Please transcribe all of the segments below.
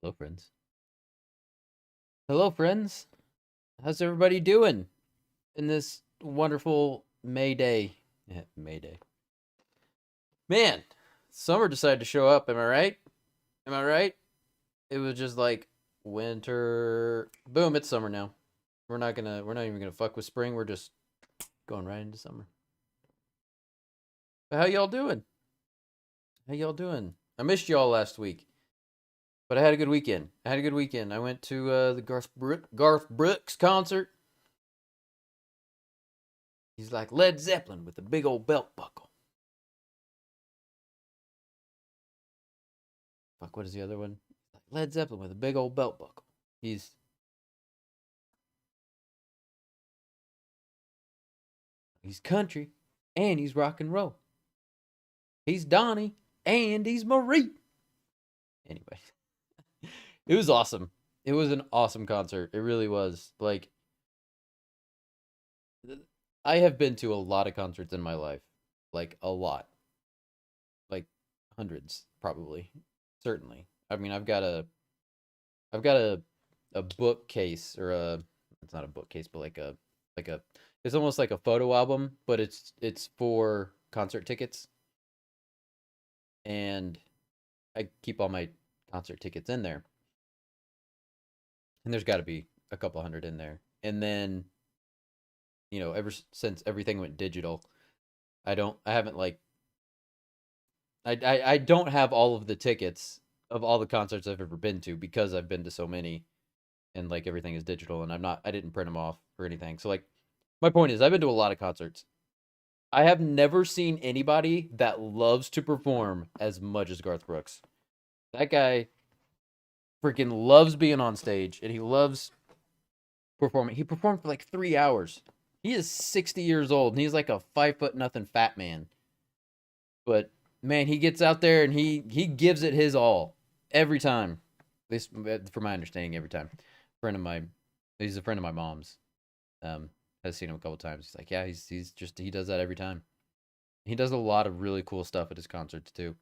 Hello, friends. Hello, friends. How's everybody doing in this wonderful May Day? Yeah, May Day. Man, summer decided to show up. Am I right? Am I right? It was just like winter. Boom! It's summer now. We're not even gonna fuck with spring. We're just going right into summer. But how y'all doing? How y'all doing? I missed y'all last week, but I had a good weekend. I went to the Garth Brooks concert. He's like Led Zeppelin with a big old belt buckle. Fuck, what is the other one? Led Zeppelin with a big old belt buckle. He's he's country and he's rock and roll. He's Donnie and he's Marie. Anyway, it was awesome. It was an awesome concert. It really was. Like, I have been to a lot of concerts in my life. Like, a lot. Like, hundreds, probably. Certainly. I mean, I've got a bookcase, or a, it's not a bookcase, but like a it's almost like a photo album, but it's for concert tickets, and I keep all my concert tickets in there. And there's got to be a couple hundred in there. And then, ever since everything went digital, I haven't like I don't have all of the tickets of all the concerts I've ever been to, because I've been to so many, and like everything is digital, and I didn't print them off or anything. So like, my point is, I've been to a lot of concerts. I have never seen anybody that loves to perform as much as Garth Brooks. That guy freaking loves being on stage, and he loves performing. He performed for like 3 hours. He is 60 years old, and he's like a 5 foot nothing fat man. But man, he gets out there and he gives it his all every time. At least from my understanding, every time. Friend of my, he's a friend of my mom's. Has seen him a couple times. He's like, yeah, he's just, he does that every time. He does a lot of really cool stuff at his concerts too.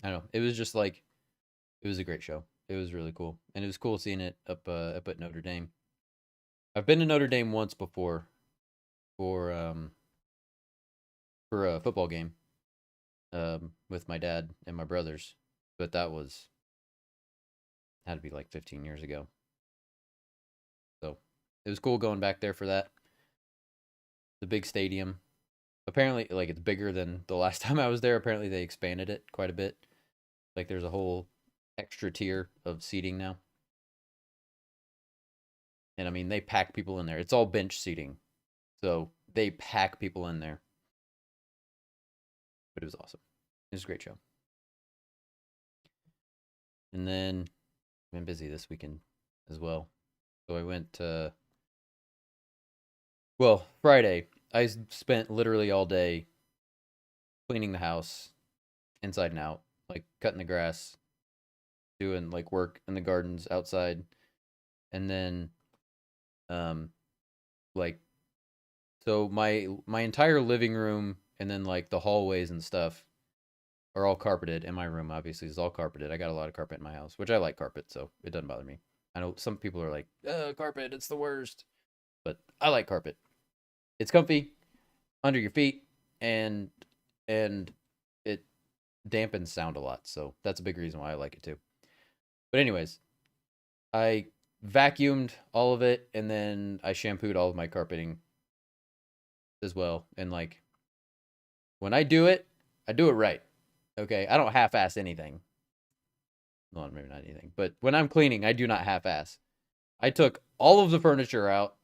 I don't know. It was just like, it was a great show. It was really cool, and it was cool seeing it up at Notre Dame. I've been to Notre Dame once before for a football game with my dad and my brothers, but that was, had to be like 15 years ago. So it was cool going back there for that. The big stadium. Apparently, like, it's bigger than the last time I was there. Apparently, they expanded it quite a bit. Like, there's a whole extra tier of seating now. And I mean, they pack people in there. It's all bench seating. So they pack people in there. But it was awesome. It was a great show. And then I've been busy this weekend as well. So I went well, Friday, I spent literally all day cleaning the house inside and out, like cutting the grass, doing like work in the gardens outside, and then um like, so my entire living room, and then like the hallways and stuff are all carpeted, and my room obviously is all carpeted. I got a lot of carpet in my house, which I like carpet, so it doesn't bother me. I know some people are like, carpet, it's the worst. But I like carpet. It's comfy under your feet, and and it dampens sound a lot, so that's a big reason why I like it too. But anyways, I vacuumed all of it, and then I shampooed all of my carpeting as well. And like, when I do it right. Okay, I don't half-ass anything. Well, maybe not anything, but when I'm cleaning, I do not half-ass. I took all of the furniture out,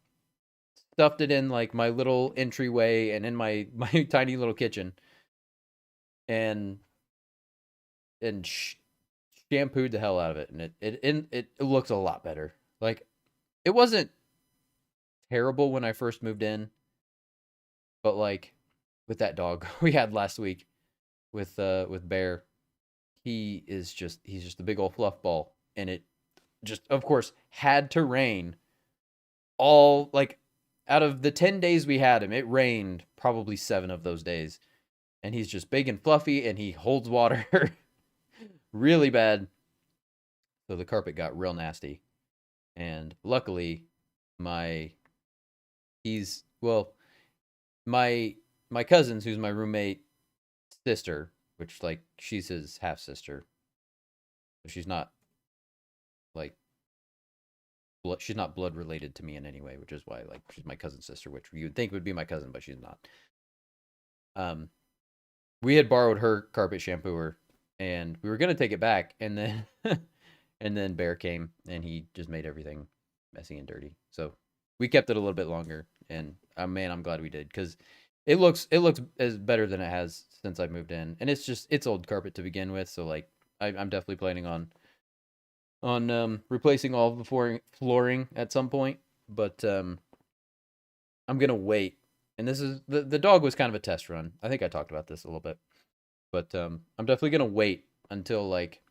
stuffed it in like my little entryway and in my my tiny little kitchen, and and shampooed the hell out of it, and it looks a lot better. Like, it wasn't terrible when I first moved in, but like, with that dog we had last week with Bear, he's just a big old fluff ball, and it just, of course, had to rain all, like, out of the 10 days we had him, it rained probably 7 of those days. and he's just big and fluffy, and he holds water really bad. So the carpet got real nasty, and luckily, my he's well, my my cousins, who's my roommate sister, which like she's his half sister, so she's not like she's not blood related to me in any way, which is why like she's my cousin's sister, which you would think would be my cousin, but she's not. Um, we had borrowed her carpet shampooer, and we were gonna take it back, and then and then Bear came, and he just made everything messy and dirty. So we kept it a little bit longer, and man, I'm glad we did because it looks as better than it has since I moved in, and it's old carpet to begin with, so like I'm definitely planning on replacing all of the flooring at some point, but I'm gonna wait. And this is the dog was kind of a test run. I think I talked about this a little bit, but I'm definitely gonna wait until like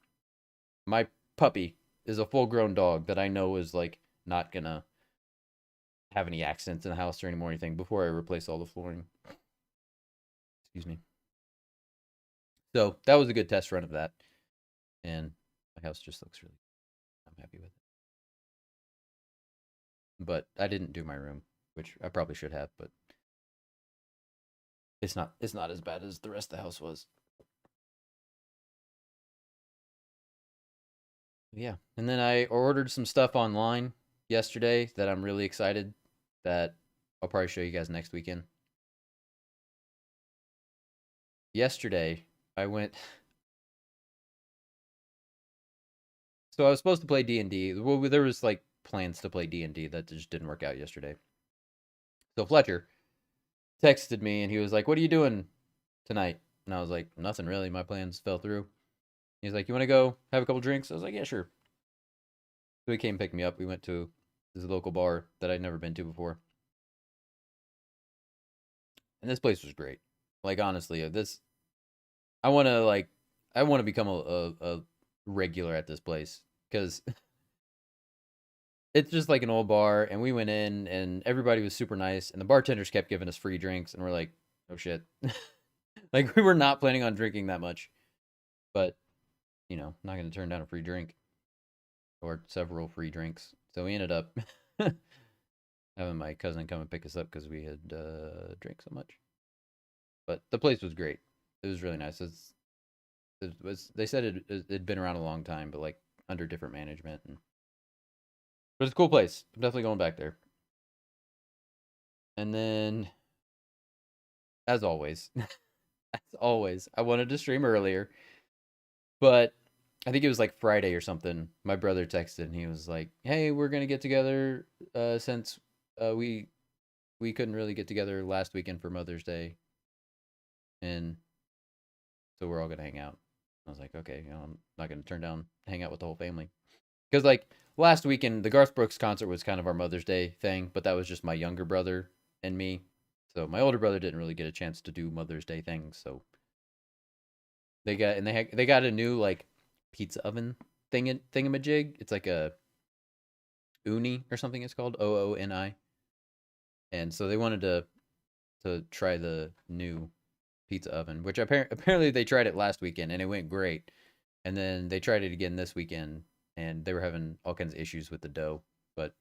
my puppy is a full grown dog that I know is like not gonna have any accidents in the house or any more anything before I replace all the flooring. Excuse me. So that was a good test run of that, and my house just looks really. I'm happy with it. But I didn't do my room, which I probably should have, but it's not as bad as the rest of the house was. Yeah. And then I ordered some stuff online yesterday that I'm really excited that I'll probably show you guys next weekend. Yesterday, I went so I was supposed to play D&D. Well, there was like plans to play D&D that just didn't work out yesterday. So Fletcher texted me and he was like, "What are you doing tonight?" And I was like, "Nothing really. My plans fell through." He's like, "You want to go have a couple drinks?" I was like, "Yeah, sure." So he came pick me up. We went to this local bar that I'd never been to before. And this place was great. Like honestly, this I want to become a regular at this place because it's just like an old bar, and we went in and everybody was super nice, and the bartenders kept giving us free drinks, and we're like, oh shit, like we were not planning on drinking that much, but not gonna turn down a free drink or several free drinks. So we ended up having my cousin come and pick us up because we had drank so much. But the place was great. It was really nice. It was they said it'd been around a long time, but like under different management. But it's a cool place. I'm definitely going back there. And then, as always, as always, I wanted to stream earlier, but I think it was like Friday or something. My brother texted and he was like, "Hey, we're gonna get together since we couldn't really get together last weekend for Mother's Day, and so we're all gonna hang out." I was like, "Okay, I'm not gonna turn down hang out with the whole family." Because like last weekend, the Garth Brooks concert was kind of our Mother's Day thing, but that was just my younger brother and me. So my older brother didn't really get a chance to do Mother's Day things. So they got a new like pizza oven thingamajig. It's like a uni or something. It's called OONI. And so they wanted to try the new pizza oven, which apparently they tried it last weekend and it went great. And then they tried it again this weekend and they were having all kinds of issues with the dough. But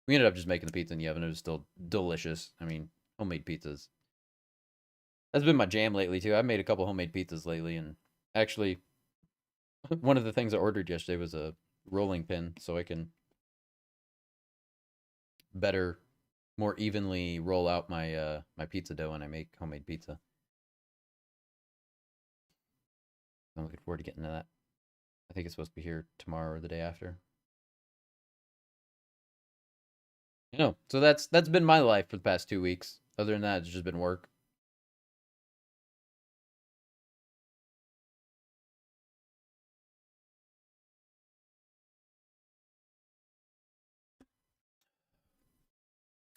we ended up just making the pizza in the oven. It was still delicious. I mean, homemade pizzas. That's been my jam lately too. I've made a couple homemade pizzas lately, and actually, one of the things I ordered yesterday was a rolling pin, so I can better, more evenly roll out my pizza dough when I make homemade pizza. I'm looking forward to getting to that. I think it's supposed to be here tomorrow or the day after. So that's been my life for the past 2 weeks. Other than that, it's just been work.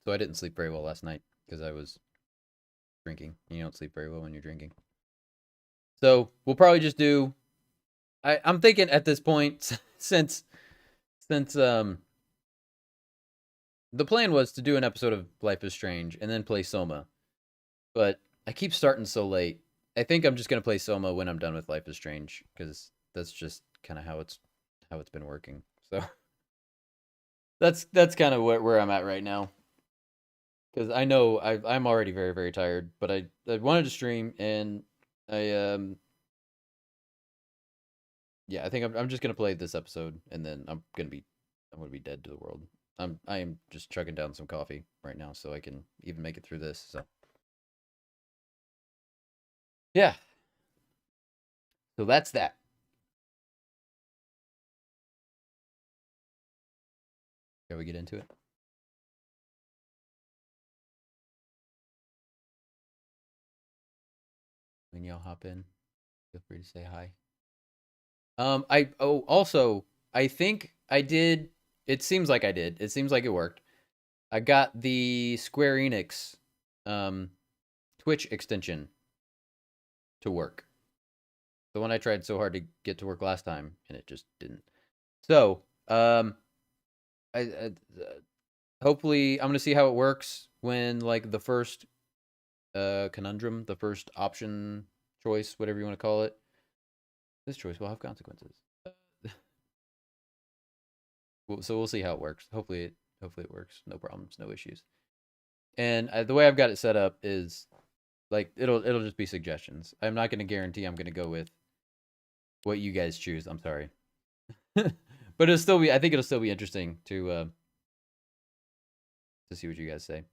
So I didn't sleep very well last night because I was drinking. You don't sleep very well when you're drinking. So we'll probably just do. I'm thinking at this point, since the plan was to do an episode of Life is Strange and then play Soma, but I keep starting so late, I think I'm just gonna play Soma when I'm done with Life is Strange, because that's just kind of how it's been working. So that's kind of where I'm at right now. Because I know I'm already very very tired, but I wanted to stream, and I yeah, I think I'm just gonna play this episode, and then I'm gonna be dead to the world. I am just chugging down some coffee right now so I can even make it through this. So yeah, so that's that. Shall we get into it? When y'all hop in, feel free to say hi. Also I think I did. It seems like I did. It seems like it worked. I got the Square Enix um Twitch extension to work. The one I tried so hard to get to work last time, and it just didn't. So, I hopefully I'm gonna see how it works when like the first conundrum, the first option choice, whatever you want to call it. This choice will have consequences. So we'll see how it works. Hopefully it works. No problems, no issues. And the way I've got it set up is like it'll just be suggestions. I'm not going to guarantee I'm going to go with what you guys choose. I'm sorry. But it'll still be I think it'll still be interesting to see what you guys say.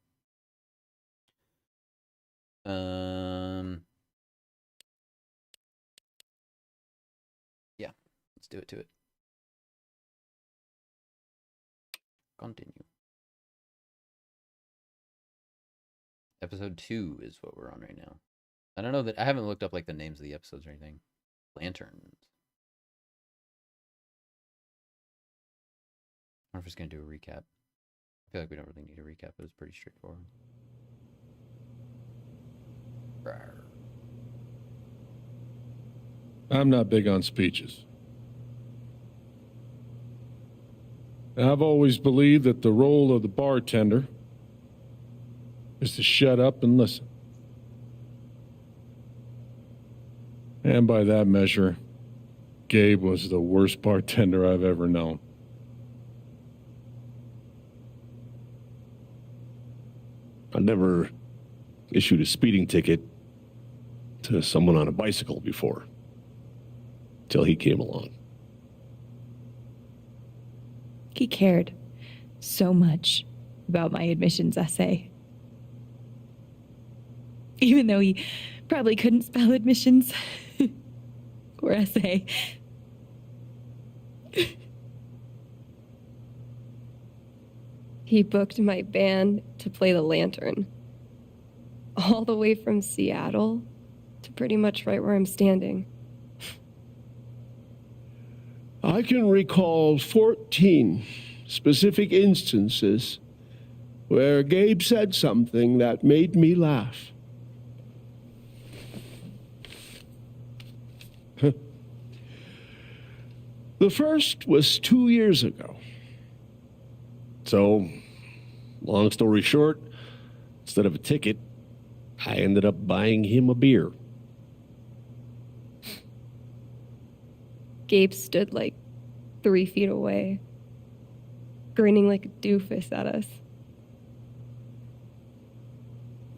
Yeah. Let's do it to it. Continue. Episode 2 is what we're on right now. I don't know that I haven't looked up like the names of the episodes or anything. Lanterns. I wonder if it's gonna do a recap. I feel like we don't really need a recap, but it's pretty straightforward. I'm not big on speeches. I've always believed that the role of the bartender is to shut up and listen. And by that measure, Gabe was the worst bartender I've ever known. I never issued a speeding ticket to someone on a bicycle before, till he came along. He cared so much about my admissions essay. Even though he probably couldn't spell admissions or essay. He booked my band to play the Lantern. All the way from Seattle to pretty much right where I'm standing. I can recall 14 specific instances where Gabe said something that made me laugh. The first was 2 years ago. So, long story short, instead of a ticket, I ended up buying him a beer. Gabe stood like 3 feet away, grinning like a doofus at us.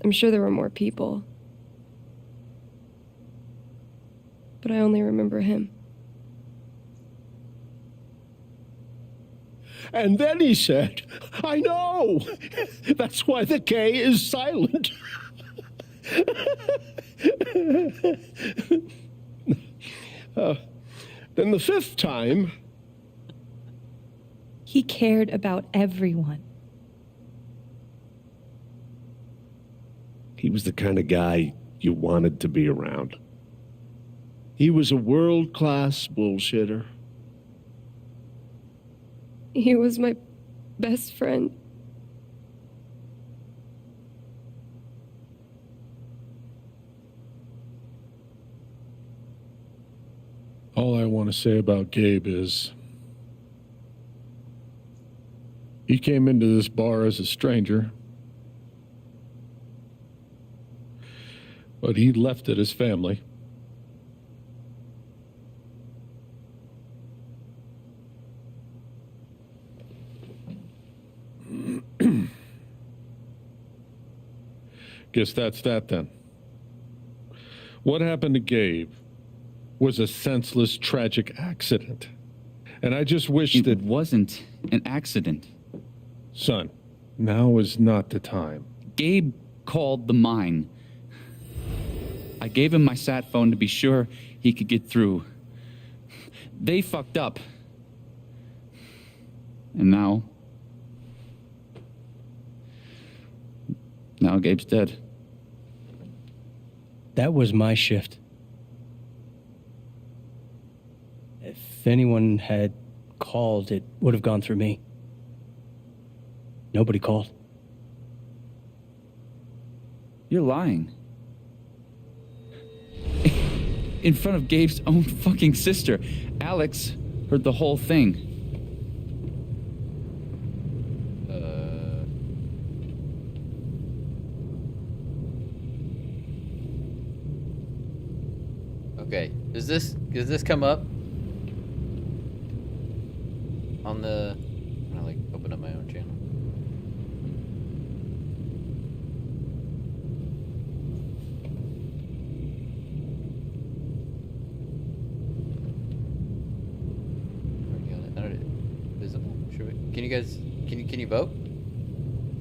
I'm sure there were more people, but I only remember him. And then he said, I know! That's why the K is silent. Then the fifth time... He cared about everyone. He was the kind of guy you wanted to be around. He was a world-class bullshitter. He was my best friend. All I want to say about Gabe is he came into this bar as a stranger, but he left it his family. Guess that's that then. What happened to Gabe was a senseless, tragic accident. And I just wish It that... wasn't an accident. Son, now is not the time. Gabe called the mine. I gave him my sat phone to be sure he could get through. They fucked up. And now Gabe's dead. That was my shift. If anyone had called, it would have gone through me. Nobody called. You're lying. In front of Gabe's own fucking sister. Alex heard the whole thing. Okay. Does this come up on the? I'm gonna like open up my own channel. Visible? Should we? Can you guys? Can you vote?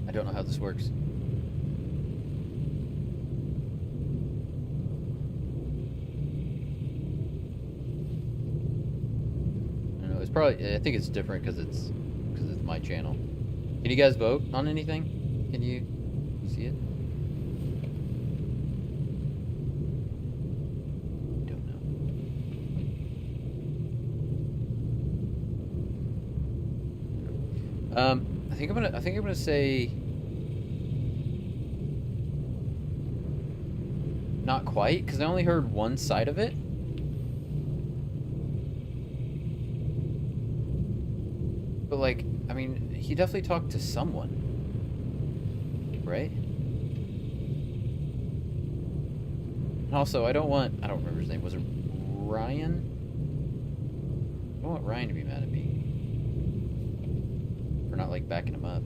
I don't know how this works. It's probably. I think it's different because it's my channel. Can you guys vote on anything? Can you see it? Don't know. I think I'm gonna say not quite because I only heard one side of it. But, like, I mean, he definitely talked to someone, right? And also, I don't remember his name. Was it Ryan? I don't want Ryan to be mad at me for not, like, backing him up.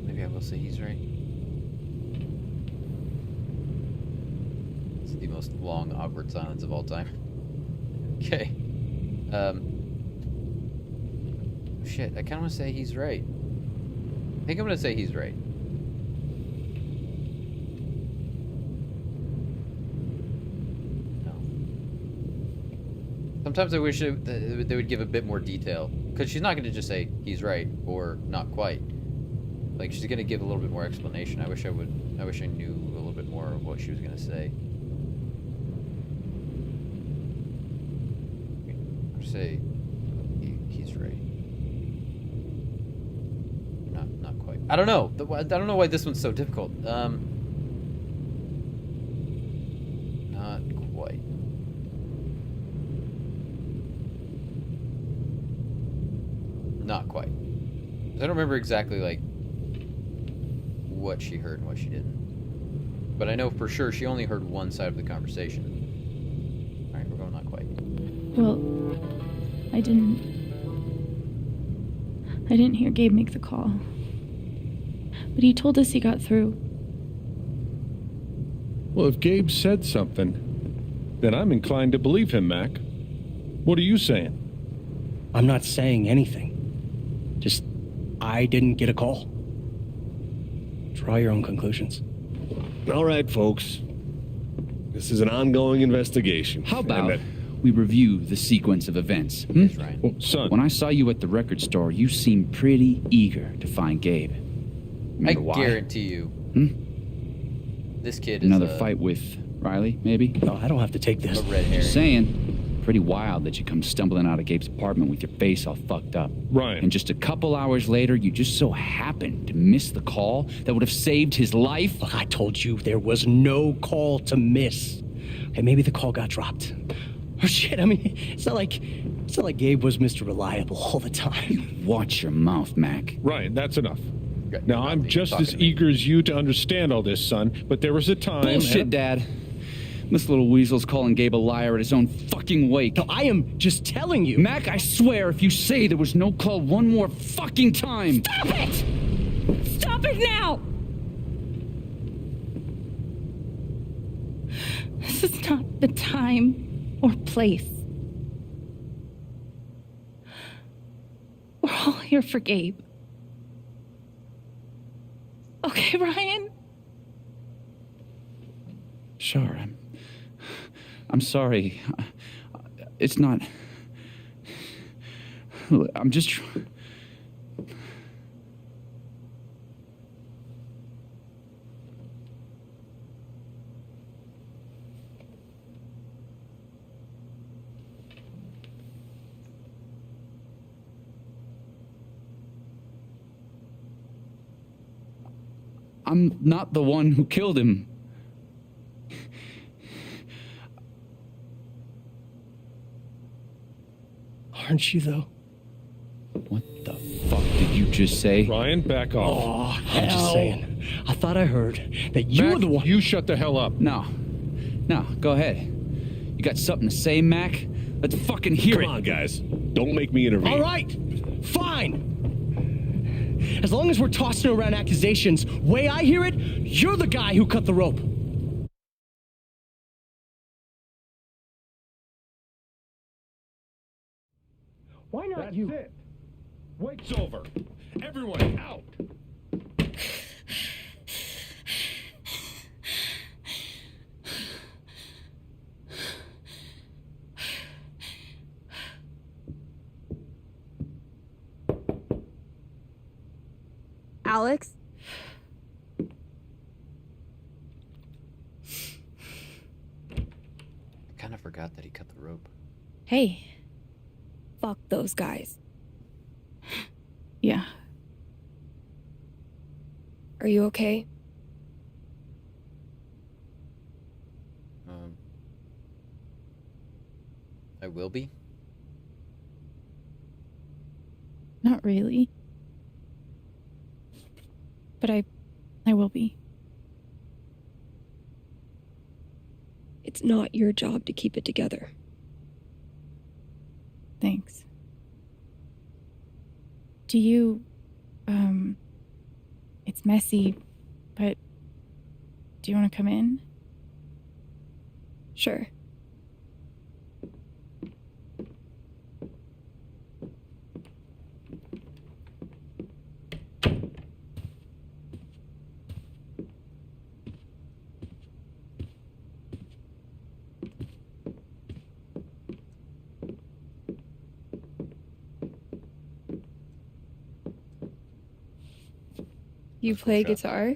Maybe I will say he's right. It's the most long, awkward silence of all time. Okay. Shit, I kind of want to say he's right. I think I'm going to say he's right. No. Sometimes I wish they would give a bit more detail. Because she's not going to just say he's right or not quite. Like, she's going to give a little bit more explanation. I wish I knew a little bit more of what she was going to say. Say he's right. Not quite. I don't know. I don't know why this one's so difficult. Not quite. Not quite. I don't remember exactly like what she heard and what she didn't. But I know for sure she only heard one side of the conversation. All right, we're going not quite. Well, I didn't hear Gabe make the call. But he told us he got through. Well, if Gabe said something, then I'm inclined to believe him, Mac. What are you saying? I'm not saying anything. Just, I didn't get a call. Draw your own conclusions. All right, folks. This is an ongoing investigation. How about we review the sequence of events? Yes, Ryan. Well, son, When I saw you at the record store, you seemed pretty eager to find Gabe. Remember why? Guarantee you. This kid is Another fight with Riley, maybe? No, I don't have to take this. a red Just herring. saying. Pretty wild that you come stumbling out of Gabe's apartment with your face all fucked up. Ryan. And just a couple hours later, you just so happened to miss the call that would have saved his life. Look, I told you there was no call to miss. Okay, maybe the call got dropped. Oh shit, I mean, it's not like Gabe was Mr. Reliable all the time. Watch your mouth, Mac. Ryan, that's enough. Now, I'm just as eager as you to understand all this, son, but there was a time... Bullshit, Dad. This little weasel's calling Gabe a liar at his own fucking wake. No, I am just telling you. Mac, I swear, if you say there was no call one more fucking time... Stop it! Stop it now! This is not the time or place. We're all here for Gabe. Okay, Ryan? Sure, I'm sorry. It's not... I'm just... I'm not the one who killed him. Aren't you, though? What the fuck did you just say? Ryan, back off. Oh, I'm just saying. I thought I heard that you Mac, were the one. you shut the hell up. No, go ahead. You got something to say, Mac? Let's fucking hear it. Come on, guys. Don't make me intervene. All right, fine. As long as we're tossing around accusations, way I hear it, you're the guy who cut the rope. Why not That's you? it. Wake's over. Everyone out. Alex? I kind of forgot that he cut the rope. Hey. Fuck those guys. Yeah. Are you okay? I will be. Not really. But I will be. It's not your job to keep it together. Thanks. Do you, it's messy, but do you want to come in? Sure. You play guitar?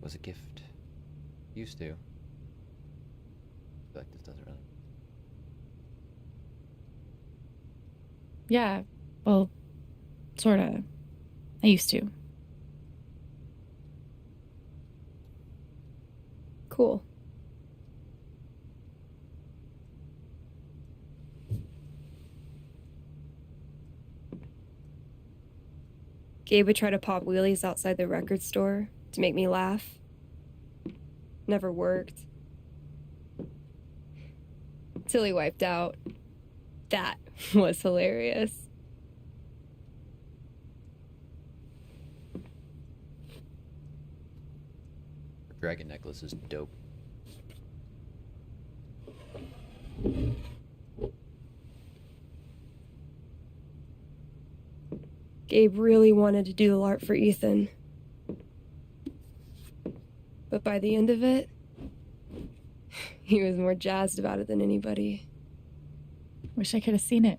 Was a gift. Used to. I feel like this doesn't really. Yeah, well, sorta. I used to. Cool. Gabe would try to pop wheelies outside the record store to make me laugh. Never worked. Till he wiped out. That was hilarious. Her dragon necklace is dope. Gabe really wanted to do the art for Ethan. But by the end of it, he was more jazzed about it than anybody. Wish I could have seen it.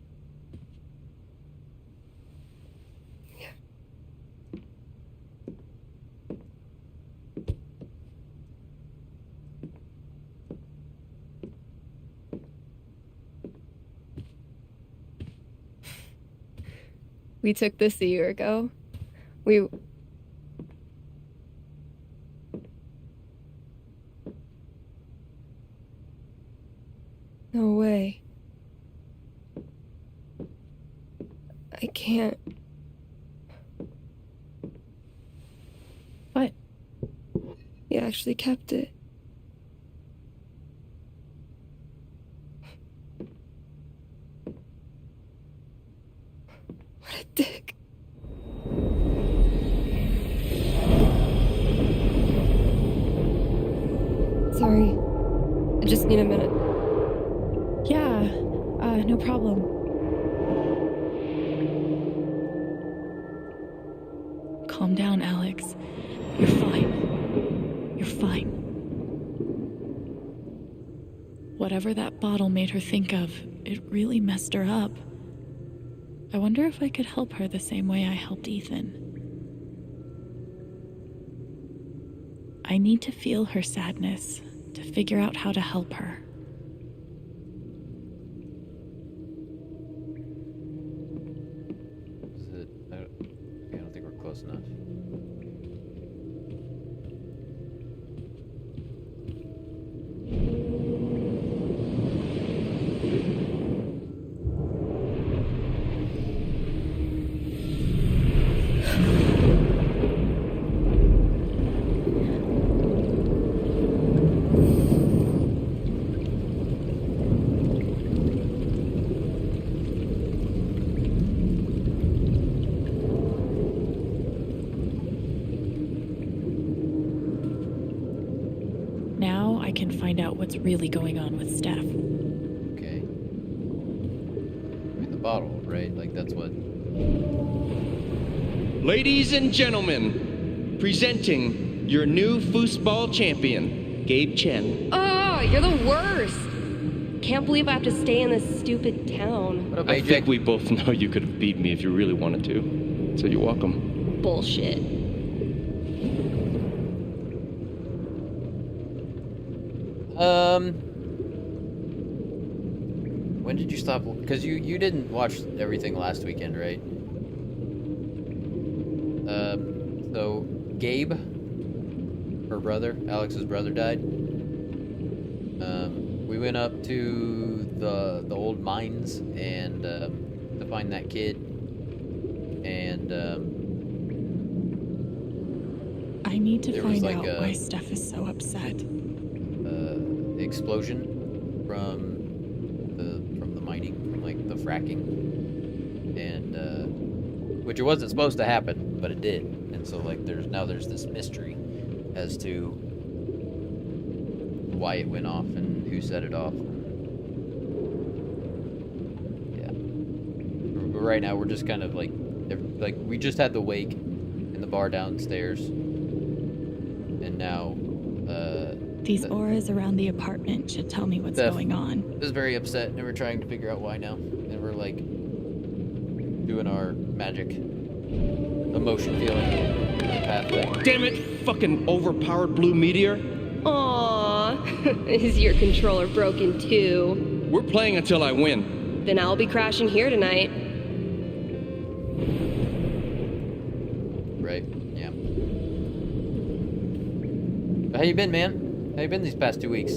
We took this a year ago. No way. can't. What? He actually kept it. What a dick. Sorry. I just need a minute. Yeah, no problem. Calm down, Alex. You're fine. You're fine. Whatever that bottle made her think of, it really messed her up. I wonder if I could help her the same way I helped Ethan. I need to feel her sadness to figure out how to help her. Is it? I don't think we're close enough. Now I can find out what's really going on with Steph. Okay. I mean, the bottle, right? Like, that's what... Ladies and gentlemen, presenting your new foosball champion, Gabe Chen. Oh, you're the worst. Can't believe I have to stay in this stupid town. What up, I AJ? think we both know you could have beat me if you really wanted to. So you're welcome. Bullshit. When did you stop? Because you didn't watch everything last weekend, right? So Gabe, her brother, Alex's brother, died. We went up to the old mines and to find that kid, and I need to There was find like out a- why Steph is so upset. explosion from the mining, from like the fracking, and which it wasn't supposed to happen, but it did. And so like there's this mystery as to why it went off and who set it off. Yeah. But right now we're just kind of like we just had the wake in the bar downstairs, and now These auras around the apartment should tell me what's Steph going on. is very upset, and we're trying to figure out why now. And we're like doing our magic emotion feeling path thing. Damn it, fucking overpowered blue meteor. Aww. Is your controller broken too? We're playing until I win. Then I'll be crashing here tonight. Right? Yeah. But how you been, man? How you been these past 2 weeks?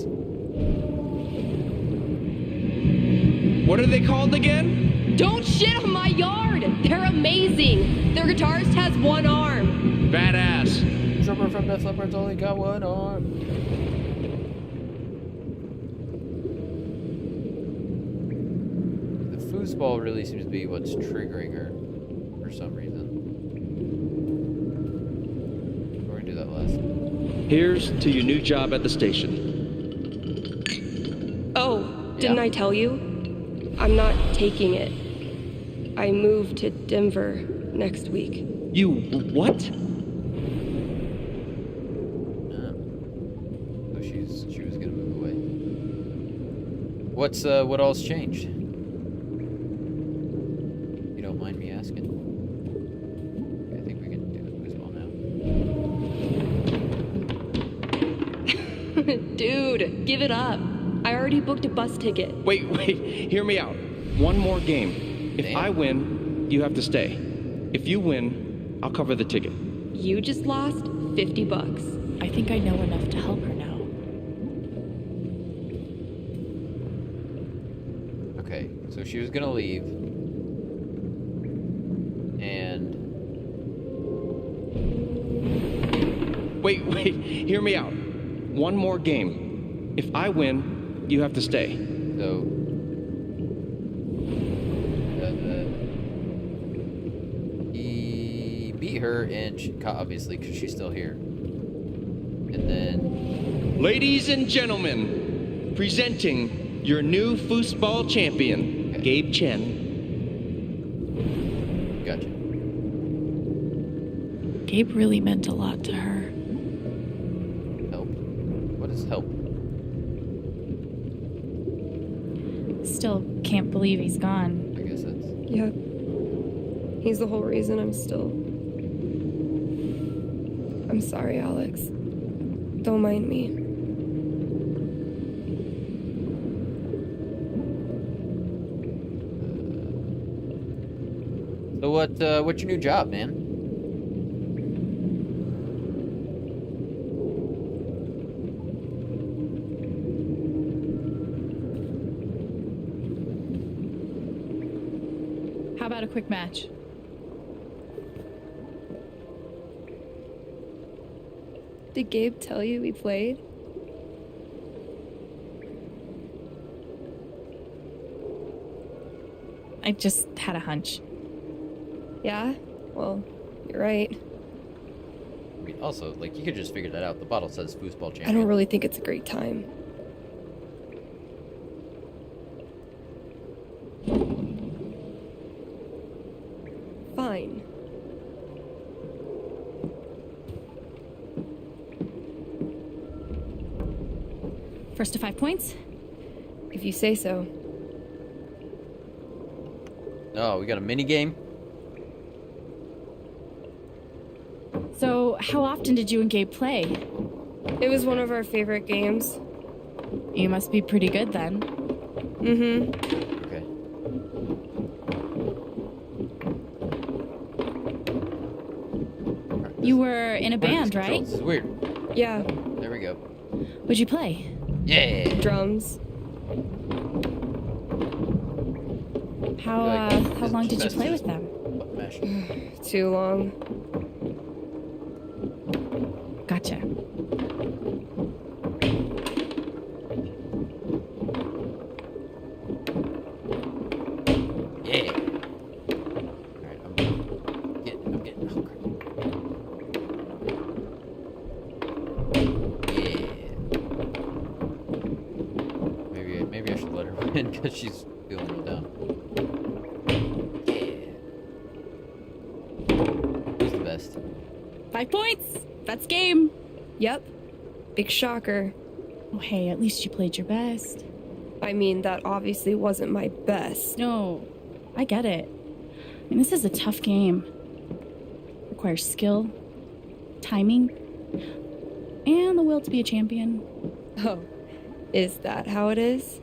What are they called again? Don't shit on my yard! They're amazing! Their guitarist has one arm. Badass. Drummer from Def Leppard's only got one arm. The foosball really seems to be what's triggering her for some reason. We're gonna do that last. Here's to your new job at the station. Oh, didn't Yeah. I tell you? I'm not taking it. I move to Denver next week. You what? So she was gonna move away. What else changed? You don't mind me asking? I think we can do the foosball now. Dude, give it up. I already booked a bus ticket. Wait, hear me out. One more game. If Damn. I win, you have to stay. If you win, I'll cover the ticket. You just lost $50. I think I know enough to help her now. Okay, so she was gonna leave. Wait, hear me out. One more game. If I win, you have to stay. So, he beat her, and obviously, because she's still here. And then, Ladies and gentlemen, presenting your new foosball champion, Okay. Gabe Chen. gotcha. Gabe really meant a lot to her. Help. What is help? Still can't believe he's gone. I guess that's. Yep. He's the whole reason I'm still. I'm sorry, Alex. Don't mind me. So what's your new job, man? How about a quick match? Did Gabe tell you we played? I just had a hunch. Yeah? Well, you're right. I mean, also, like, you could just figure that out. The bottle says foosball champion. I don't really think it's a great time. Fine. First to 5 points? If you say so. Oh, we got a mini game. So, how often did you and Gabe play? It was one of our favorite games. You must be pretty good then. Mm-hmm. Okay. You were in a band, right? This is weird. Yeah. There we go. What'd you play? Yeah. Drums. How Like, how long did you best play just with them? button mash. Too long. Gotcha. Yeah. Alright, I'm getting. Oh, crap. Yeah. Maybe I should let her win because she's feeling real down. Yeah. Who's the best? 5 points! That's game! Yep. Big shocker. Oh, hey, at least you played your best. I mean, that obviously wasn't my best. No, I get it. I mean, this is a tough game. Requires skill, timing, and the will to be a champion. Oh, is that how it is?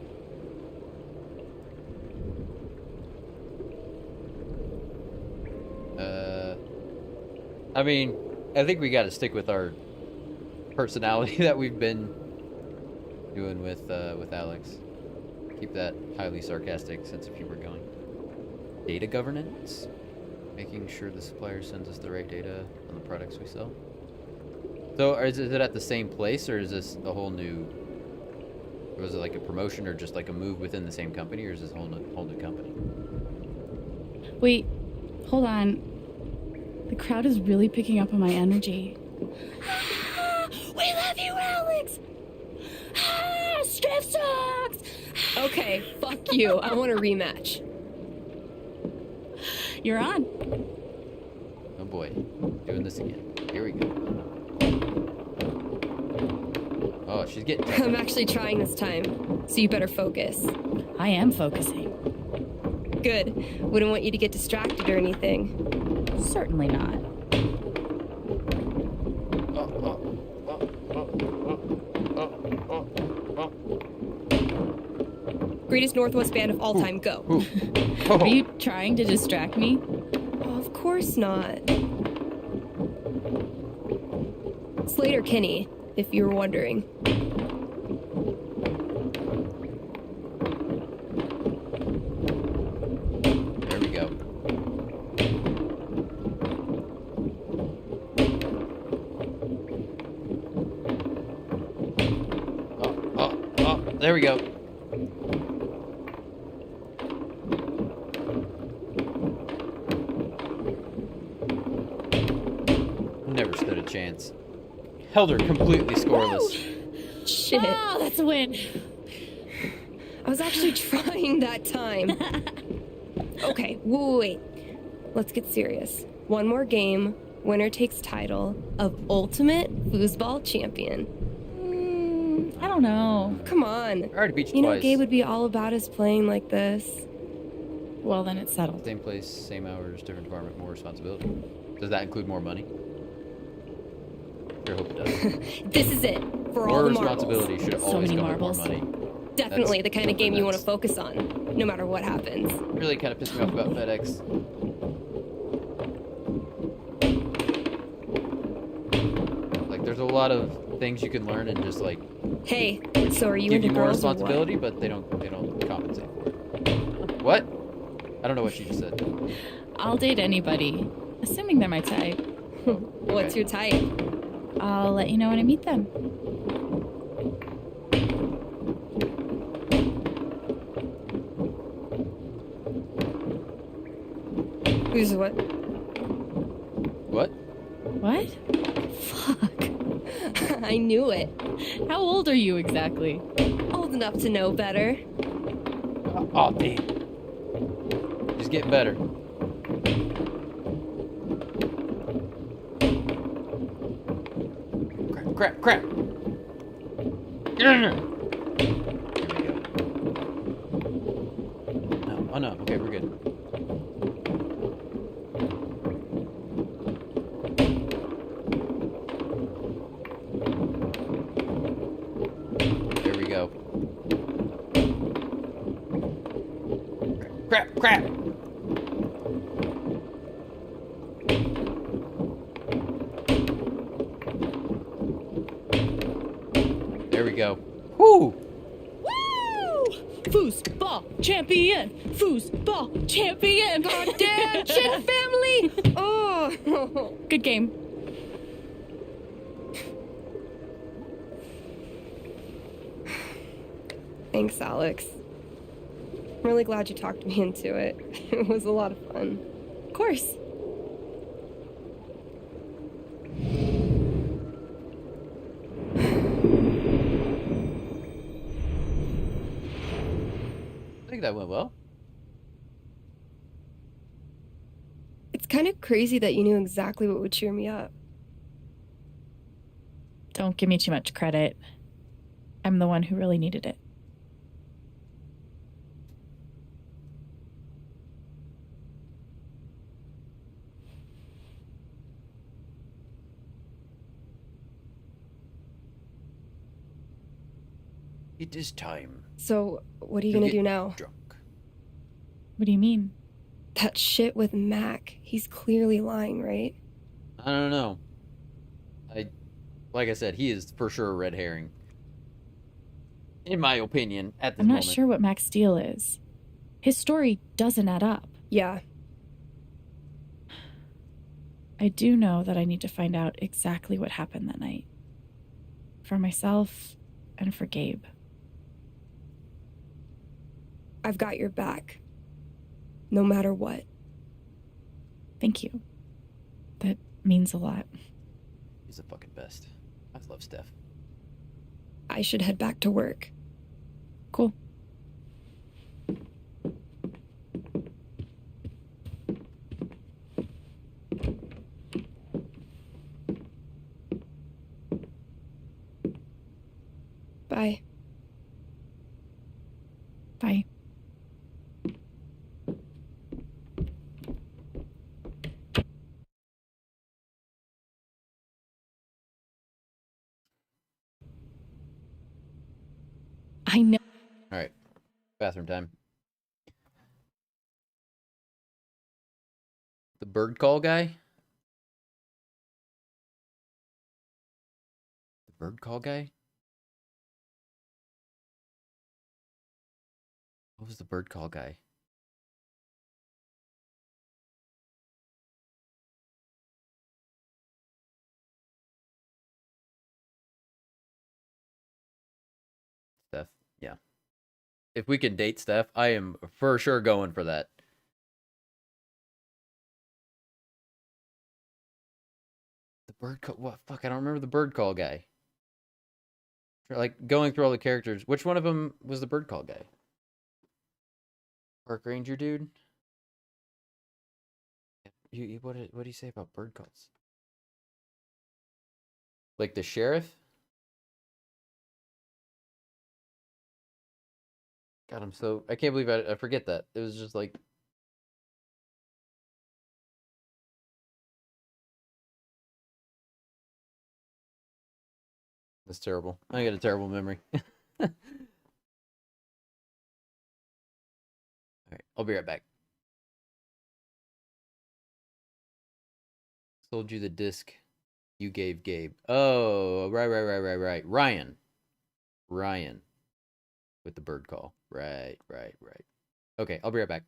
I mean, I think we got to stick with our personality that we've been doing with Alex. Keep that highly sarcastic sense of humor going. Data governance, making sure the supplier sends us the right data on the products we sell. So, is it at the same place, or is this a whole new? Was it like a promotion, or just like a move within the same company, or is this a whole new company? Wait, hold on. The crowd is really picking up on my energy. Ah, we love you, Alex! Ah, Striff sucks! Okay, fuck you. I want a rematch. You're on. Oh boy, doing this again. Here we go. Oh, she's getting. I'm actually trying this time, so you better focus. I am focusing. Good. Wouldn't want you to get distracted or anything. Certainly not. Greatest Northwest band of all time, go. Are you trying to distract me? Oh, of course not. Slater Kinney, if you were wondering. There we go. there we go. Never stood a chance. Held her completely scoreless. Shit. Oh, that's a win. I was actually trying that time. Okay, wait. Let's get serious. One more game. Winner takes title of Ultimate Foosball Champion. I don't know. Come on. I already beat you You know, twice. Gabe would be all about us playing like this. Well, then it's settled. Same place, same hours, different department, more responsibility. Does that include more money? Sure hope it does. This is it. For all More the marbles. responsibility should So always many come with more marbles. money. Definitely That's the kind of game something you want to that's focus on, no matter what happens. really kind of pissed me off about FedEx. Like, there's a lot of things you can learn and just like Hey, so are you give into you more girls or what? responsibility, but they don't compensate for it. What? I don't know what she just said. I'll date anybody, assuming they're my type. What's your type? I'll let you know when I meet them. Who's what? What? What? Fuck. I knew it. How old are you exactly? Old enough to know better. Oh, damn. Just get better. Crap. Get in there. There we go. No, oh no, okay, we're good. There we go. Crap. There we go. Whoo! Woo! Foosball champion! Foosball champion! Goddamn shit, family! Oh, Good game. thanks, Alex. I'm really glad you talked me into it. It was a lot of fun. Of course. I think that went well. It's kind of crazy that you knew exactly what would cheer me up. Don't give me too much credit. I'm the one who really needed it. It is time So, what are you to gonna get do now? drunk. What do you mean? That shit with Mac. He's clearly lying, right? I don't know. Like I said, he is for sure a red herring. In my opinion, at this I'm not moment. sure what Max Steele is. His story doesn't add up. Yeah. I do know that I need to find out exactly what happened that night. For myself and for Gabe. I've got your back. No matter what. Thank you. That means a lot. He's the fucking best. I love Steph. I should head back to work. Cool. Bye. Bye. I know. All right, bathroom time. The bird call guy. The bird call guy. What was the bird call guy? Steph, Yeah. If we can date Steph, I am for sure going for that. The bird call. What? Fuck, I don't remember the bird call guy. Like, going through all the characters. Which one of them was the bird call guy? Park Ranger dude? What do you say about bird calls? Like the sheriff? God, I can't believe I forget that. It was just like, that's terrible. I got a terrible memory. All right, I'll be right back. Sold you the disc you gave Gabe. Oh, right. Ryan with the bird call. Right. Okay, I'll be right back.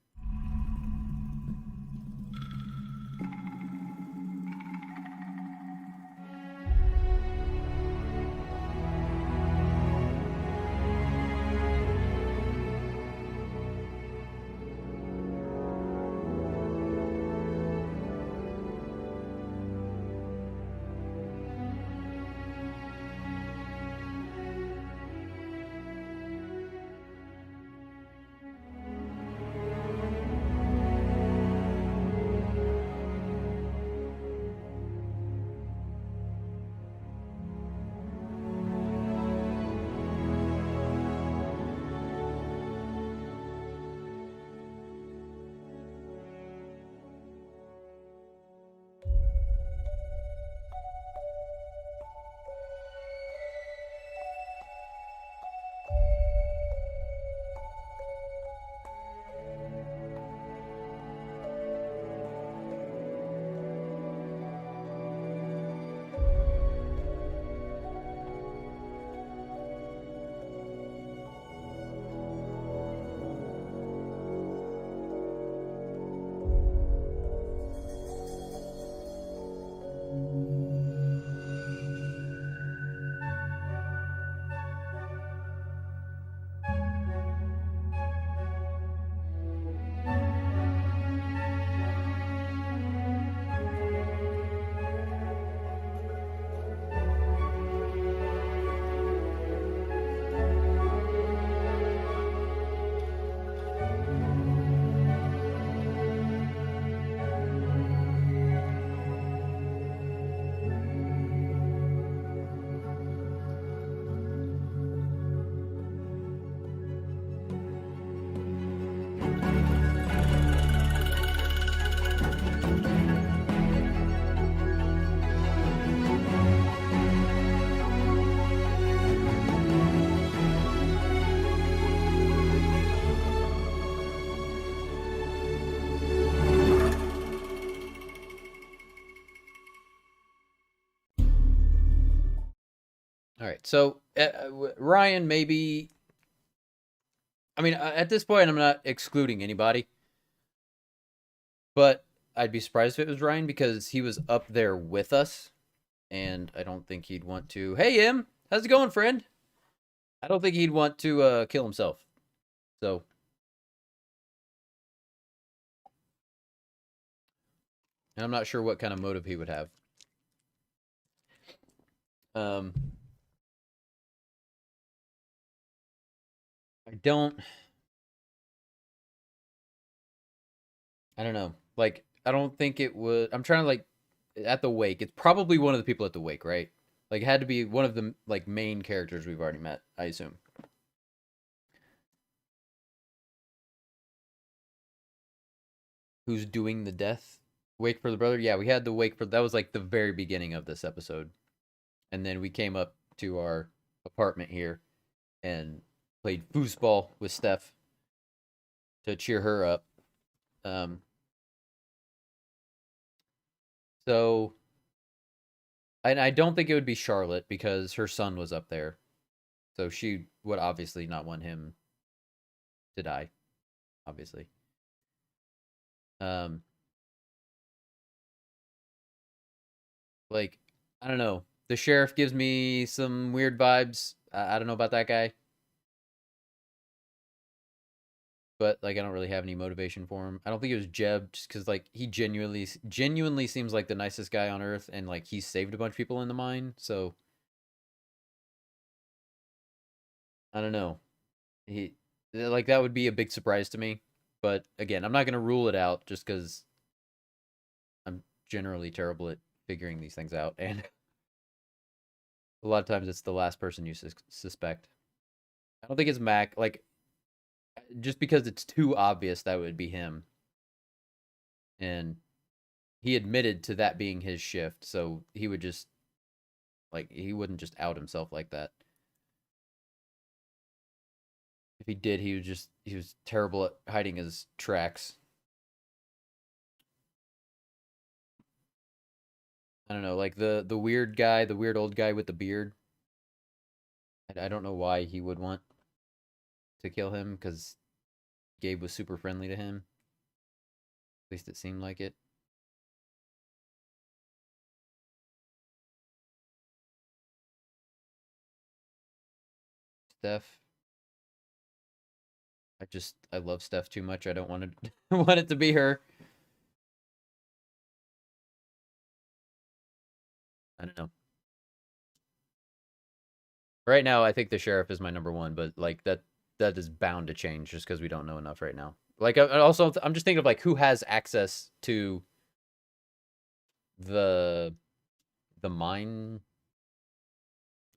All right, so Ryan, maybe. I mean, at this point, I'm not excluding anybody, but I'd be surprised if it was Ryan because he was up there with us, and I don't think he'd want to. Hey, Im, how's it going, friend? I don't think he'd want to kill himself. So, and I'm not sure what kind of motive he would have. I don't know. Like, I don't think it would. I'm trying to, like, at the wake. It's probably one of the people at the wake, right? Like, it had to be one of the like main characters we've already met, I assume. Who's doing the death? Wake for the brother? Yeah, we had the wake for that was like the very beginning of this episode. And then we came up to our apartment here and played foosball with Steph to cheer her up. So I don't think it would be Charlotte because her son was up there. So she would obviously not want him to die, obviously. Like, I don't know. The sheriff gives me some weird vibes. I don't know about that guy. but like I don't really have any motivation for him. I don't think it was Jeb, just because like he genuinely seems like the nicest guy on earth, and like he saved a bunch of people in the mine. So I don't know. He like that would be a big surprise to me. But again, I'm not gonna rule it out just because I'm generally terrible at figuring these things out, and a lot of times it's the last person you suspect. I don't think it's Mac. Like just because it's too obvious that would be him, and he admitted to that being his shift, so he would just like he wouldn't just out himself like that. If he did, he was terrible at hiding his tracks. I don't know, like the weird guy, the weird old guy with the beard. I don't know why he would want to kill him, because Gabe was super friendly to him. At least it seemed like it. Steph. I love Steph too much. I don't want to want it to be her. I don't know. Right now, I think the sheriff is my number one, but like that is bound to change just because we don't know enough right now. Like, I'm just thinking of like who has access to the mine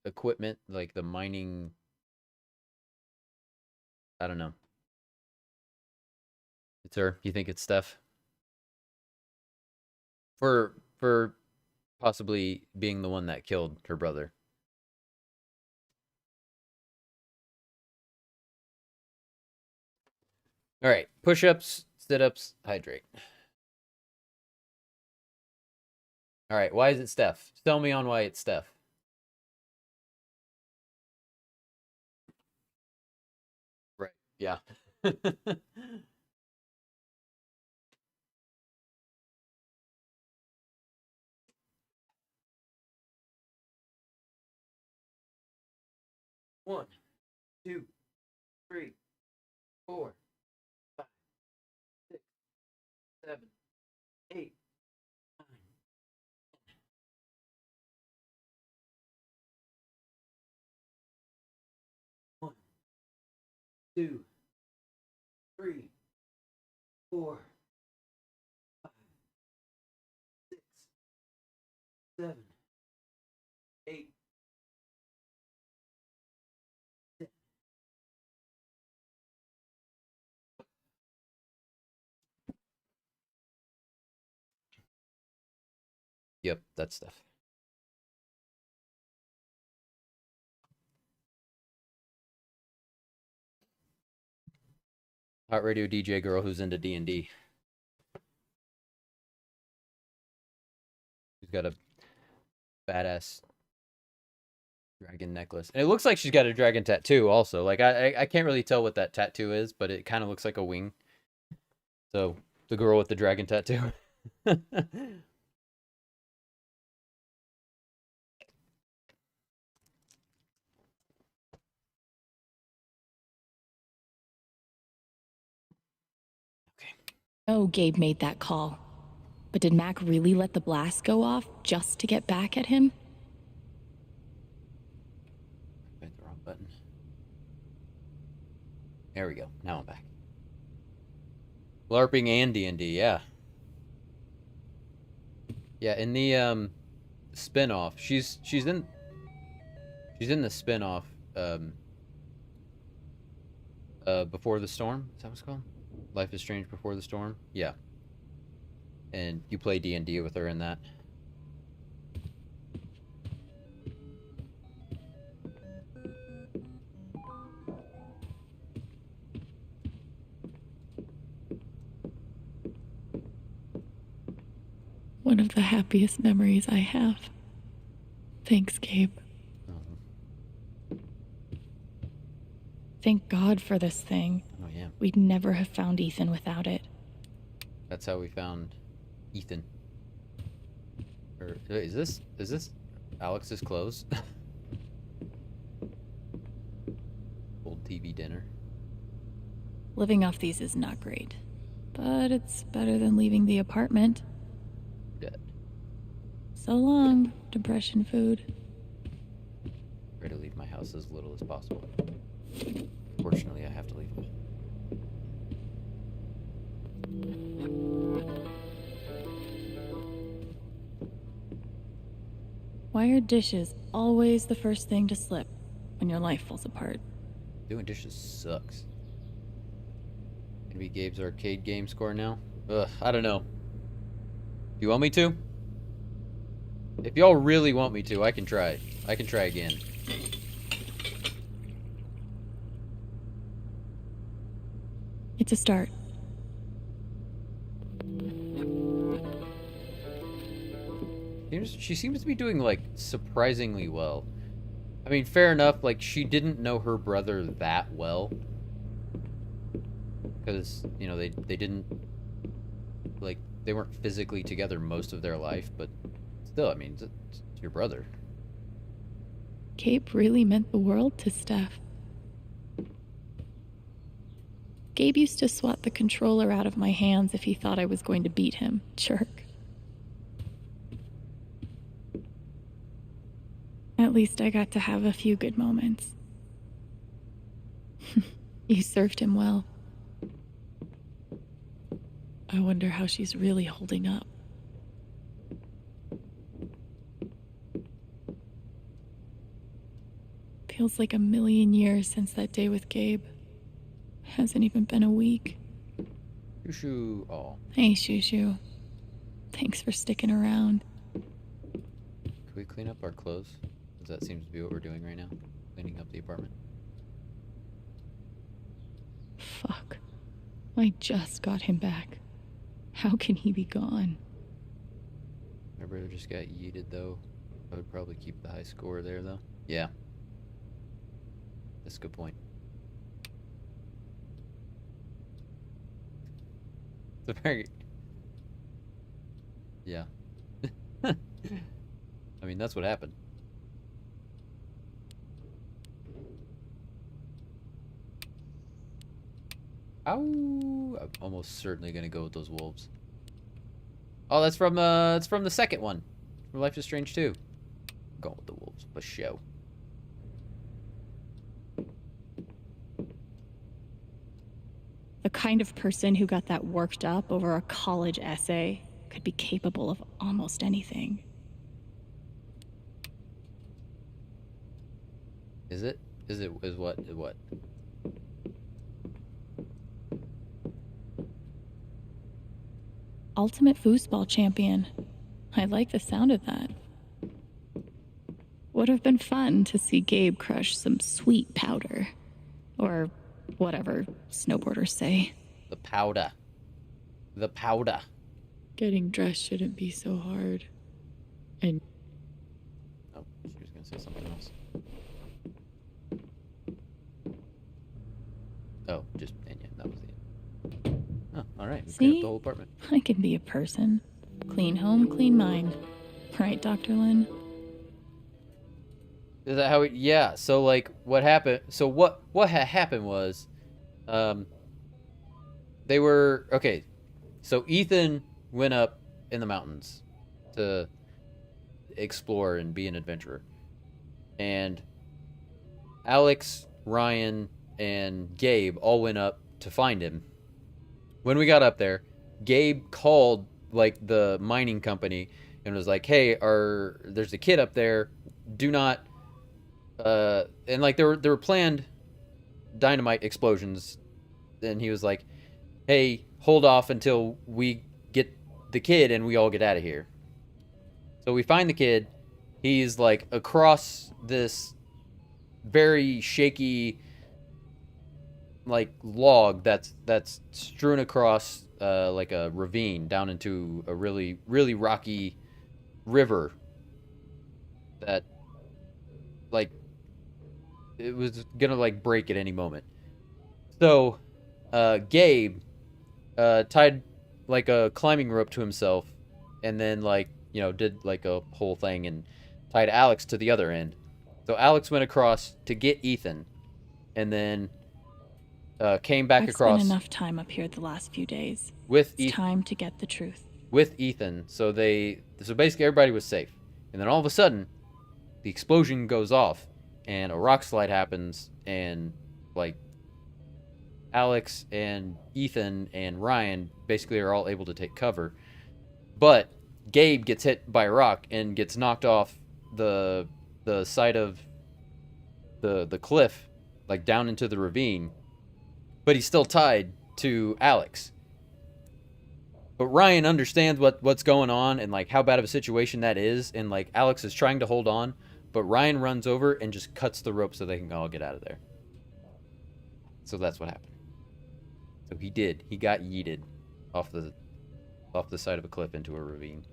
equipment, like the mining. I don't know. It's her. You think it's Steph? For possibly being the one that killed her brother. All right, push-ups, sit-ups, hydrate. All right, why is it Steph? Tell me on why it's Steph. Right. Yeah. 1, 2, 3, 4, 5, 6, 7, 8, 9. 1, 2, 3, 4, 5, 6, 7, 8. Yep, that's Steph. Hot radio DJ girl who's into D&D. She's got a badass dragon necklace. And it looks like she's got a dragon tattoo also. Like I can't really tell what that tattoo is, but it kind of looks like a wing. So, the girl with the dragon tattoo. Oh, Gabe made that call. But did Mac really let the blast go off just to get back at him? I hit the wrong button. There we go. Now I'm back. LARPing and D&D, yeah. Yeah, in the spin-off, she's in the spin-off Before the Storm. Is that what it's called? Life is Strange Before the Storm? Yeah. And you play D&D with her in that. One of the happiest memories I have. Thanks, Gabe. Thank God for this thing. Oh, yeah. We'd never have found Ethan without it. That's how we found Ethan. Or is this Alex's clothes? Old TV dinner. Living off these is not great, but it's better than leaving the apartment. Dead. So long, depression food. Try to leave my house as little as possible. Fortunately, I have to leave it. Why are dishes always the first thing to slip when your life falls apart? Doing dishes sucks. Gonna be Gabe's arcade game score now? Ugh, I don't know. Do you want me to? If y'all really want me to, I can try. I can try again. It's a start. She seems to be doing, like, surprisingly well. I mean, fair enough, like, she didn't know her brother that well. Because, you know, they didn't, like, they weren't physically together most of their life, but still, I mean, it's your brother. Gabe really meant the world to Steph. Gabe used to swat the controller out of my hands if he thought I was going to beat him. Jerk. At least I got to have a few good moments. You served him well. I wonder how she's really holding up. Feels like a million years since that day with Gabe. Hasn't even been a week. Shoo-shoo. Oh. Hey, Shoo-shoo. Thanks for sticking around. Can we clean up our clothes? Because that seems to be what we're doing right now. Cleaning up the apartment. Fuck. I just got him back. How can he be gone? My brother just got yeeted, though. I would probably keep the high score there, though. Yeah. That's a good point. It's a very... Yeah. I mean, that's what happened. Ow! I'm almost certainly gonna go with those wolves. Oh, that's from it's from the second one, from Life is Strange 2. Going with the wolves for show. The kind of person who got that worked up over a college essay could be capable of almost anything. Is it? Is what? What? Ultimate foosball champion. I like the sound of that. Would have been fun to see Gabe crush some sweet powder. Or whatever snowboarders say. The powder. The powder. Getting dressed shouldn't be so hard. And Oh, she was gonna say something else. Oh, just and yeah, that was the end. Oh, all right. We cleaned up See? the whole apartment. I can be a person. Clean home, clean mind. Right, Dr. Lynn? Is that how it? Yeah. So like, what happened? So what had happened was, they were okay. So Ethan went up in the mountains to explore and be an adventurer, and Alex, Ryan, and Gabe all went up to find him. When we got up there, Gabe called like the mining company and was like, "Hey, there's a kid up there. Do not." And like there were planned dynamite explosions, and he was like, "Hey, hold off until we get the kid and we all get out of here." So we find the kid. He's like across this very shaky like log that's strewn across like a ravine down into a really rocky river that like it was gonna like break at any moment. So Gabe tied like a climbing rope to himself and then like, you know, did like a whole thing and tied Alex to the other end. So Alex went across to get Ethan, and then came back I've across spent enough time up here the last few days. with It's time to get the truth. Ethan. So basically everybody was safe, and then all of a sudden, the explosion goes off, and a rock slide happens, and like Alex and Ethan and Ryan basically are all able to take cover, but Gabe gets hit by a rock and gets knocked off the side of the cliff, like down into the ravine, but he's still tied to Alex. But Ryan understands what's going on and like how bad of a situation that is, and like Alex is trying to hold on, but Ryan runs over and just cuts the rope so they can all get out of there. So that's what happened. So he got yeeted off the side of a cliff into a ravine.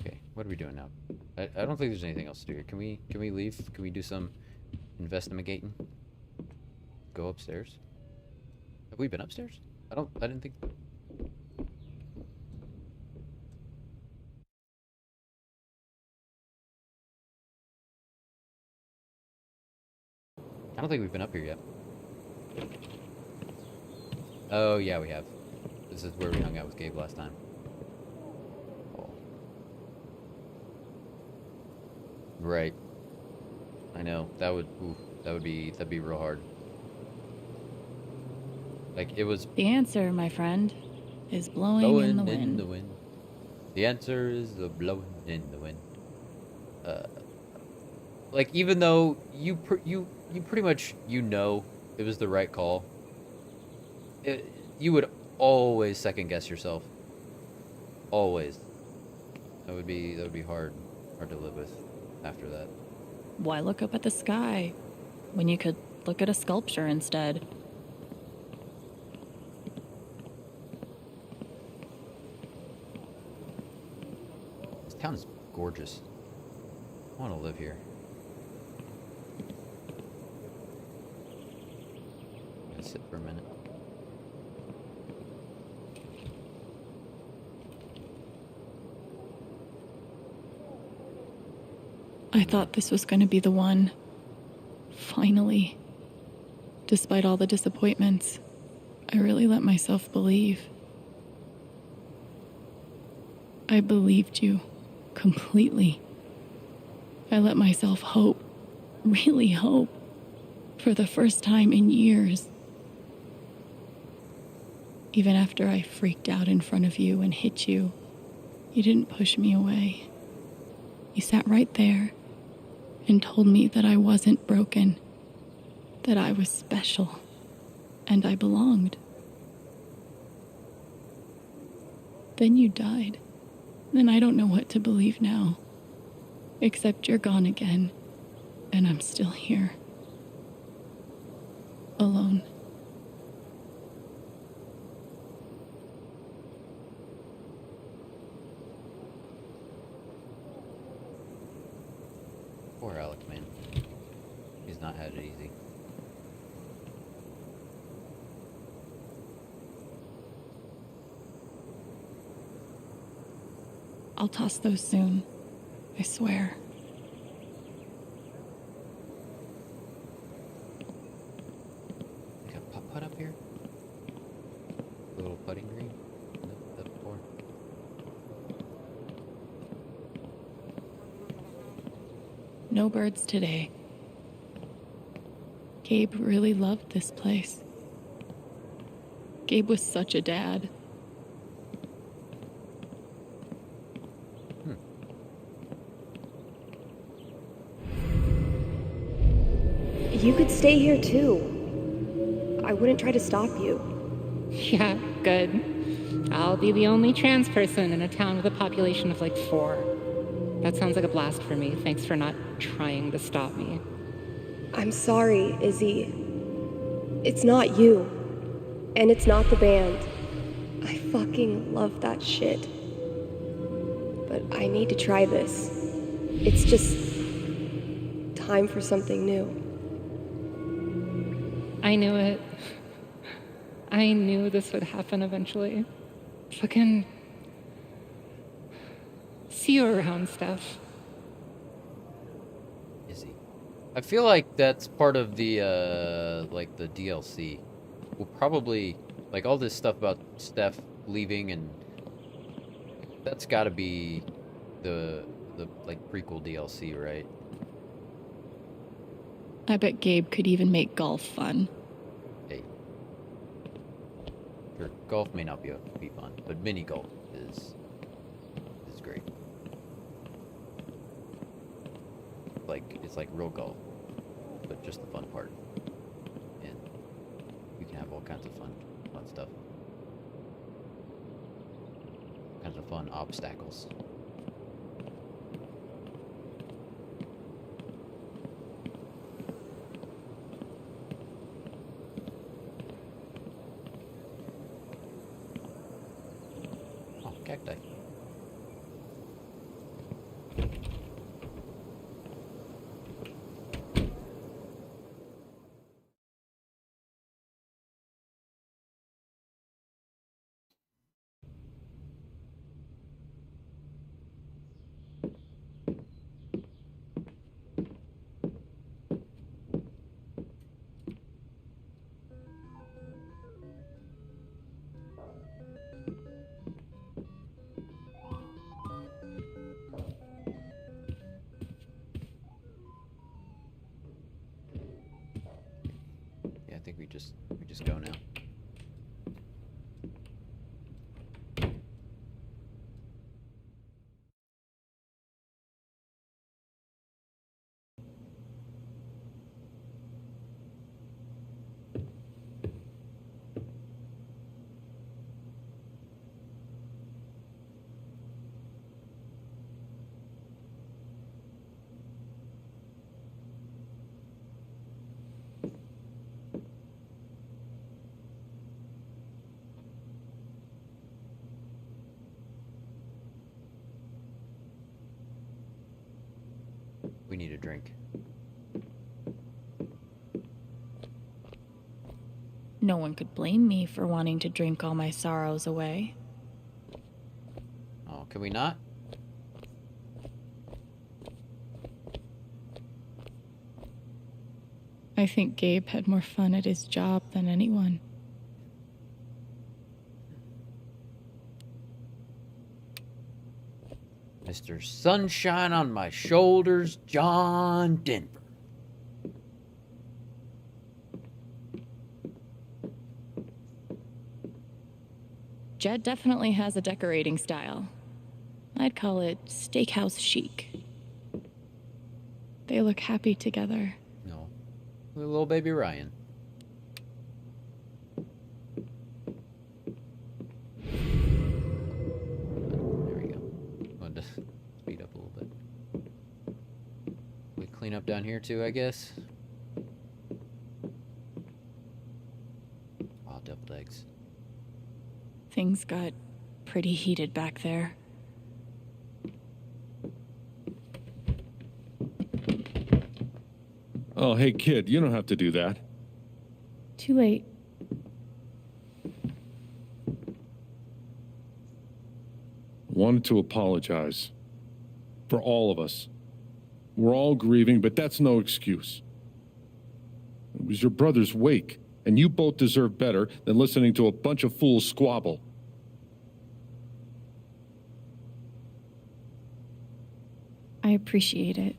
Okay, what are we doing now? I don't think there's anything else to do here. Can we leave? Can we do some investigating? Go upstairs? Have we been upstairs? I didn't think. I don't think we've been up here yet. Oh yeah, we have. This is where we hung out with Gabe last time. Oh. Right. I know. That'd be real hard. Like it was The answer, my friend, is blowing in the wind. The answer is blowing in the wind. Like even though you pretty much it was the right call, you would always second guess yourself. Always. That would be hard to live with after that. Why look up at the sky when you could look at a sculpture instead? This town is gorgeous. I want to live here. Let's sit for a minute. I thought this was going to be the one. Finally. Despite all the disappointments, I really let myself believe. I believed you completely. I let myself hope, really hope, for the first time in years. Even after I freaked out in front of you and hit you, you didn't push me away. You sat right there and told me that I wasn't broken, that I was special, and I belonged. Then you died, and I don't know what to believe now, except you're gone again, and I'm still here, alone. Poor Alex, man. He's not had it easy. I'll toss those soon, I swear. You got putt-putt up here? A little putting green? That before? No birds today. Gabe really loved this place. Gabe was such a dad. You could stay here too. I wouldn't try to stop you. Yeah, good. I'll be the only trans person in a town with a population of like 4. That sounds like a blast for me. Thanks for not trying to stop me. I'm sorry, Izzy. It's not you. And it's not the band. I fucking love that shit. But I need to try this. It's just time for something new. I knew it. I knew this would happen eventually. Fucking see you around, Steph. is he? I feel like that's part of the like the DLC. We'll probably like all this stuff about Steph leaving, and that's got to be the like prequel DLC, right? I bet Gabe could even make golf fun. Hey, sure, golf may not be fun, but mini golf is great. Like it's like real golf, but just the fun part, and you can have all kinds of fun stuff, all kinds of fun obstacles. Oh, cacti. Yeah, I think we just go now. We need a drink. No one could blame me for wanting to drink all my sorrows away. Oh, can we not? I think Gabe had more fun at his job than anyone. Mr. Sunshine on my shoulders, John Denver. Jed definitely has a decorating style. I'd call it steakhouse chic. They look happy together. No. Little baby Ryan. There we go. Wanted to speed up a little bit. We clean up down here too, I guess. Oh, deviled eggs. Things got pretty heated back there. Oh, hey, kid, you don't have to do that. Too late. Wanted to apologize. For all of us. We're all grieving, but that's no excuse. It was your brother's wake, and you both deserve better than listening to a bunch of fools squabble. I appreciate it.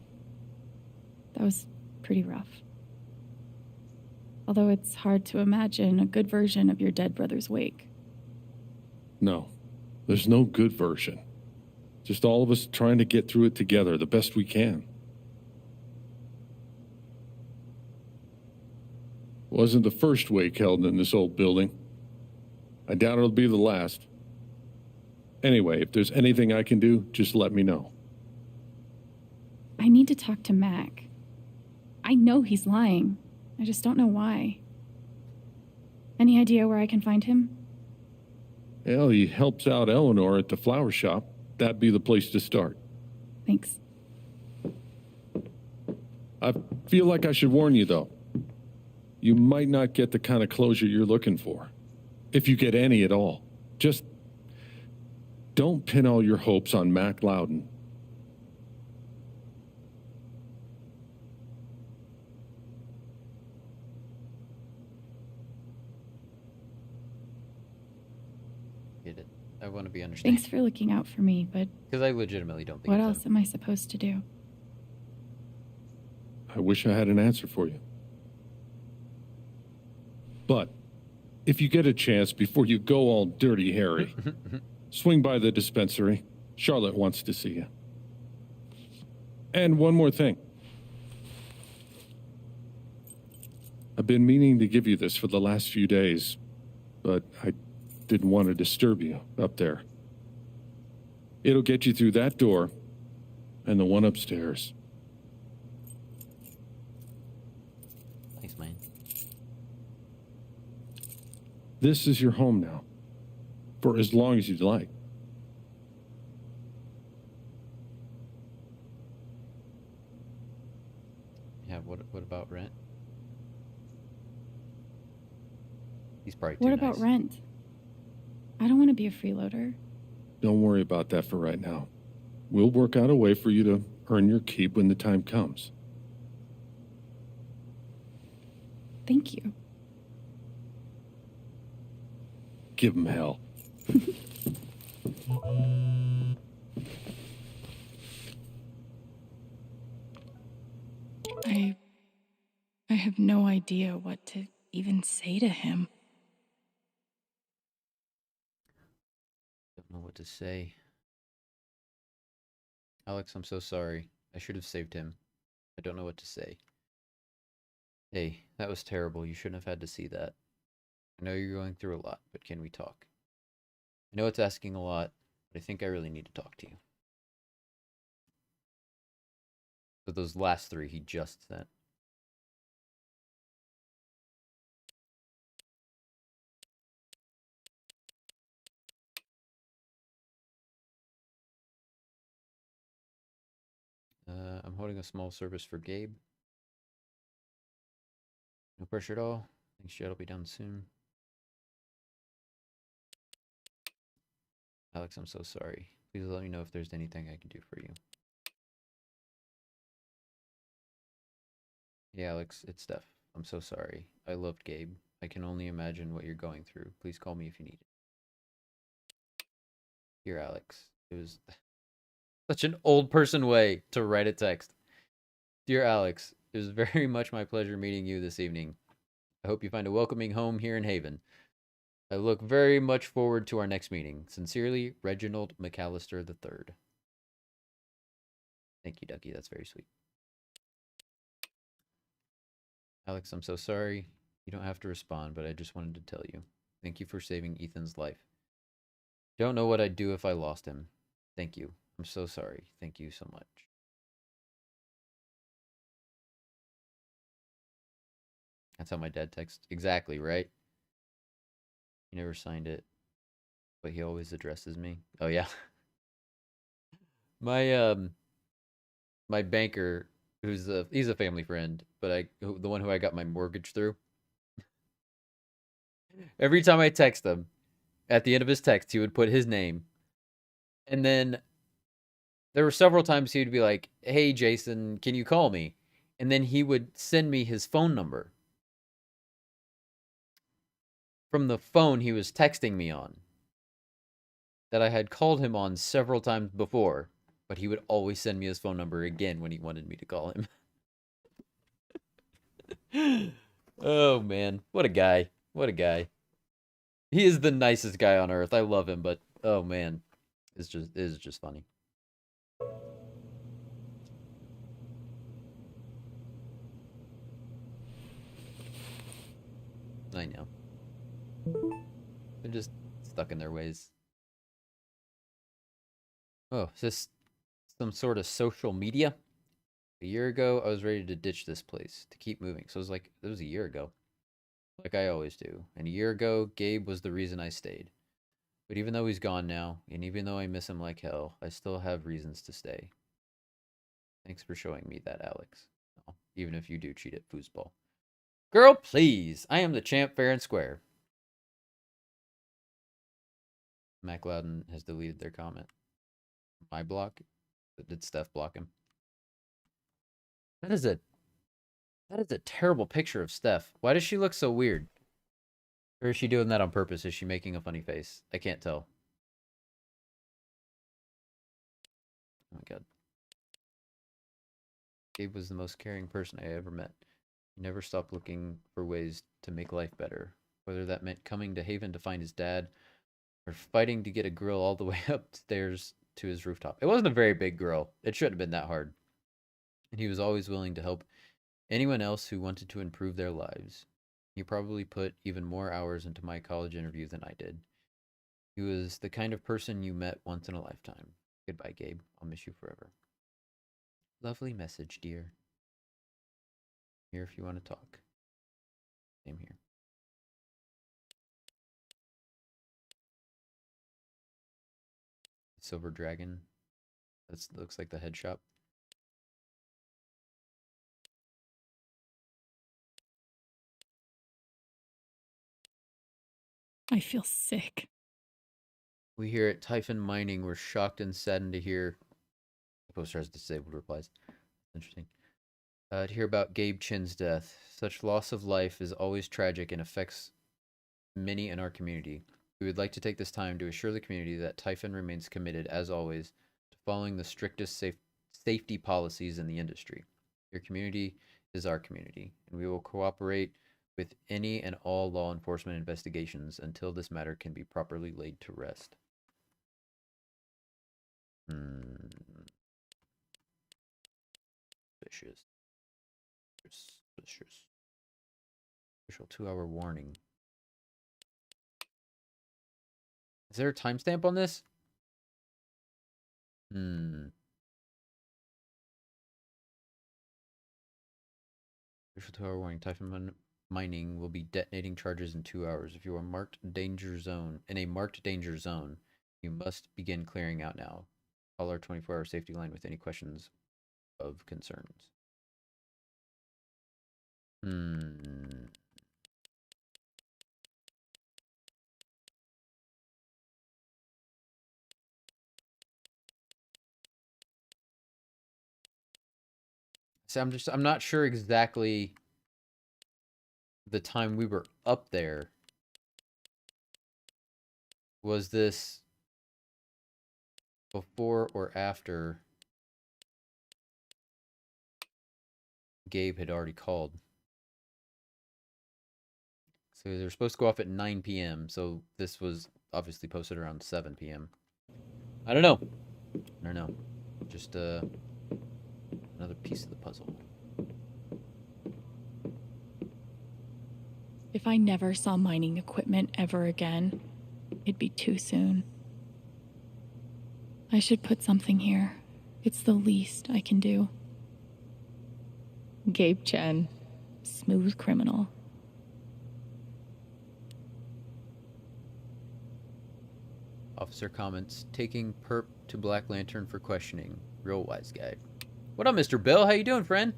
That was pretty rough. Although it's hard to imagine a good version of your dead brother's wake. No, there's no good version. Just all of us trying to get through it together the best we can. Wasn't the first wake held in this old building. I doubt it'll be the last. Anyway, if there's anything I can do, just let me know. I need to talk to Mac. I know he's lying. I just don't know why. Any idea where I can find him? Well, he helps out Eleanor at the flower shop. That'd be the place to start. Thanks. I feel like I should warn you, though. You might not get the kind of closure you're looking for. If you get any at all. Just don't pin all your hopes on Mac Loudon. I want to be understanding. Thanks for looking out for me, but Because I legitimately don't think what it's else am I supposed to do? I wish I had an answer for you. But if you get a chance before you go all dirty Harry, swing by the dispensary. Charlotte wants to see you. And one more thing. I've been meaning to give you this for the last few days, but I didn't want to disturb you up there. It'll get you through that door and the one upstairs. Thanks, man. This is your home now, for as long as you'd like. Yeah, what about rent? He's probably too What about nice. rent? I don't want to be a freeloader. Don't worry about that for right now. We'll work out a way for you to earn your keep when the time comes. Thank you. Give him hell. I have no idea what to even say to him. Don't know what to say. Alex, I'm so sorry. I should have saved him. I don't know what to say. Hey, that was terrible. You shouldn't have had to see that. I know you're going through a lot, but can we talk? I know it's asking a lot, but I think I really need to talk to you. So those last three he just sent. I'm holding a small service for Gabe. No pressure at all. I think shit'll be done soon. Alex, I'm so sorry. Please let me know if there's anything I can do for you. Yeah, Alex, it's Steph. I'm so sorry. I loved Gabe. I can only imagine what you're going through. Please call me if you need it. Dear Alex, it was such an old person way to write a text. Dear Alex, it was very much my pleasure meeting you this evening. I hope you find a welcoming home here in Haven. I look very much forward to our next meeting. Sincerely, Reginald McAllister III. Thank you, Ducky. That's very sweet. Alex, I'm so sorry. You don't have to respond, but I just wanted to tell you. Thank you for saving Ethan's life. Don't know what I'd do if I lost him. Thank you. I'm so sorry. Thank you so much. That's how my dad texts. Exactly, right? He never signed it, but he always addresses me. Oh yeah. My banker, he's a family friend, but the one who I got my mortgage through. Every time I text him, at the end of his text, he would put his name. And then there were several times he would be like, "Hey Jason, can you call me?" And then he would send me his phone number from the phone he was texting me on that I had called him on several times before, but he would always send me his phone number again when he wanted me to call him. Oh man, what a guy. What a guy. He is the nicest guy on earth. I love him, but oh man, it is just funny. I know. They're just stuck in their ways. Oh, is this some sort of social media? A year ago, I was ready to ditch this place, to keep moving. So it was a year ago. Like I always do. And a year ago, Gabe was the reason I stayed. But even though he's gone now, and even though I miss him like hell, I still have reasons to stay. Thanks for showing me that, Alex. Oh, even if you do cheat at foosball. Girl, please! I am the champ fair and square. McLeod has deleted their comment. My block? Did Steph block him? That is a terrible picture of Steph. Why does she look so weird? Or is she doing that on purpose? Is she making a funny face? I can't tell. Oh my god. Gabe was the most caring person I ever met. He never stopped looking for ways to make life better, whether that meant coming to Haven to find his dad or fighting to get a grill all the way upstairs to his rooftop. It wasn't a very big grill. It shouldn't have been that hard. And he was always willing to help anyone else who wanted to improve their lives. He probably put even more hours into my college interview than I did. He was the kind of person you met once in a lifetime. Goodbye, Gabe. I'll miss you forever. Lovely message, dear. Here if you want to talk. Same here. Silver Dragon. That looks like the head shop. I feel sick. We here at Typhon Mining were shocked and saddened to hear. The poster has disabled replies. Interesting. To hear about Gabe Chin's death. Such loss of life is always tragic and affects many in our community. We would like to take this time to assure the community that Typhon remains committed, as always, to following the strictest safety policies in the industry. Your community is our community, and we will cooperate with any and all law enforcement investigations until this matter can be properly laid to rest. Suspicious. Suspicious. Official 2-hour warning. Is there a timestamp on this? Official 2-hour warning. Typhon Mining will be detonating charges in 2 hours. If you are in a marked danger zone, you must begin clearing out now. Call our 24-hour safety line with any questions of concerns. So I'm not sure exactly the time we were up there. Was this before or after Gabe had already called? So they were supposed to go off at 9 p.m. So this was obviously posted around 7 p.m. I don't know. Just another piece of the puzzle. If I never saw mining equipment ever again, it'd be too soon. I should put something here. It's the least I can do. Gabe Chen, smooth criminal. Officer comments, taking perp to Black Lantern for questioning. Real wise guy. What up, Mr. Bill? How you doing, friend?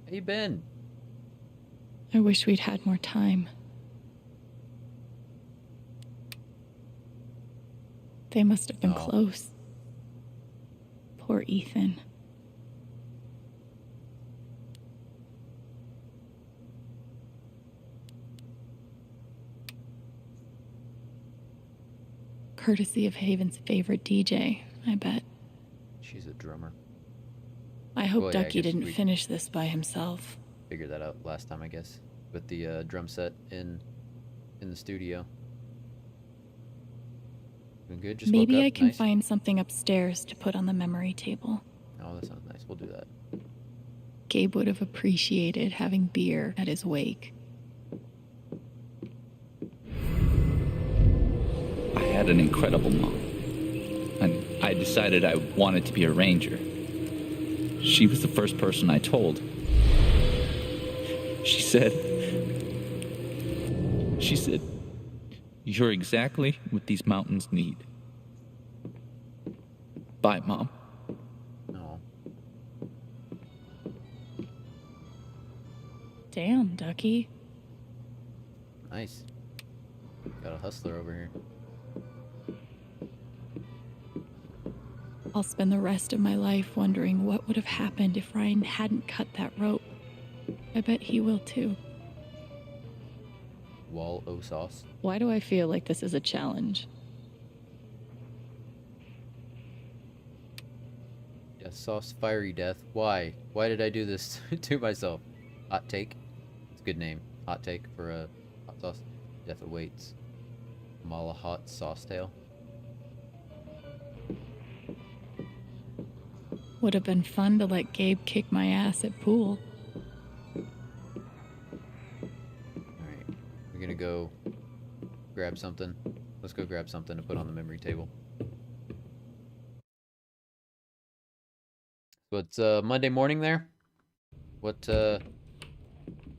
How you been? I wish we'd had more time. They must have been close. Poor Ethan. Courtesy of Haven's favorite DJ, I bet. She's a drummer. I hope Well, yeah, I Ducky guess didn't we finish this by himself. figured that out last time, I guess, with the drum set in the studio. Doing good. Just Maybe woke up. I can Nice. find something upstairs to put on the memory table. Oh, that sounds nice. We'll do that. Gabe would have appreciated having beer at his wake. I had an incredible mom, and I decided I wanted to be a ranger. She was the first person I told. She said, "You're exactly what these mountains need." Bye, Mom. No. Damn, Ducky. Nice. Got a hustler over here. I'll spend the rest of my life wondering what would have happened if Ryan hadn't cut that rope. I bet he will too. Wall o sauce. Why do I feel like this is a challenge? A sauce fiery death. Why? Why did I do this to myself? Hot take. It's a good name. Hot take for a hot sauce. Death awaits. Mala hot sauce tail. Would have been fun to let Gabe kick my ass at pool. Alright. We're gonna go grab something. Let's go grab something to put on the memory table. So it's Monday morning there. What do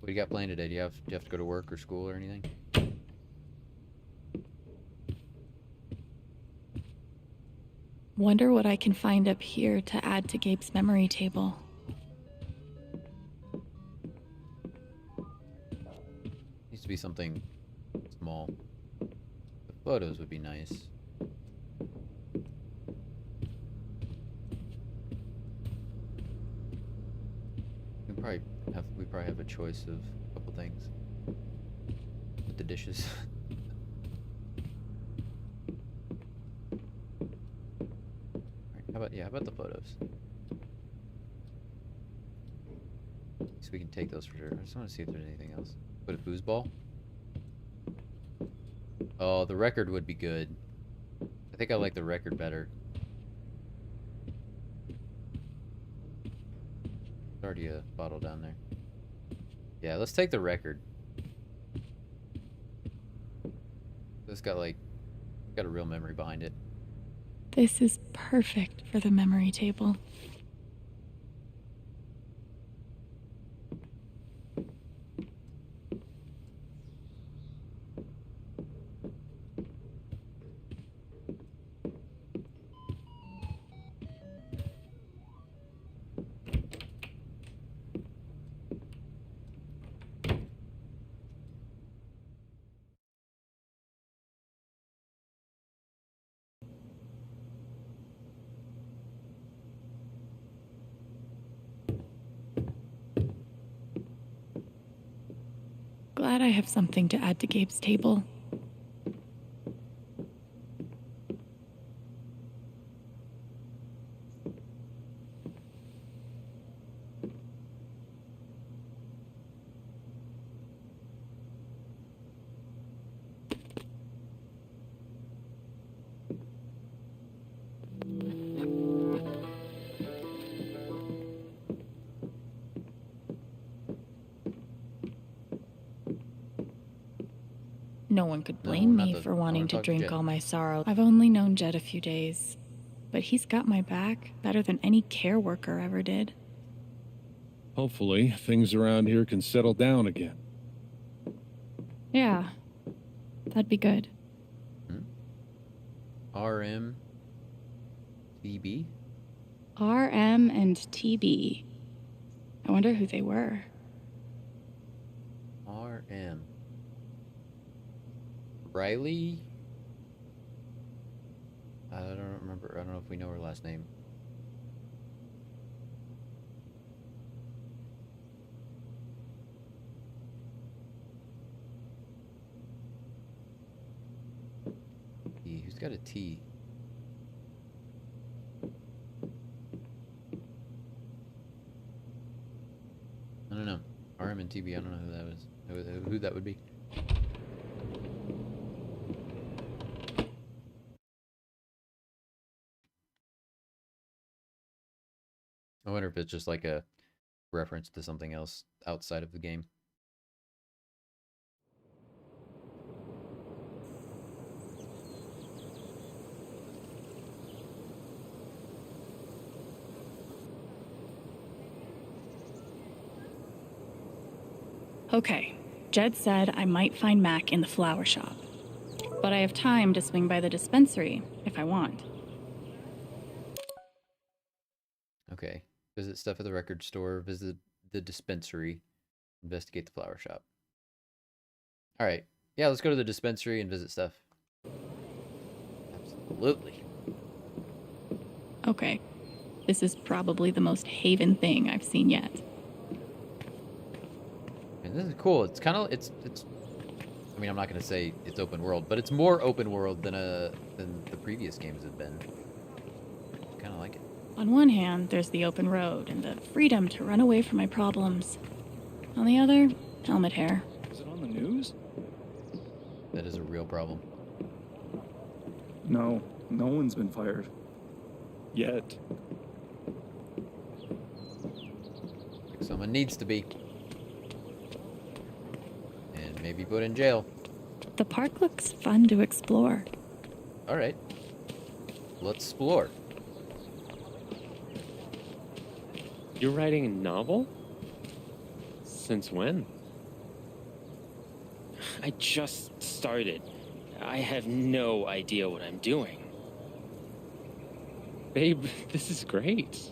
you got planned today? Do you have to go to work or school or anything? Wonder what I can find up here to add to Gabe's memory table. Needs to be something small. The photos would be nice. We probably have a choice of a couple things with the dishes. Alright, how about the photos? So we can take those for sure. I just want to see if there's anything else. Put a foosball. Oh, the record would be good. I think I like the record better. There's already a bottle down there. Yeah, let's take the record. This got a real memory behind it. This is perfect for the memory table. Glad I have something to add to Gabe's table. No one could blame me for wanting to drink all my sorrow. I've only known Jed a few days, but he's got my back better than any care worker ever did. Hopefully, things around here can settle down again. Yeah, that'd be good. RM TB? RM and TB. I wonder who they were. RM. Riley? I don't remember. I don't know if we know her last name. Who's got a T? I don't know. RM and TB. I don't know who that was. Who that would be. I wonder if it's just like a reference to something else outside of the game. Okay, Jed said I might find Mac in the flower shop, but I have time to swing by the dispensary if I want. Okay. Visit stuff at the record store, visit the dispensary, investigate the flower shop. Alright. Yeah, let's go to the dispensary and visit stuff. Absolutely. Okay, this is probably the most Haven thing I've seen yet. And this is cool. It's kind of, it's I mean, I'm not going to say it's open world, but it's more open world than the previous games have been. I kind of like it. On one hand, there's the open road and the freedom to run away from my problems. On the other, helmet hair. Is it on the news? That is a real problem. No, no one's been fired. Yet. Like someone needs to be. And maybe put in jail. The park looks fun to explore. Alright. Let's explore. You're writing a novel? Since when? I just started. I have no idea what I'm doing. Babe, this is great.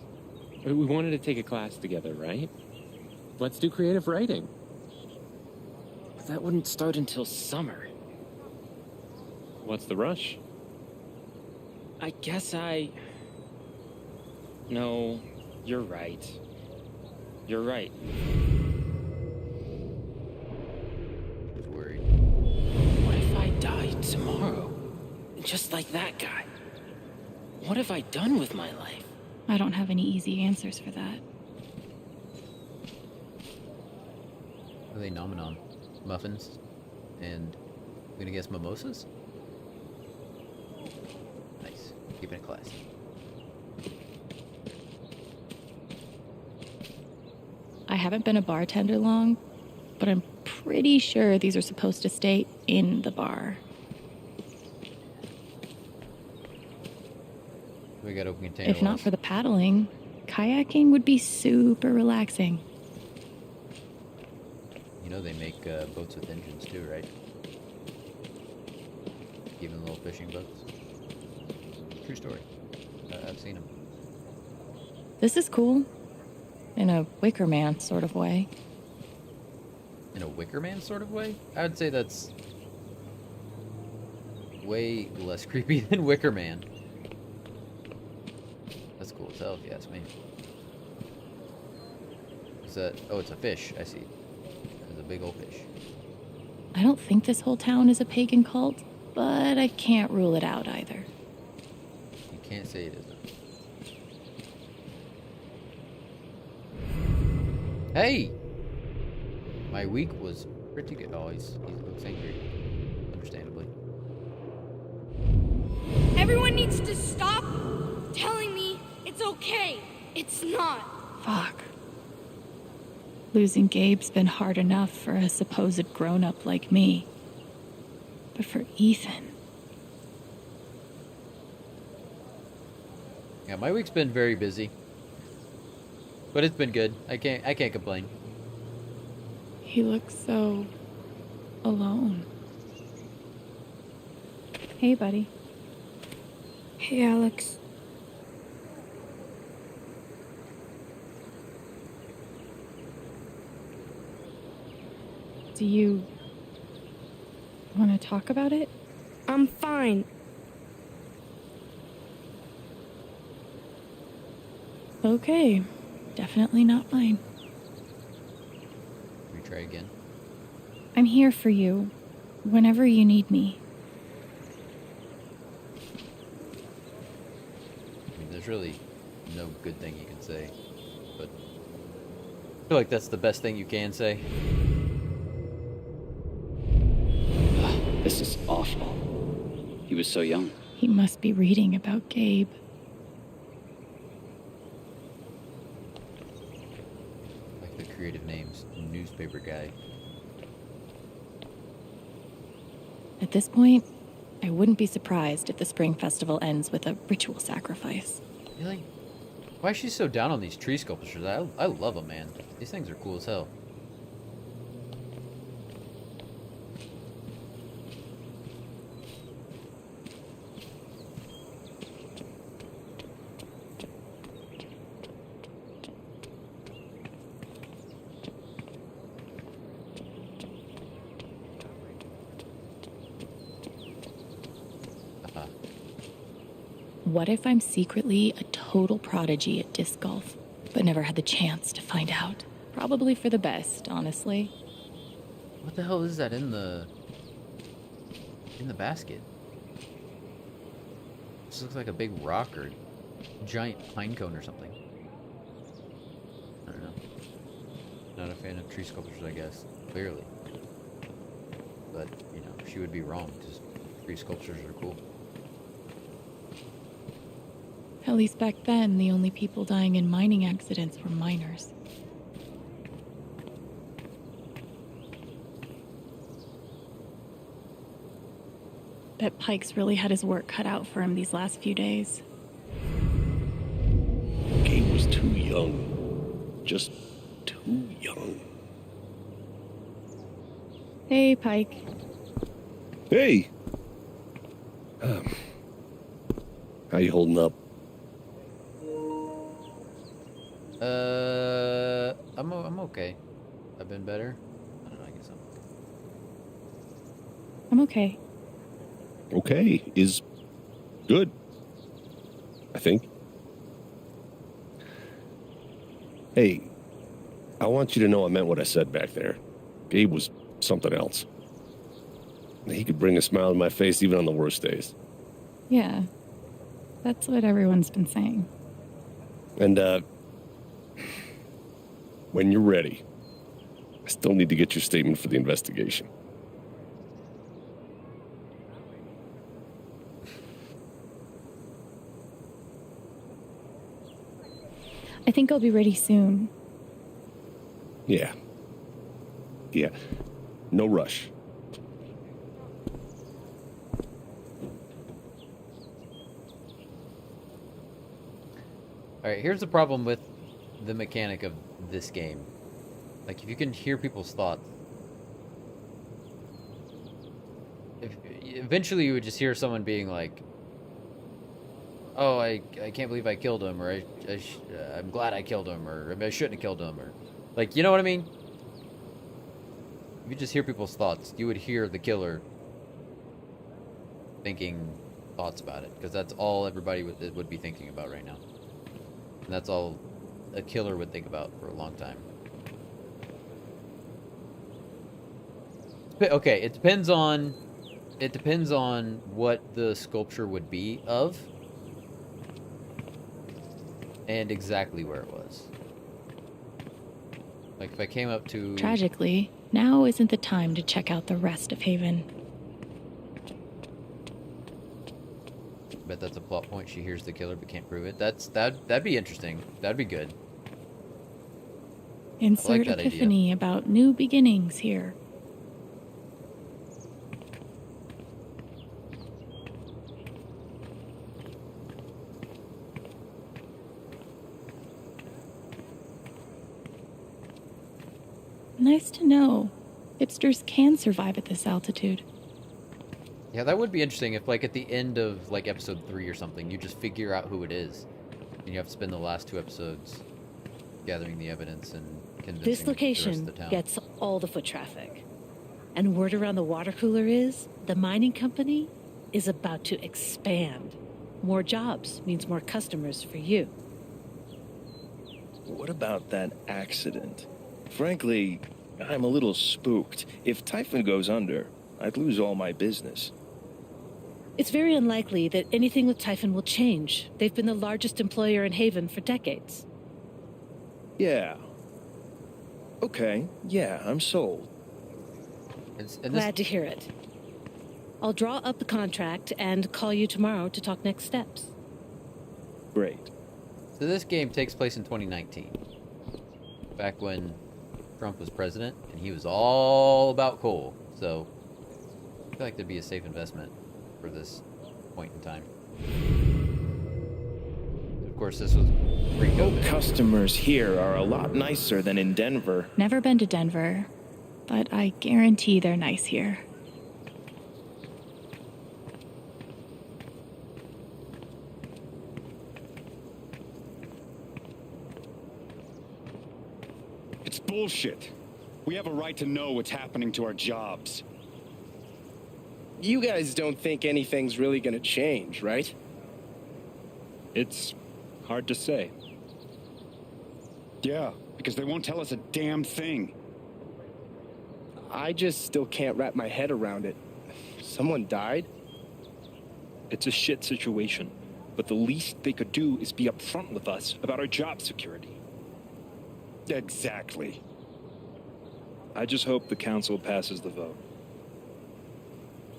We wanted to take a class together, right? Let's do creative writing. But that wouldn't start until summer. What's the rush? I guess No, you're right. You're right. I was worried. What if I died tomorrow? Just like that guy? What have I done with my life? I don't have any easy answers for that. What are they nomming on? Muffins? And I'm gonna guess mimosas? Nice. Keeping it classy. I haven't been a bartender long, but I'm pretty sure these are supposed to stay in the bar. We got open container. If not for the paddling, kayaking would be super relaxing. You know they make boats with engines too, right? Even little fishing boats. True story. I've seen them. This is cool. In a Wicker Man sort of way. In a Wicker Man sort of way? I would say that's way less creepy than Wicker Man. That's cool as hell if you ask me. Is that... Oh, it's a fish. I see. It's a big old fish. I don't think this whole town is a pagan cult, but I can't rule it out either. You can't say it isn't. Hey! My week was pretty good. Oh, he looks angry. Understandably. Everyone needs to stop telling me it's okay. It's not. Fuck. Losing Gabe's been hard enough for a supposed grown-up like me. But for Ethan... Yeah, my week's been very busy. But it's been good. I can't complain. He looks so... alone. Hey, buddy. Hey, Alex. Do you... want to talk about it? I'm fine. Okay. Definitely not mine. We try again. I'm here for you, whenever you need me. I mean, there's really no good thing you can say, but I feel like that's the best thing you can say. This is awful. He was so young. He must be reading about Gabe. Like the creative names, newspaper guy. At this point, I wouldn't be surprised if the spring festival ends with a ritual sacrifice. Really? Why is she so down on these tree sculptures? I love them, man. These things are cool as hell. What if I'm secretly a total prodigy at disc golf, but never had the chance to find out? Probably for the best, honestly. What the hell is that in the basket? This looks like a big rock or giant pine cone or something. I don't know. Not a fan of tree sculptures, I guess. Clearly. But, you know, she would be wrong, because tree sculptures are cool. At least back then, the only people dying in mining accidents were miners. Bet Pike's really had his work cut out for him these last few days. Gabe was too young. Just too young. Hey, Pike. Hey! How you holding up? I'm okay. I've been better. I don't know, I guess I'm okay. Okay is good, I think. Hey, I want you to know I meant what I said back there. Gabe was something else. He could bring a smile to my face even on the worst days. Yeah. That's what everyone's been saying. And, when you're ready, I still need to get your statement for the investigation. I think I'll be ready soon. Yeah. Yeah. No rush. Alright, here's the problem with the mechanic of this game. Like, if you can hear people's thoughts, eventually you would just hear someone being like, oh, I can't believe I killed him, or I'm glad I killed him, or I shouldn't have killed him, or, like, you know what I mean? If you just hear people's thoughts, you would hear the killer thinking thoughts about it, because that's all everybody would be thinking about right now. And that's all a killer would think about for a long time. Okay, it depends on what the sculpture would be of and exactly where it was. Like if I came up to... Tragically, now isn't the time to check out the rest of Haven. I bet that's a plot point. She hears the killer but can't prove it. That'd be interesting. That'd be good. Insert that epiphany idea. about new beginnings here. Nice to know. Hipsters can survive at this altitude. Yeah, that would be interesting if, like, at the end of, like, episode 3 or something, you just figure out who it is. And you have to spend the last 2 episodes gathering the evidence and convincing This the rest location of the town. gets all the foot traffic. And word around the water cooler is the mining company is about to expand. More jobs means more customers for you. What about that accident? Frankly, I'm a little spooked. If Typhon goes under, I'd lose all my business. It's very unlikely that anything with Typhon will change. They've been the largest employer in Haven for decades. Yeah. Okay, yeah, I'm sold. Glad to hear it. I'll draw up the contract and call you tomorrow to talk next steps. Great. So this game takes place in 2019. Back when Trump was president, and he was all about coal. So I feel like there'd be a safe investment for this point in time. Of course, this was pre-COVID. Customers here are a lot nicer than in Denver. Never been to Denver, but I guarantee they're nice here. It's bullshit. We have a right to know what's happening to our jobs. You guys don't think anything's really gonna change, right? It's hard to say. Yeah, because they won't tell us a damn thing. I just still can't wrap my head around it. Someone died? It's a shit situation. but the least they could do is be upfront with us about our job security. Exactly. I just hope the council passes the vote.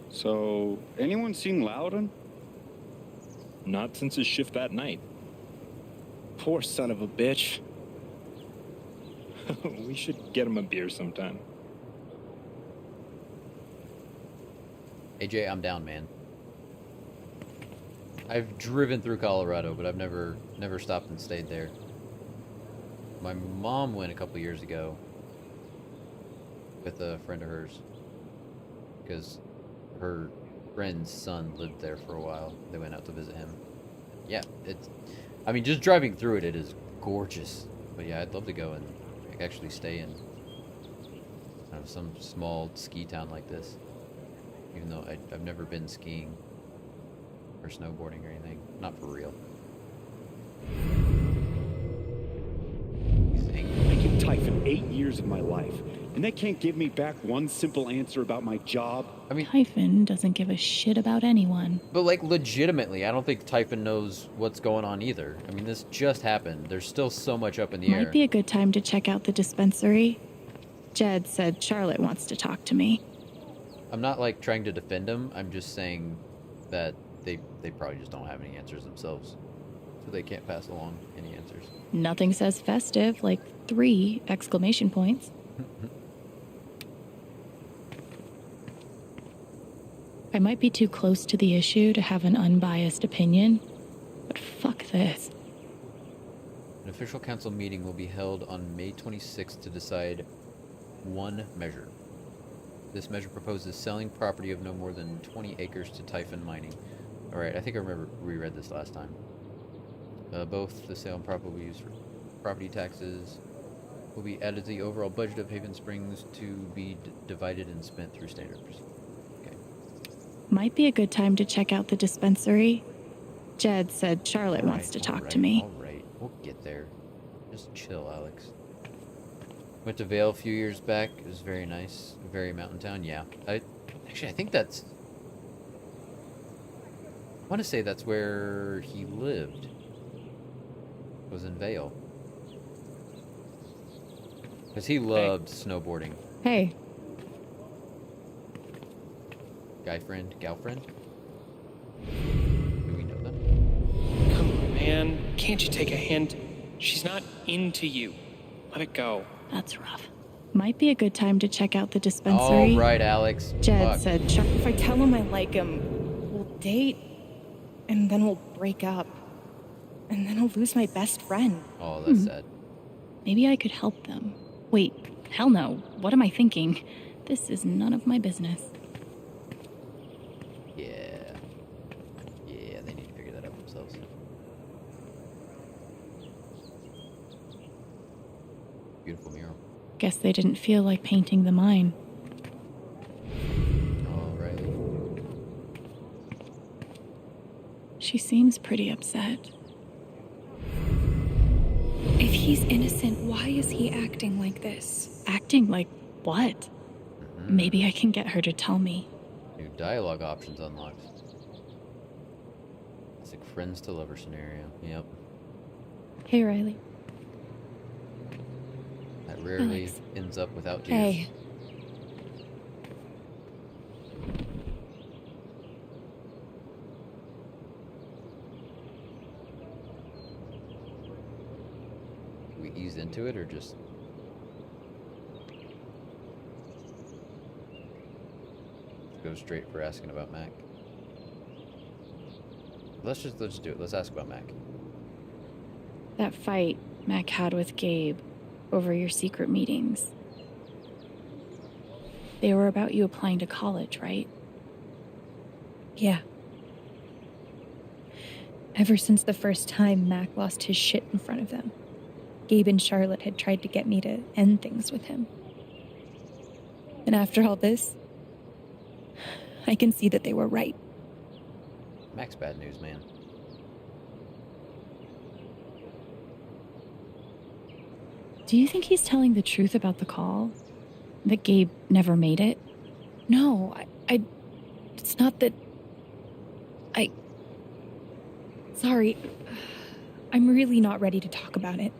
So, anyone seen Loudon? Not since his shift that night. Poor son of a bitch. We should get him a beer sometime. AJ, I'm down, man. I've driven through Colorado, but I've never stopped and stayed there. My mom went a couple years ago with a friend of hers because her friend's son lived there for a while. They went out to visit him. Yeah, I mean, just driving through it is gorgeous. But yeah, I'd love to go and actually stay in some small ski town like this. Even though I've never been skiing or snowboarding or anything. Not for real. I give Typhon 8 years of my life, and they can't give me back one simple answer about my job. I mean, Typhon doesn't give a shit about anyone. But like legitimately, I don't think Typhon knows what's going on either. I mean, this just happened. There's still so much up in the air. Might be a good time to check out the dispensary. Jed said Charlotte wants to talk to me. I'm not like trying to defend him. I'm just saying that they probably just don't have any answers themselves. So they can't pass along any answers. Nothing says festive like 3 exclamation points. I might be too close to the issue to have an unbiased opinion, but fuck this. An official council meeting will be held on May 26th to decide one measure. This measure proposes selling property of no more than 20 acres to Typhon Mining. Alright, I think I remember we read this last time. Both the sale and property will be used for property taxes will be added to the overall budget of Haven Springs to be divided and spent through standard procedure. Okay. Might be a good time to check out the dispensary. Jed said Charlotte wants to talk to me. Alright, we'll get there. Just chill, Alex. Went to Vail a few years back. It was very nice. Very mountain town. Yeah. I think that's... I want to say that's where he lived. Was in Vail. Because he loved snowboarding. Hey. Gal friend? Do we know them? Come on, man. Can't you take a hint? She's not into you. Let it go. That's rough. Might be a good time to check out the dispensary. All right, Alex. Jed Fuck. said If I tell him I like him, we'll date, and then we'll break up, and then I'll lose my best friend. Oh, that's sad. Maybe I could help them. Wait, hell no. What am I thinking? This is none of my business. Yeah, they need to figure that out themselves. Beautiful mural. Guess they didn't feel like painting the mine. Alrighty. She seems pretty upset. If he's innocent, why is he acting like this? Acting like what? Maybe I can get her to tell me. New dialogue options unlocked. It's like friends to lover scenario. Yep. Hey, Riley. That rarely Alex. ends up without tears. Hey. Do we ease into it or just... go straight for asking about Mac? Let's just do it. Let's ask about Mac. That fight Mac had with Gabe over your secret meetings. They were about you applying to college, right? Yeah. Ever since the first time Mac lost his shit in front of them, Gabe and Charlotte had tried to get me to end things with him. And after all this, I can see that they were right. Mac's bad news, man. Do you think he's telling the truth about the call? That Gabe never made it? No, it's not that... Sorry. I'm really not ready to talk about it.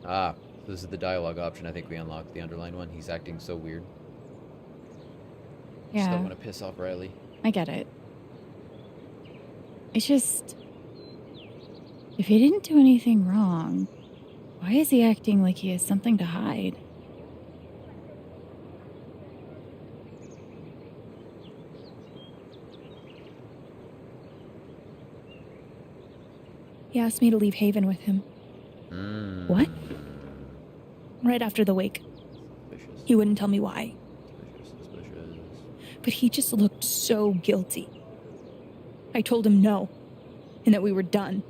Ah, this is the dialogue option. I think we unlocked the underlined one. He's acting so weird. Just don't Yeah, want to piss off Riley. I get it. It's just... if he didn't do anything wrong, why is he acting like he has something to hide? He asked me to leave Haven with him. What? Right after the wake. He wouldn't tell me why. But he just looked so guilty. I told him no, and that we were done.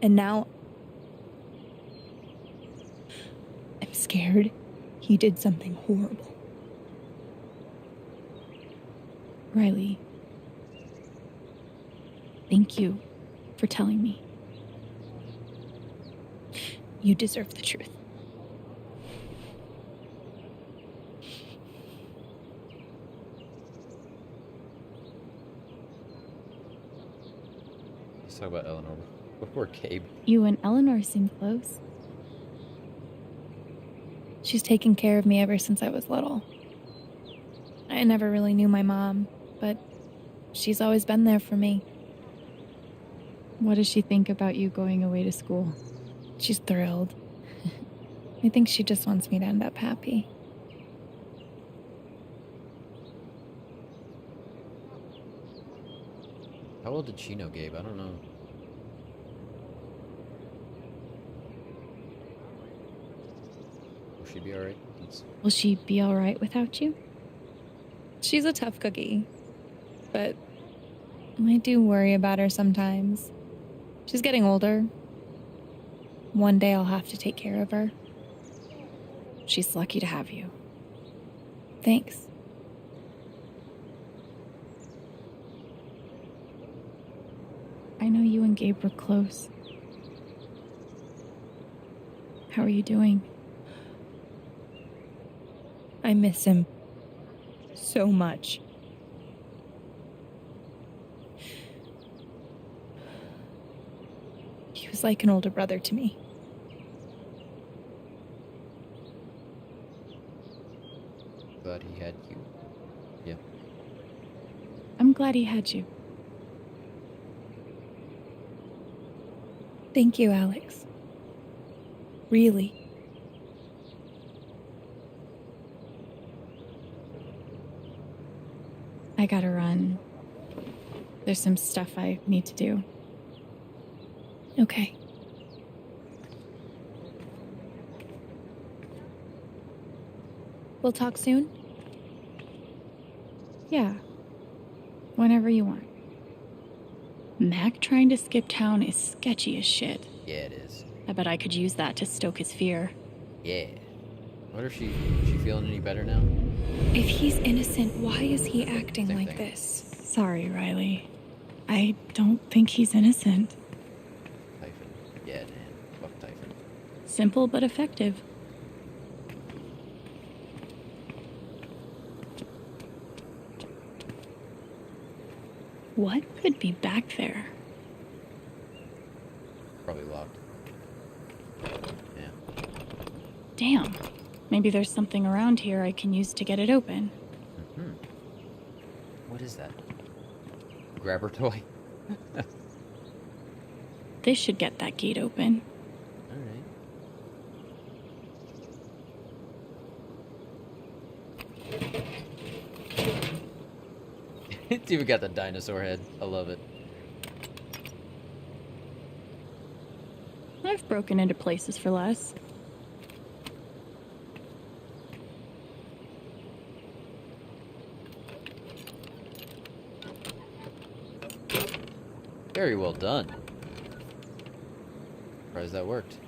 And now... I'm scared he did something horrible. Riley, thank you for telling me. You deserve the truth. Let's talk about Eleanor before Gabe. You and Eleanor seem close. She's taken care of me ever since I was little. I never really knew my mom, but she's always been there for me. What does she think about you going away to school? She's thrilled. I think she just wants me to end up happy. How well did she know Gabe? I don't know. Will she be alright? Will she be alright without you? She's a tough cookie, but I do worry about her sometimes. She's getting older. One day I'll have to take care of her. She's lucky to have you. Thanks. I know you and Gabe were close. How are you doing? I miss him so much. He was like an older brother to me. Glad he had you. Yeah. I'm glad he had you. Thank you, Alex. Really. I gotta run. There's some stuff I need to do. Okay. We'll talk soon? Yeah. Whenever you want. Mac trying to skip town is sketchy as shit. Yeah, it is. I bet I could use that to stoke his fear. Yeah. What if is she feeling any better now? If he's innocent, why is he acting Same like thing. this? Sorry, Riley. I don't think he's innocent. Typhon. Yeah, man. Fuck Typhon. Simple but effective. What could be back there? Probably locked. Yeah. Damn. Maybe there's something around here I can use to get it open. Mm-hmm. What is that? Grabber toy? This should get that gate open. Alright. It's even got the dinosaur head. I love it. I've broken into places for less. Very well done. Surprised that worked.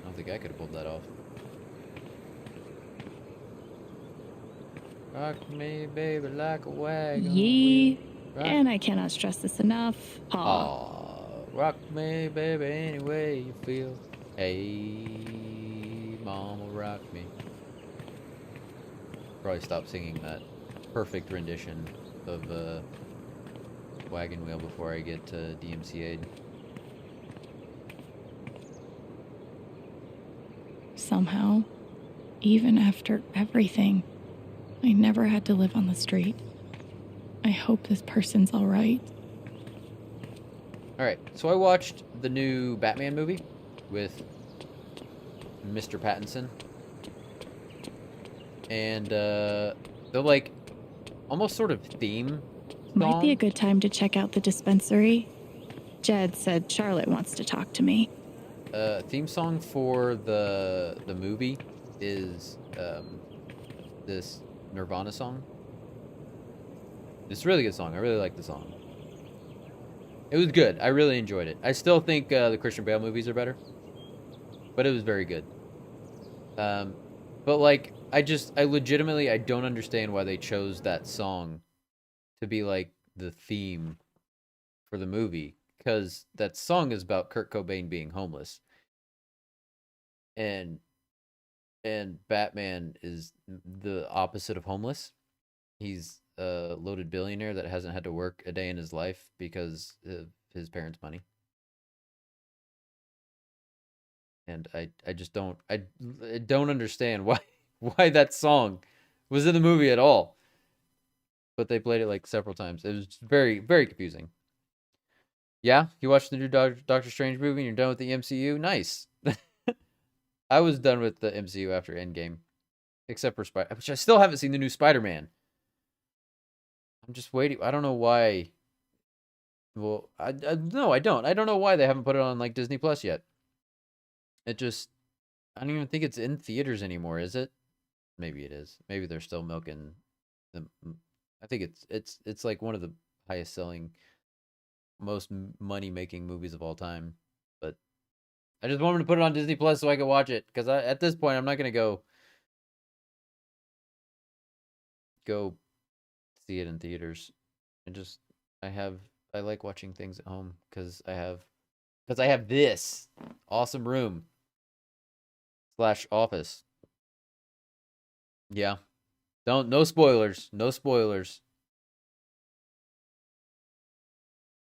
I don't think I could have pulled that off. Rock me, baby, like a wagon. Yee. Rock- And I cannot stress this enough. Aw. Aw, rock me, baby, any way you feel. Hey, mama, rock me. Probably stop singing that perfect rendition of Wagon Wheel before I get DMCA'd. Somehow, even after everything, I never had to live on the street. I hope this person's all right. All right, so I watched the new Batman movie with Mr. Pattinson, and the like almost sort of theme Might be song. a good time to check out the dispensary. Jed said Charlotte wants to talk to me. Theme song for the movie is this Nirvana song. It's a really good song. I really like the song. It was good. I really enjoyed it. I still think the Christian Bale movies are better, but it was very good. But like, I legitimately, I don't understand why they chose that song to be like the theme for the movie, because that song is about Kurt Cobain being homeless, and Batman is the opposite of homeless. He's a loaded billionaire that hasn't had to work a day in his life because of his parents' money. And I just don't I don't understand why that song was in the movie at all. But they played it like several times. It was very, very confusing. Yeah, you watched the new Doctor Strange movie and you're done with the MCU? Nice. I was done with the MCU after Endgame. Except for Spider, which I still haven't seen the new Spider-Man. I'm just waiting. I don't know why. Well, no, I don't. I don't know why they haven't put it on like Disney Plus yet. It just, I don't even think it's in theaters anymore, is it? Maybe it is. Maybe they're still milking the. I think it's like one of the highest selling, most money making movies of all time. But I just wanted to put it on Disney Plus so I could watch it, because at this point I'm not gonna go see it in theaters. I like watching things at home because I have this awesome room / office. Yeah. No spoilers. No spoilers.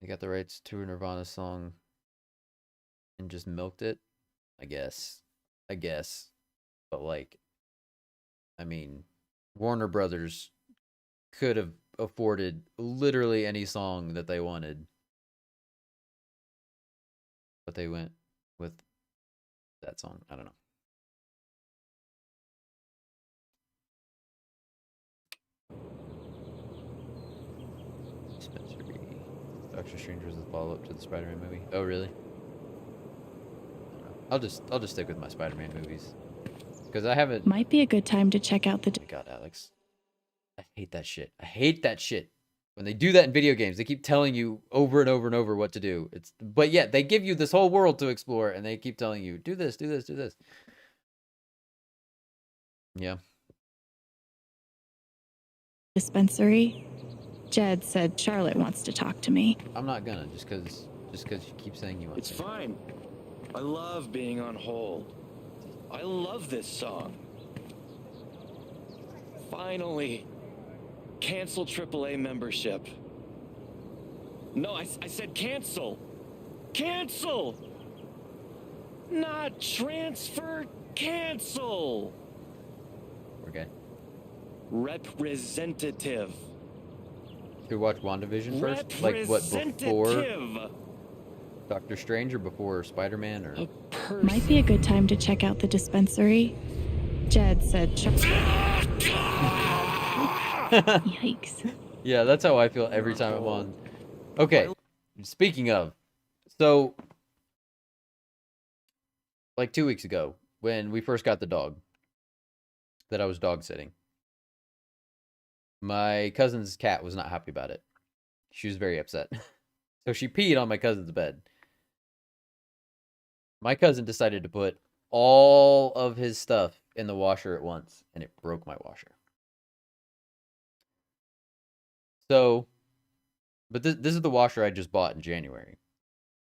They got the rights to a Nirvana song and just milked it, I guess. But like, I mean, Warner Brothers could have afforded literally any song that they wanted. But they went with that song. I don't know. Dispensary. Doctor Strange was the follow-up to the Spider-Man movie. Oh, really? I'll just stick with my Spider-Man movies. Because I haven't... Might be a good time to check out the... Oh my God, Alex. I hate that shit. I hate that shit. When they do that in video games, they keep telling you over and over and over what to do. But yet, they give you this whole world to explore, and they keep telling you, do this, do this, do this. Yeah. Dispensary. Jed said Charlotte wants to talk to me. I'm not gonna, just because you keep saying you want It's to. fine. I love being on hold. I love this song. Finally. Cancel AAA membership. No, I said cancel. Cancel! Not transfer, cancel! Okay. Representative. Should we watch WandaVision first? Like what, before Doctor Strange or before Spider-Man? Or Might be a good time to check out the dispensary. Jed said Yikes. Yeah, that's how I feel every time I'm on. Okay, speaking of, so like 2 weeks ago, when we first got the dog that I was dog sitting, my cousin's cat was not happy about it. She was very upset. So she peed on my cousin's bed. My cousin decided to put all of his stuff in the washer at once, and it broke my washer. So, but this is the washer I just bought in January.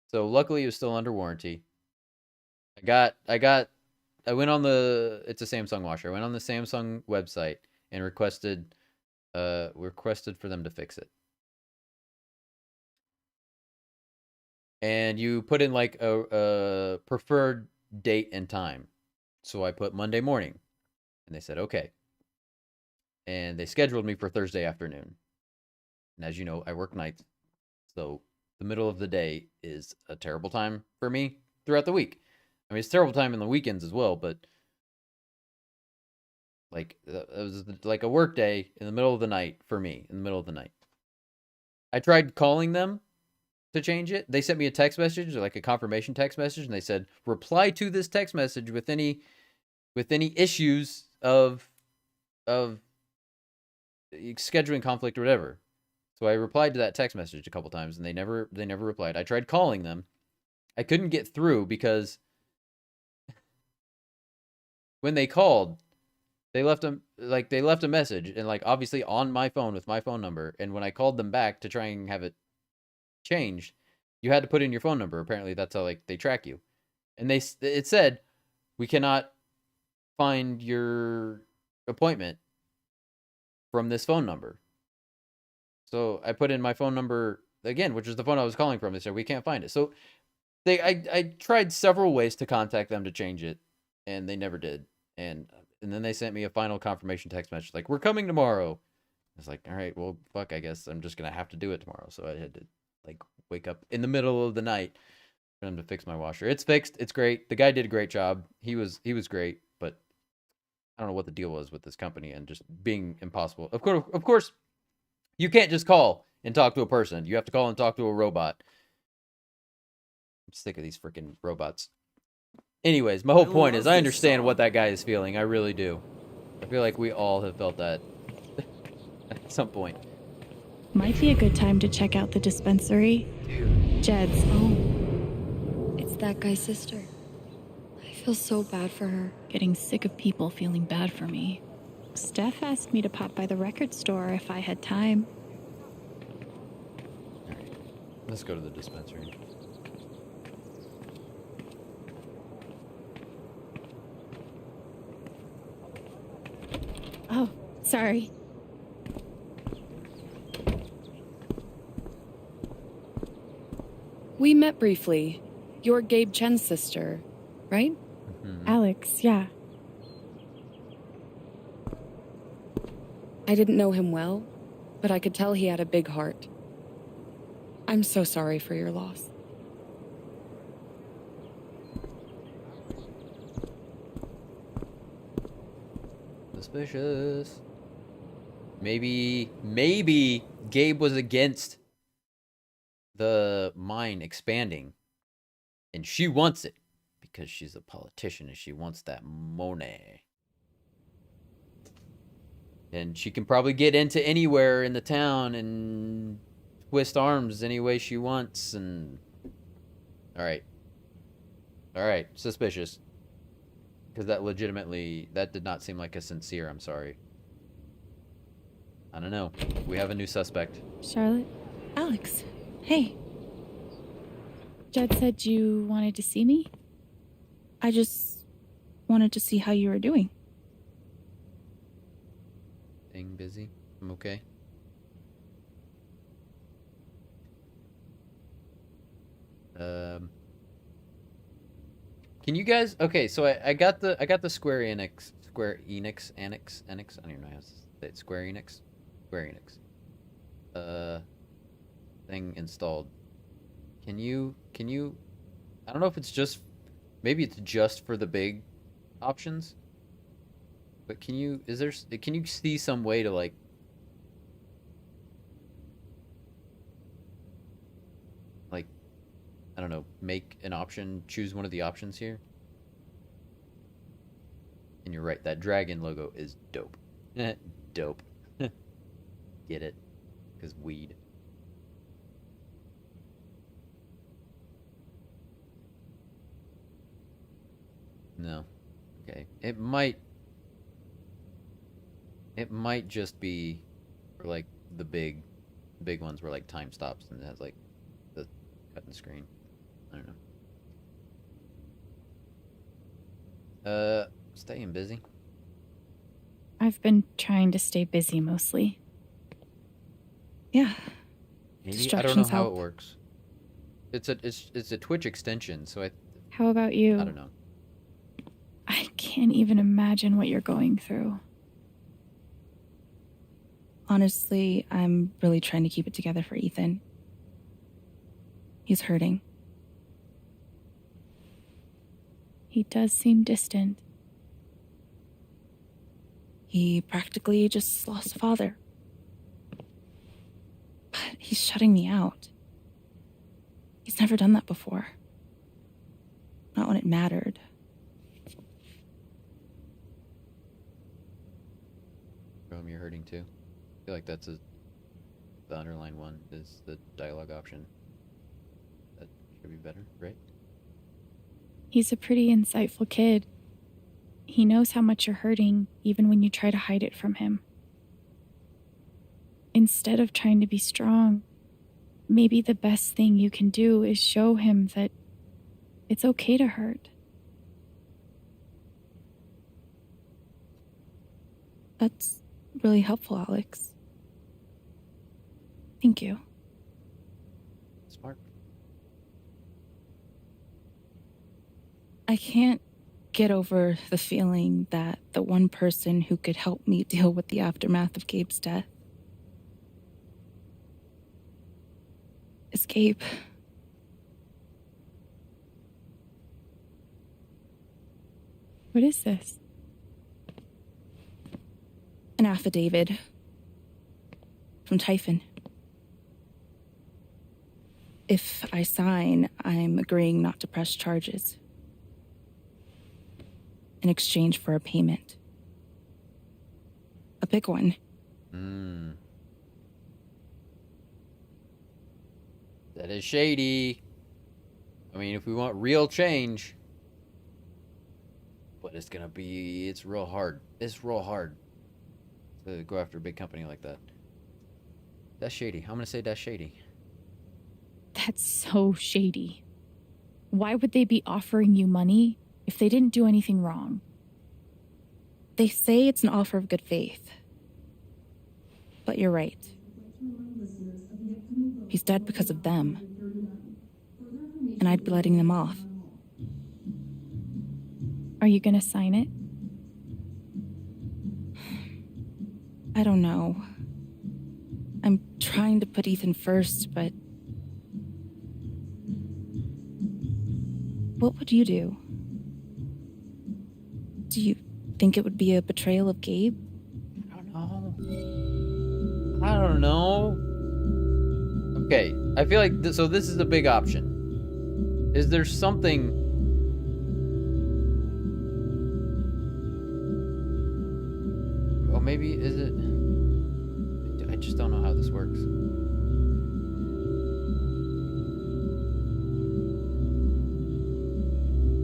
So luckily it was still under warranty. I went on it's a Samsung washer. I went on the Samsung website and requested requested for them to fix it. And you put in like a preferred date and time. So I put Monday morning, and they said okay. And they scheduled me for Thursday afternoon. And as you know, I work nights, so the middle of the day is a terrible time for me throughout the week. I mean, it's a terrible time in the weekends as well, but like it was like a work day in the middle of the night for me. In the middle of the night, I tried calling them to change it. They sent me a text message, like a confirmation text message, and they said reply to this text message with any issues of scheduling conflict or whatever. So I replied to that text message a couple times, and they never replied. I tried calling them. I couldn't get through because when they called, they left a message, and like obviously on my phone with my phone number. And when I called them back to try and have it changed, you had to put in your phone number. Apparently, that's how like they track you. And it said we cannot find your appointment from this phone number. So I put in my phone number again, which is the phone I was calling from. They said we can't find it. So I tried several ways to contact them to change it, and they never did. And then they sent me a final confirmation text message like we're coming tomorrow. I was like, all right, well, fuck, I guess I'm just gonna have to do it tomorrow. So I had to like wake up in the middle of the night for them to fix my washer. It's fixed. It's great. The guy did a great job. He was great, but I don't know what the deal was with this company and just being impossible. Of course. You can't just call and talk to a person. You have to call and talk to a robot. I'm sick of these freaking robots. Anyways, my whole point is I understand what that guy is feeling. I really do. I feel like we all have felt that at some point. Might be a good time to check out the dispensary. Jed's. Oh. It's that guy's sister. I feel so bad for her. Getting sick of people feeling bad for me. Steph asked me to pop by the record store if I had time. Alright, let's go to the dispensary. Oh, sorry. We met briefly. You're Gabe Chen's sister, right? Mm-hmm. Alex, yeah. I didn't know him well, but I could tell he had a big heart. I'm so sorry for your loss. Suspicious. Maybe Gabe was against the mine expanding, and she wants it because she's a politician and she wants that money. And she can probably get into anywhere in the town and twist arms any way she wants. And all right, suspicious. Because that did not seem like a sincere I'm sorry. I don't know. We have a new suspect. Charlotte? Alex, hey. Jed said you wanted to see me? I just wanted to see how you were doing. Being busy. I'm okay. Can you guys? Okay, so I got the Square Enix Annex. I don't even know how to say it. Square Enix thing installed. Can you? I don't know if it's just, maybe it's just for the big options. But can you see some way to like I don't know, make an option, choose one of the options here? And you're right, that dragon logo is dope. Dope. Get it? Because weed. No. Okay. It might just be for like the big ones where like time stops and it has like the cutting screen. I don't know. Staying busy. I've been trying to stay busy mostly. Yeah. Maybe I don't know Distractions how it help. works. It's a Twitch extension, so How about you? I don't know. I can't even imagine what you're going through. Honestly, I'm really trying to keep it together for Ethan. He's hurting. He does seem distant. He practically just lost a father. But he's shutting me out. He's never done that before. Not when it mattered. Rome, you're hurting too. I feel like that's the underlying one is the dialogue option. That should be better, right? He's a pretty insightful kid. He knows how much you're hurting, even when you try to hide it from him. Instead of trying to be strong, maybe the best thing you can do is show him that it's okay to hurt. That's really helpful, Alex. Thank you. Smart. I can't get over the feeling that the one person who could help me deal with the aftermath of Gabe's death is Gabe. What is this? An affidavit from Typhon. If I sign, I'm agreeing not to press charges in exchange for a payment. A big one. That is shady. I mean, if we want real change. But it's real hard. It's real hard to go after a big company like that. That's shady. I'm going to say that's shady. That's so shady. Why would they be offering you money if they didn't do anything wrong? They say it's an offer of good faith. But you're right. He's dead because of them. And I'd be letting them off. Are you gonna sign it? I don't know. I'm trying to put Ethan first, but... What would you do? Do you think it would be a betrayal of Gabe? I don't know. Okay, I feel like so this is a big option. Is there something? Well, maybe is it? I just don't know how this works.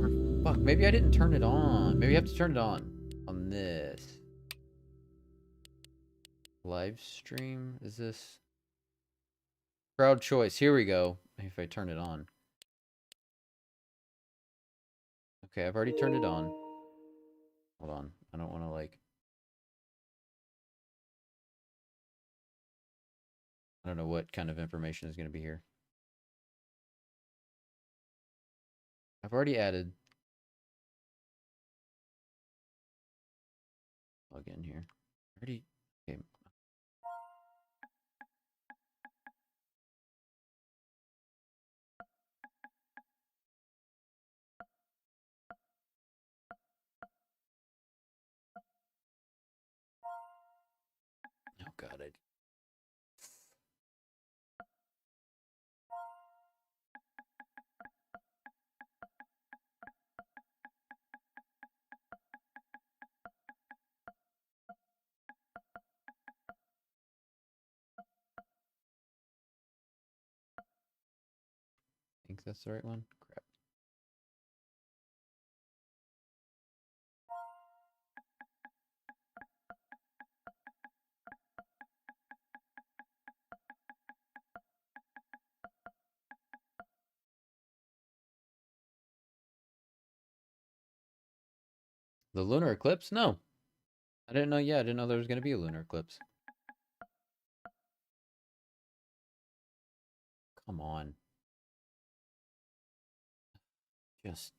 Or, fuck, maybe I didn't turn it on. Maybe I have to turn it on this. Live stream? Is this? Crowd choice. Here we go. If I turn it on. Okay, I've already turned it on. Hold on. I don't want to like... I don't know what kind of information is going to be here. I've already added... Log in here. Already... Okay. Oh god, I... think that's the right one? Crap. The lunar eclipse? No. I didn't know, yeah, I didn't know there was going to be a lunar eclipse. Come on. Just.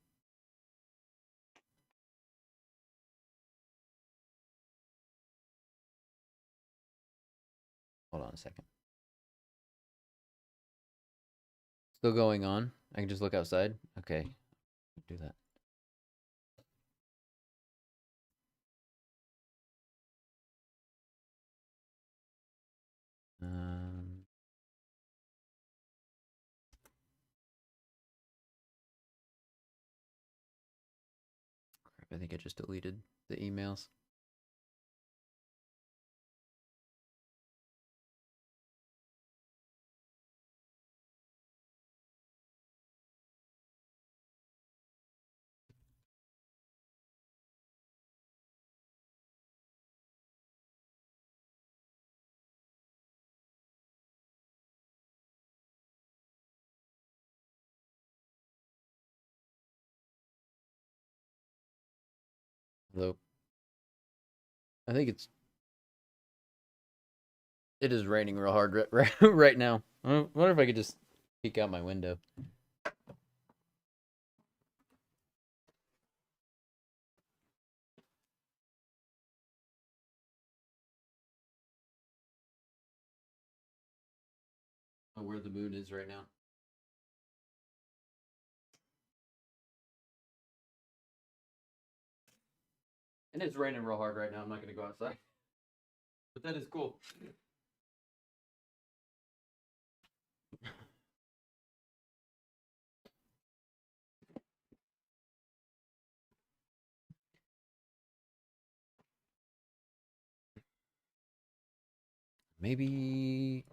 Hold on a second. Still going on? I can just look outside? Okay. Do that. Crap, I think I just deleted the emails. Hello. I think it is raining real hard right now. I wonder if I could just peek out my window. Oh, where the moon is right now. And it's raining real hard right now. I'm not going to go outside. But that is cool. Maybe.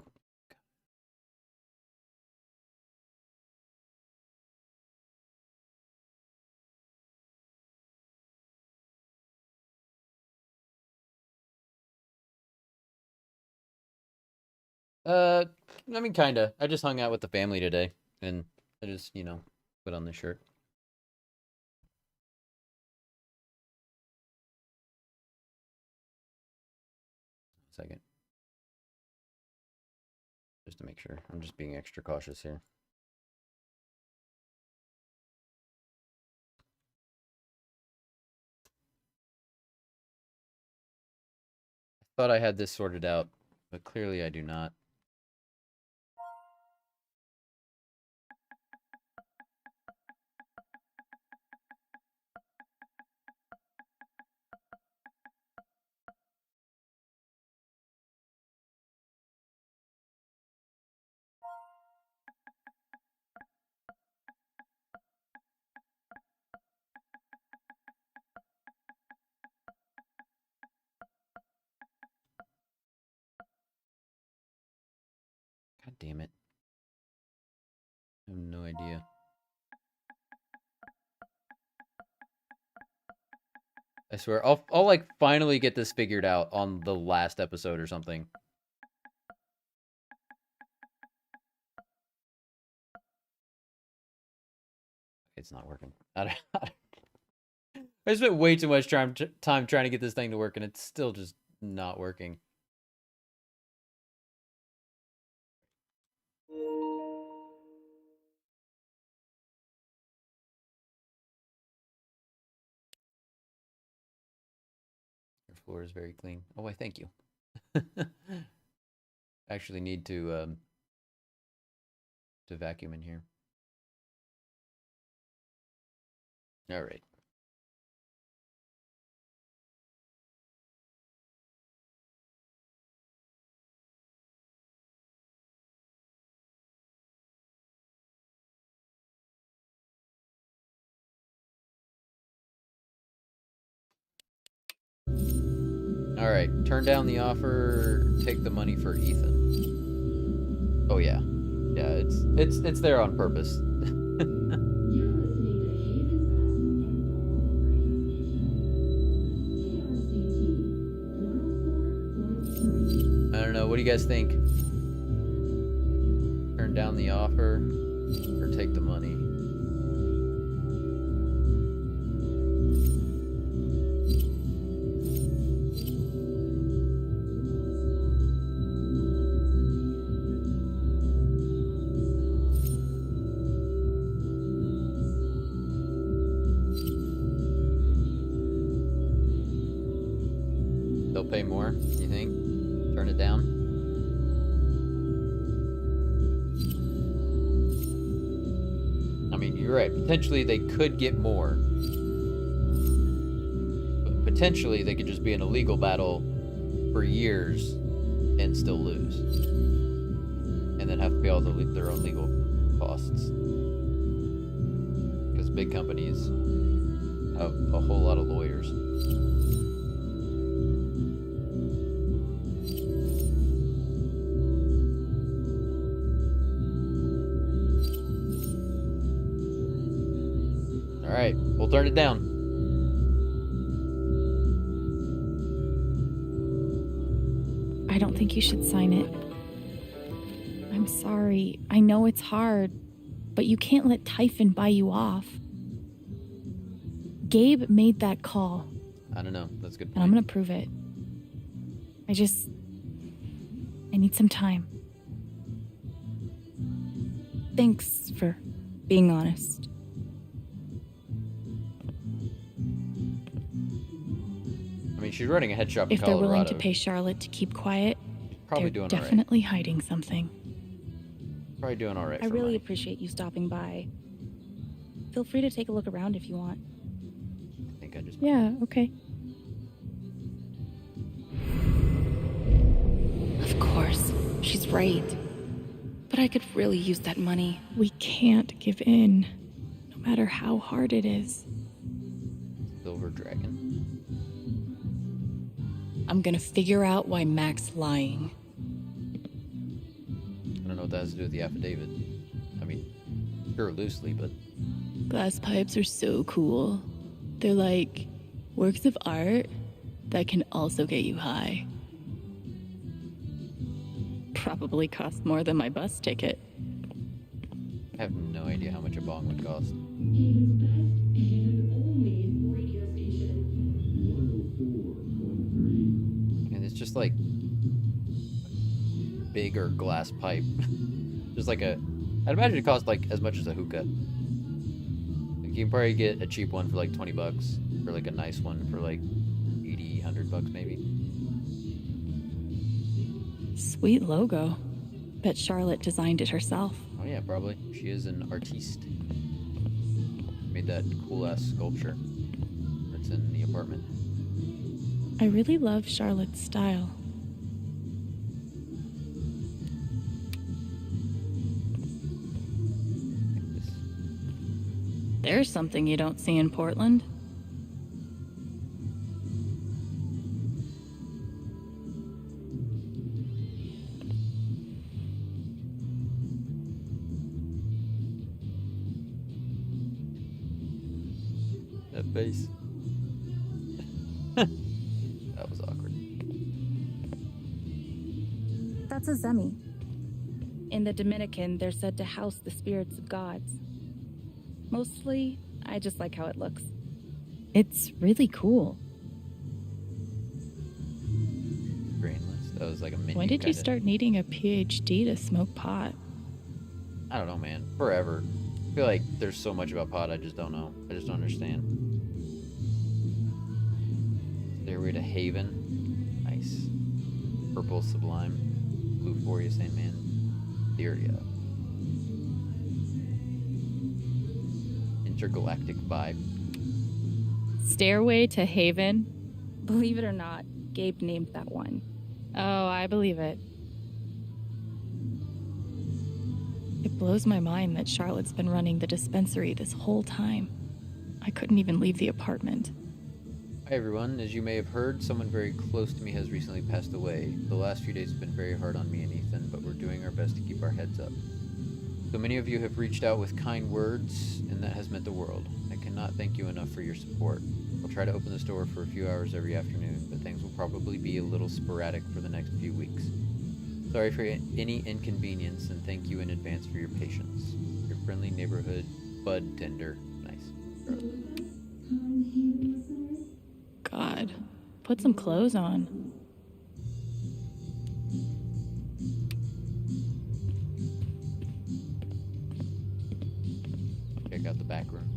I mean, kinda. I just hung out with the family today, and I just, put on this shirt. Second. Just to make sure. I'm just being extra cautious here. I thought I had this sorted out, but clearly I do not. God damn it. I have no idea. I swear, I'll like finally get this figured out on the last episode or something. It's not working. I spent way too much time trying to get this thing to work, and it's still just not working. Your floor is very clean. Oh, why, thank you. Actually need to vacuum in here. All right. All right, turn down the offer, take the money for Ethan. Oh yeah. Yeah, it's there on purpose. I don't know, what do you guys think? Turn down the offer or take the money? They'll pay more, you think? Turn it down? I mean, you're right. Potentially they could get more. But potentially they could just be in a legal battle for years and still lose. And then have to pay all their own legal costs. Because big companies have a whole lot of lawyers. Alright, we'll turn it down. I don't think you should sign it. I'm sorry. I know it's hard, but you can't let Typhon buy you off. Gabe made that call. I don't know. That's a good point. And I'm gonna prove it. I need some time. Thanks for being honest. I mean, she's running a head shop in If they're Colorado. willing to pay Charlotte to keep quiet, Probably they're doing all right. definitely hiding something. Probably doing all right I for really money. appreciate you stopping by. Feel free to take a look around if you want. I think I just... Yeah, okay. Of course, she's right. But I could really use that money. We can't give in, no matter how hard it is. Silver Dragon. I'm gonna figure out why Mac's lying. I don't know what that has to do with the affidavit. I mean, sure, loosely, but... Glass pipes are so cool. They're like works of art that can also get you high. Probably cost more than my bus ticket. I have no idea how much a bong would cost. And it's just like bigger glass pipe. Just like a... I'd imagine it costs like as much as a hookah. Like you can probably get a cheap one for like 20 bucks. Or like a nice one for like 80, 100 bucks maybe. Sweet logo. Bet Charlotte designed it herself. Oh yeah, probably. She is an artiste. Made that cool ass sculpture that's in the apartment. I really love Charlotte's style. There's something you don't see in Portland. That face. That was awkward. That's a zemi. In the Dominican, they're said to house the spirits of gods. Mostly, I just like how it looks. It's really cool. Brainless. That was like a menu. When did you kinda- start needing a PhD to smoke pot? I don't know, man. Forever. I feel like there's so much about pot I just don't know. I just don't understand. Stairway to Haven. Nice. Purple Sublime. Blue Foria Sandman. Theria. Intergalactic Vibe. Stairway to Haven? Believe it or not, Gabe named that one. Oh, I believe it. It blows my mind that Charlotte's been running the dispensary this whole time. I couldn't even leave the apartment. Hi everyone, as you may have heard, someone very close to me has recently passed away. The last few days have been very hard on me and Ethan, but we're doing our best to keep our heads up. So many of you have reached out with kind words, and that has meant the world. I cannot thank you enough for your support. I'll try to open the store for a few hours every afternoon, but things will probably be a little sporadic for the next few weeks. Sorry for any inconvenience, and thank you in advance for your patience. Your friendly neighborhood bud tender. Nice. God, put some clothes on. Check out the back room.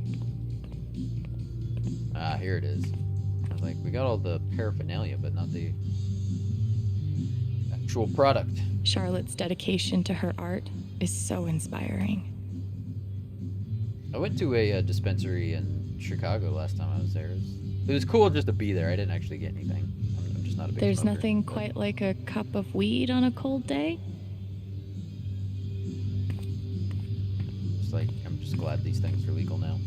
Ah, here it is. I was like, we got all the paraphernalia, but not the actual product. Charlotte's dedication to her art is so inspiring. I went to a dispensary in Chicago last time I was there. It was cool just to be there. I didn't actually get anything. I'm just not a big There's smoker, nothing but quite like a cup of weed on a cold day. I'm just glad these things are legal now.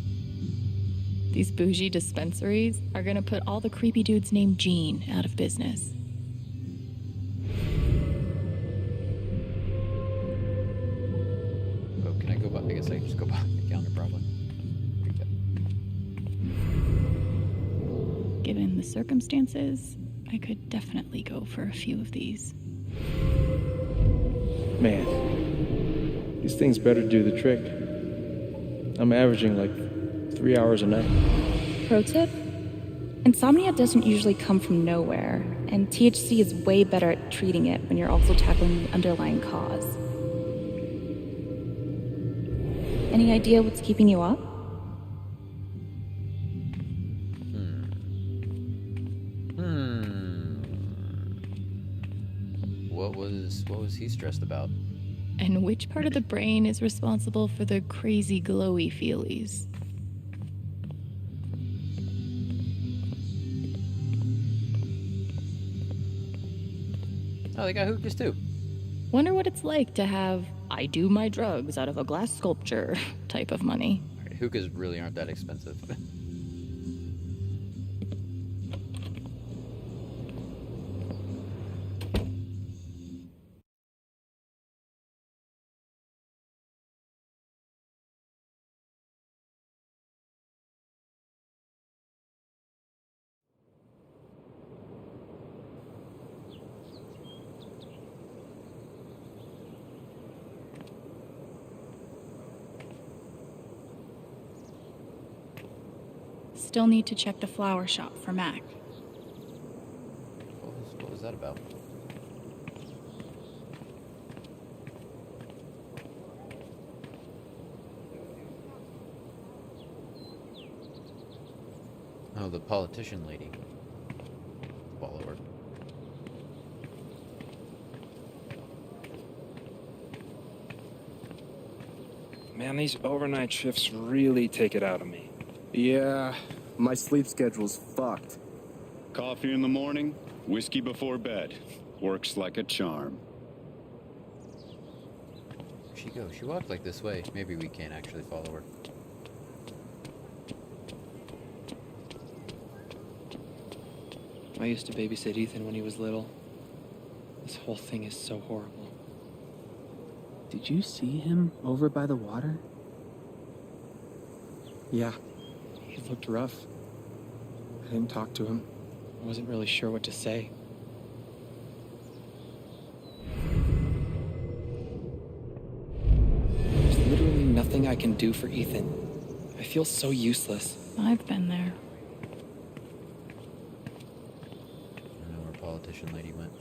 These bougie dispensaries are gonna put all the creepy dudes named Gene out of business. Oh, can I go by? I guess I can just go by the counter probably. Given the circumstances, I could definitely go for a few of these. Man, these things better do the trick. I'm averaging like 3 hours a night. Pro tip? Insomnia doesn't usually come from nowhere, and THC is way better at treating it when you're also tackling the underlying cause. Any idea what's keeping you up? What was he stressed about? And which part of the brain is responsible for the crazy glowy feelies? Oh, they got hookahs too. Wonder what it's like to have I do my drugs out of a glass sculpture type of money. Alright, hookahs really aren't that expensive. Still need to check the flower shop for Mac. What was that about? Oh, the politician lady. Follower. Man, these overnight shifts really take it out of me. Yeah, my sleep schedule's fucked. Coffee in the morning, whiskey before bed. Works like a charm. Where'd she go? She walked like this way. Maybe we can't actually follow her. I used to babysit Ethan when he was little. This whole thing is so horrible. Did you see him over by the water? Yeah, he looked rough. I didn't talk to him. I wasn't really sure what to say. There's literally nothing I can do for Ethan. I feel so useless. I've been there. I don't know where politician lady went.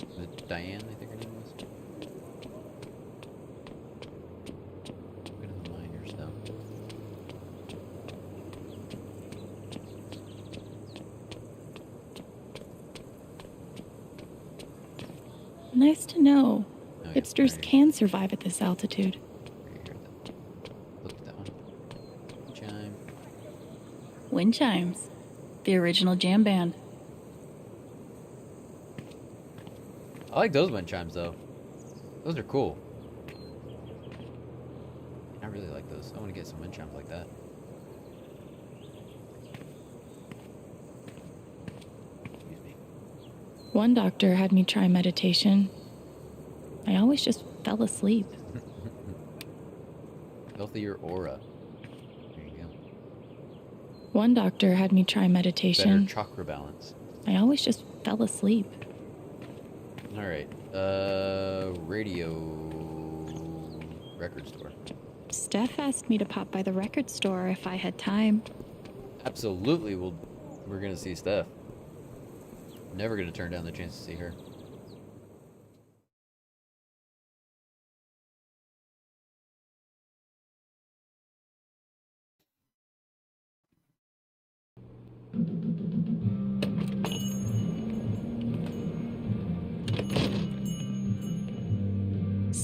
Was it Diane, I think her name was? Look at the miners now. Nice to know. Hipsters can survive at this altitude. Look at that one. Chime. Wind chimes. The original jam band. I like those wind chimes though. Those are cool. I really like those. I want to get some wind chimes like that. One doctor had me try meditation. I always just fell asleep. Healthier aura. There you go. One doctor had me try meditation. Better chakra balance. I always just fell asleep. Alright. Radio record store. Steph asked me to pop by the record store if I had time. Absolutely, we're gonna see Steph. Never gonna turn down the chance to see her.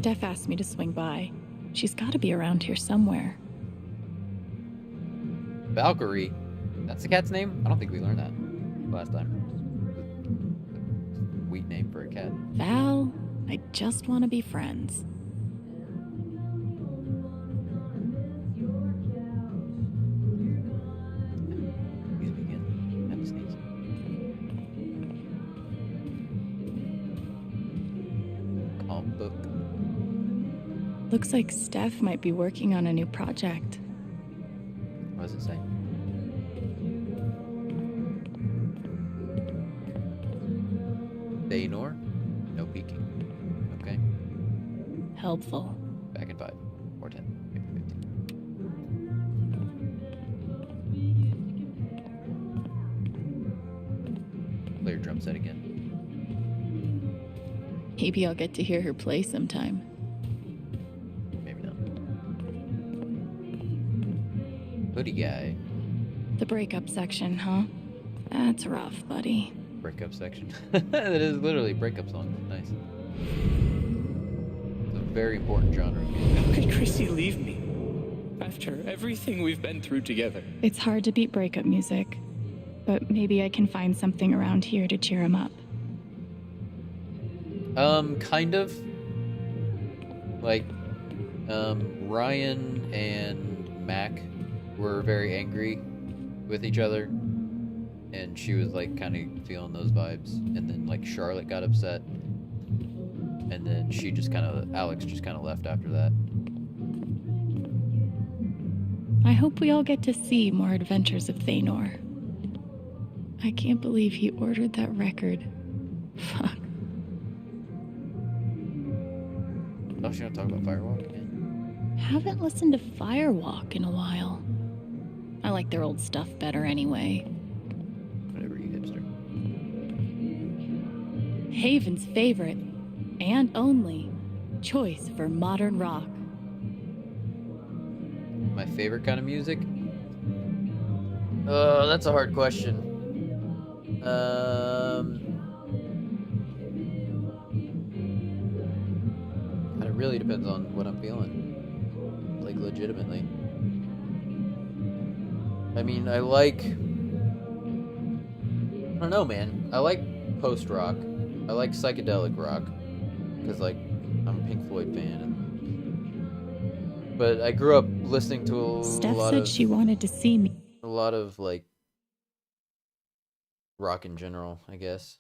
Steph asked me to swing by. She's got to be around here somewhere. Valkyrie. That's the cat's name? I don't think we learned that last time. Sweet name for a cat. Val, I just want to be friends. Comic book. Looks like Steph might be working on a new project. What does it say? Thanor? No peeking. Okay. Helpful. Back in 5. Or 10. Maybe 15. Play your drum set again. Maybe I'll get to hear her play sometime. Maybe not. Hoodie guy. The breakup section, huh? That's rough, buddy. Breakup section. That is literally breakup song. Nice. It's a very important genre. How could Chrissy leave me? After everything we've been through together. It's hard to beat breakup music, but maybe I can find something around here to cheer him up. Kind of. Like, Ryan and Mac were very angry with each other, and she was like kind of feeling those vibes, and then like Charlotte got upset, and then Alex just kind of left after that. I hope we all get to see more adventures of Thanor. I can't believe he ordered that record. Fuck. Oh, she don't talk about Firewalk again? Haven't listened to Firewalk in a while. I like their old stuff better anyway. Whatever, you hipster. Haven's favorite, and only, choice for modern rock. My favorite kind of music? Oh, that's a hard question. It really depends on what I'm feeling. Like, legitimately. I mean, I don't know, man. I like post-rock. I like psychedelic rock. Because, like, I'm a Pink Floyd fan. But I grew up listening to Steph said she wanted to see me. a lot of, like, rock in general, I guess.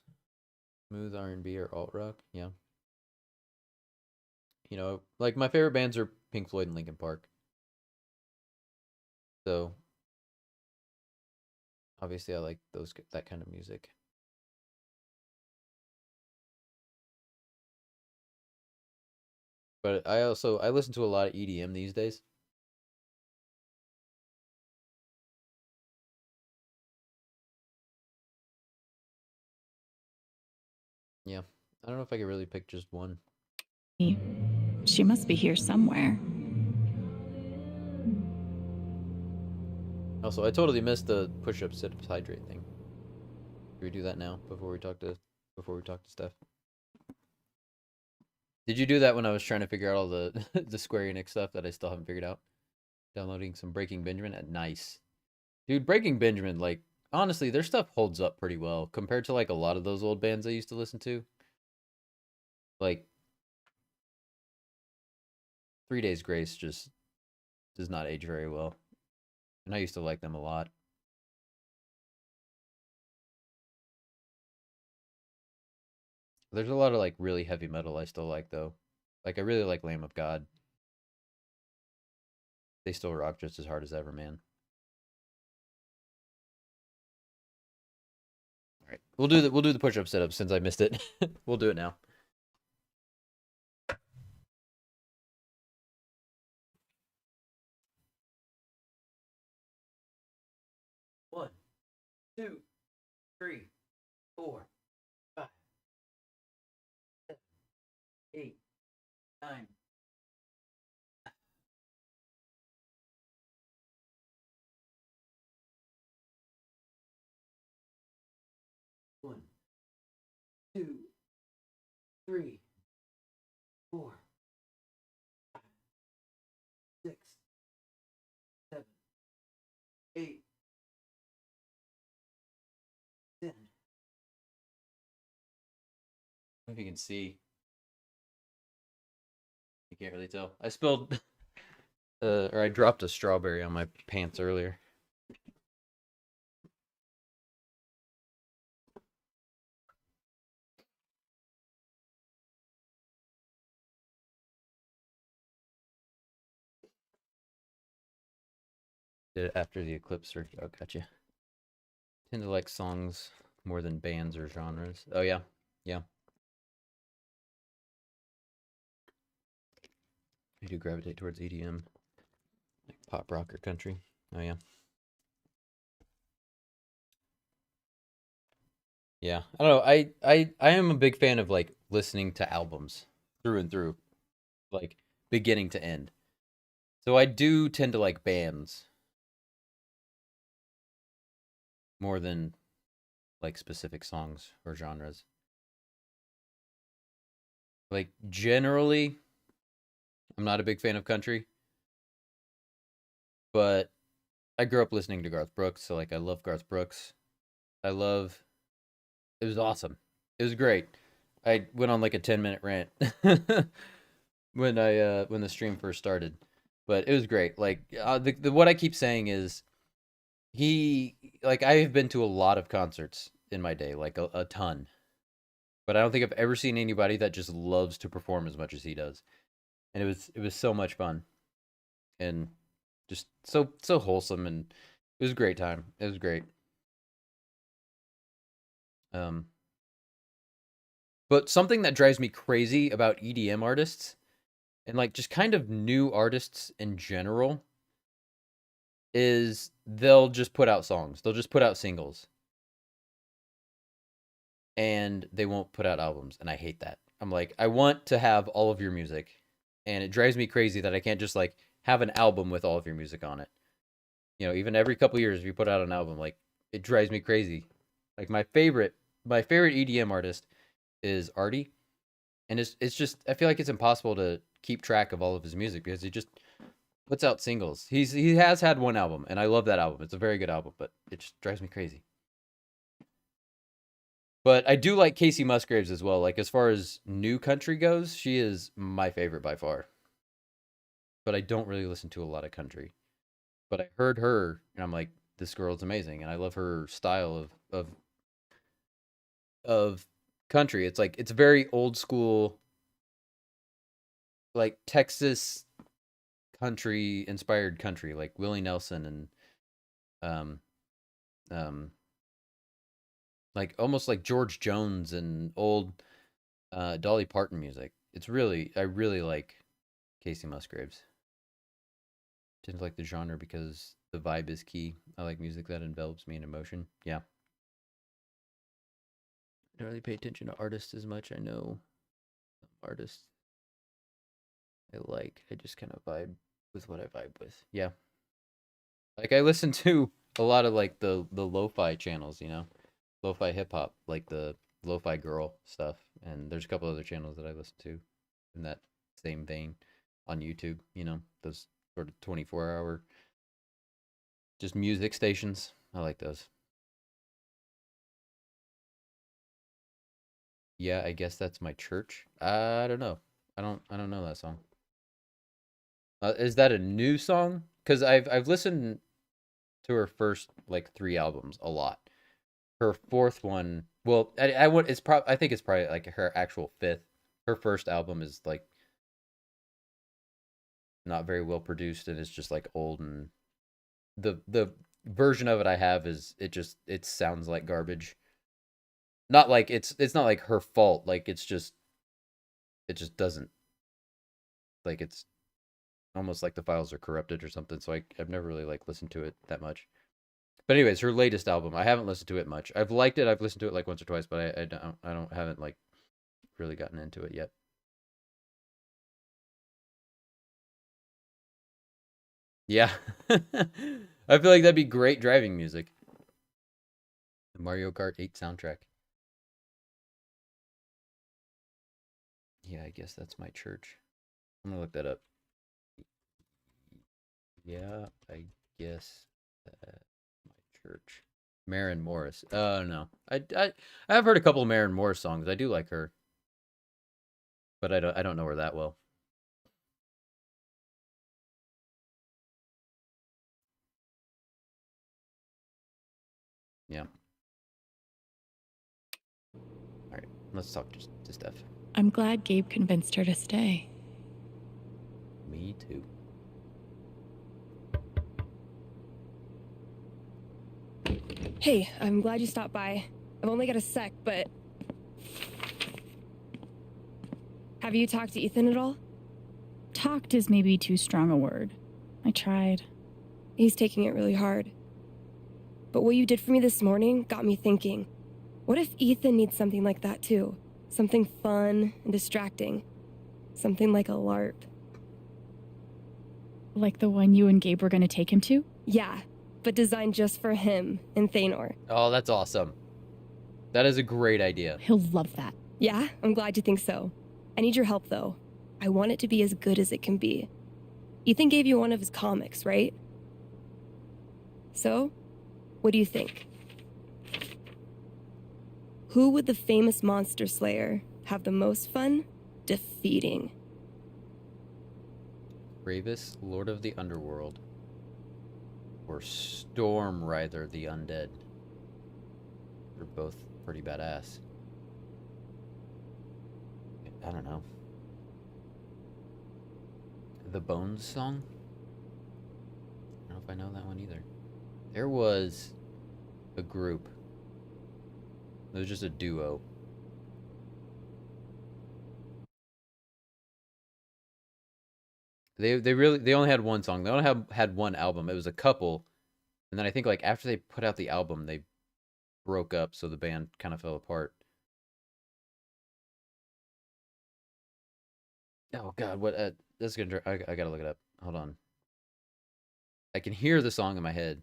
Smooth R&B or alt-rock, yeah. You know, like, my favorite bands are Pink Floyd and Linkin Park. So, obviously I like that kind of music. But I listen to a lot of EDM these days. Yeah. I don't know if I could really pick just one. She must be here somewhere. Also, I totally missed the push-up, sit-ups, hydrate thing. Should we do that now before we talk to Steph? Did you do that when I was trying to figure out all the the Square Enix stuff that I still haven't figured out? Downloading some Breaking Benjamin? Nice. Dude, Breaking Benjamin, like, honestly, their stuff holds up pretty well compared to, like, a lot of those old bands I used to listen to. Like, 3 Days Grace just does not age very well. And I used to like them a lot. There's a lot of, like, really heavy metal I still like, though. Like, I really like Lamb of God. They still rock just as hard as ever, man. All right, we'll do the push-up sit-up since I missed it. We'll do it now. One, 2, 3, 4, 5, 7, 8, 9. One, 2, 3, 4, if you can see. You can't really tell. I spilled, or I dropped a strawberry on my pants earlier. Did it after the eclipse search. Oh, gotcha. Tend to like songs more than bands or genres. Oh yeah, yeah. I do gravitate towards EDM, like pop rock or country. Oh yeah. Yeah, I don't know. I am a big fan of like listening to albums through and through, like beginning to end. So I do tend to like bands more than like specific songs or genres. Like generally, I'm not a big fan of country, but I grew up listening to Garth Brooks, so like I love Garth Brooks. I love it was awesome. It was great. I went on like a 10-minute rant when the stream first started. But it was great. Like the what I keep saying is he like I have been to a lot of concerts in my day, like a ton. But I don't think I've ever seen anybody that just loves to perform as much as he does. And it was so much fun and just so wholesome, and it was a great time. It was great. Um but something that drives me crazy about EDM artists and like just kind of new artists in general is they'll just put out songs. They'll just put out singles. And they won't put out albums, and I hate that. I'm like, I want to have all of your music, and it drives me crazy that I can't just like have an album with all of your music on it. You know, even every couple years if you put out an album, like it drives me crazy. Like my favorite EDM artist is Artie, and it's just I feel like it's impossible to keep track of all of his music because he just puts out singles. He has had one album, and I love that album. It's a very good album, but it just drives me crazy. But I do like Casey Musgraves as well. Like as far as new country goes, she is my favorite by far. But I don't really listen to a lot of country. But I heard her and I'm like, this girl's amazing, and I love her style of country. It's like it's very old school, like Texas country inspired country, like Willie Nelson and um um like almost like George Jones and old Dolly Parton music. I really like Casey Musgraves. Tend to like the genre because the vibe is key. I like music that envelops me in emotion. Yeah. I don't really pay attention to artists as much. I know artists I like. I just kind of vibe with what I vibe with. Yeah. Like I listen to a lot of like the lo-fi channels, lo-fi hip hop, like the lo-fi girl stuff, and there's a couple other channels that I listen to in that same vein on YouTube. Those sort of 24-hour just music stations. I like those. Yeah, I guess that's my church. I don't know. I don't know that song. Is that a new song? Because I've listened to her first like 3 albums a lot. Her fourth one, well, I think it's probably like her actual fifth. Her first album is like not very well produced, and it's just like old, and the version of it I have is it sounds like garbage. Not like it's not like her fault. Like it just doesn't, like it's almost like the files are corrupted or something. So I've never really like listened to it that much. But anyways, her latest album, I haven't listened to it much. I've liked it. I've listened to it like once or twice, but I haven't like really gotten into it yet. Yeah. I feel like that'd be great driving music. The Mario Kart 8 soundtrack. Yeah, I guess that's my church. I'm gonna look that up. Yeah, I guess that's my church. Maren Morris. Oh no, I have heard a couple of Maren Morris songs. I do like her. but I don't know her that well. Yeah. All right, let's talk to Steph. I'm glad Gabe convinced her to stay. Me too. Hey, I'm glad you stopped by. I've only got a sec, but... Have you talked to Ethan at all? Talked is maybe too strong a word. I tried. He's taking it really hard. But what you did for me this morning got me thinking. What if Ethan needs something like that too? Something fun and distracting. Something like a LARP. Like the one you and Gabe were gonna take him to? Yeah, but designed just for him and Thanor. Oh, that's awesome. That is a great idea. He'll love that. Yeah, I'm glad you think so. I need your help, though. I want it to be as good as it can be. Ethan gave you one of his comics, right? So, what do you think? Who would the famous monster slayer have the most fun defeating? Gravis, Lord of the Underworld. Or Storm Rider the Undead. They're both pretty badass. I don't know. The Bones song? I don't know if I know that one either. There was a group. It was just a duo. They only had one song. They only had one album. It was a couple. And then I think like after they put out the album, they broke up, so the band kind of fell apart. Oh god, what this is gonna I gotta look it up. Hold on. I can hear the song in my head.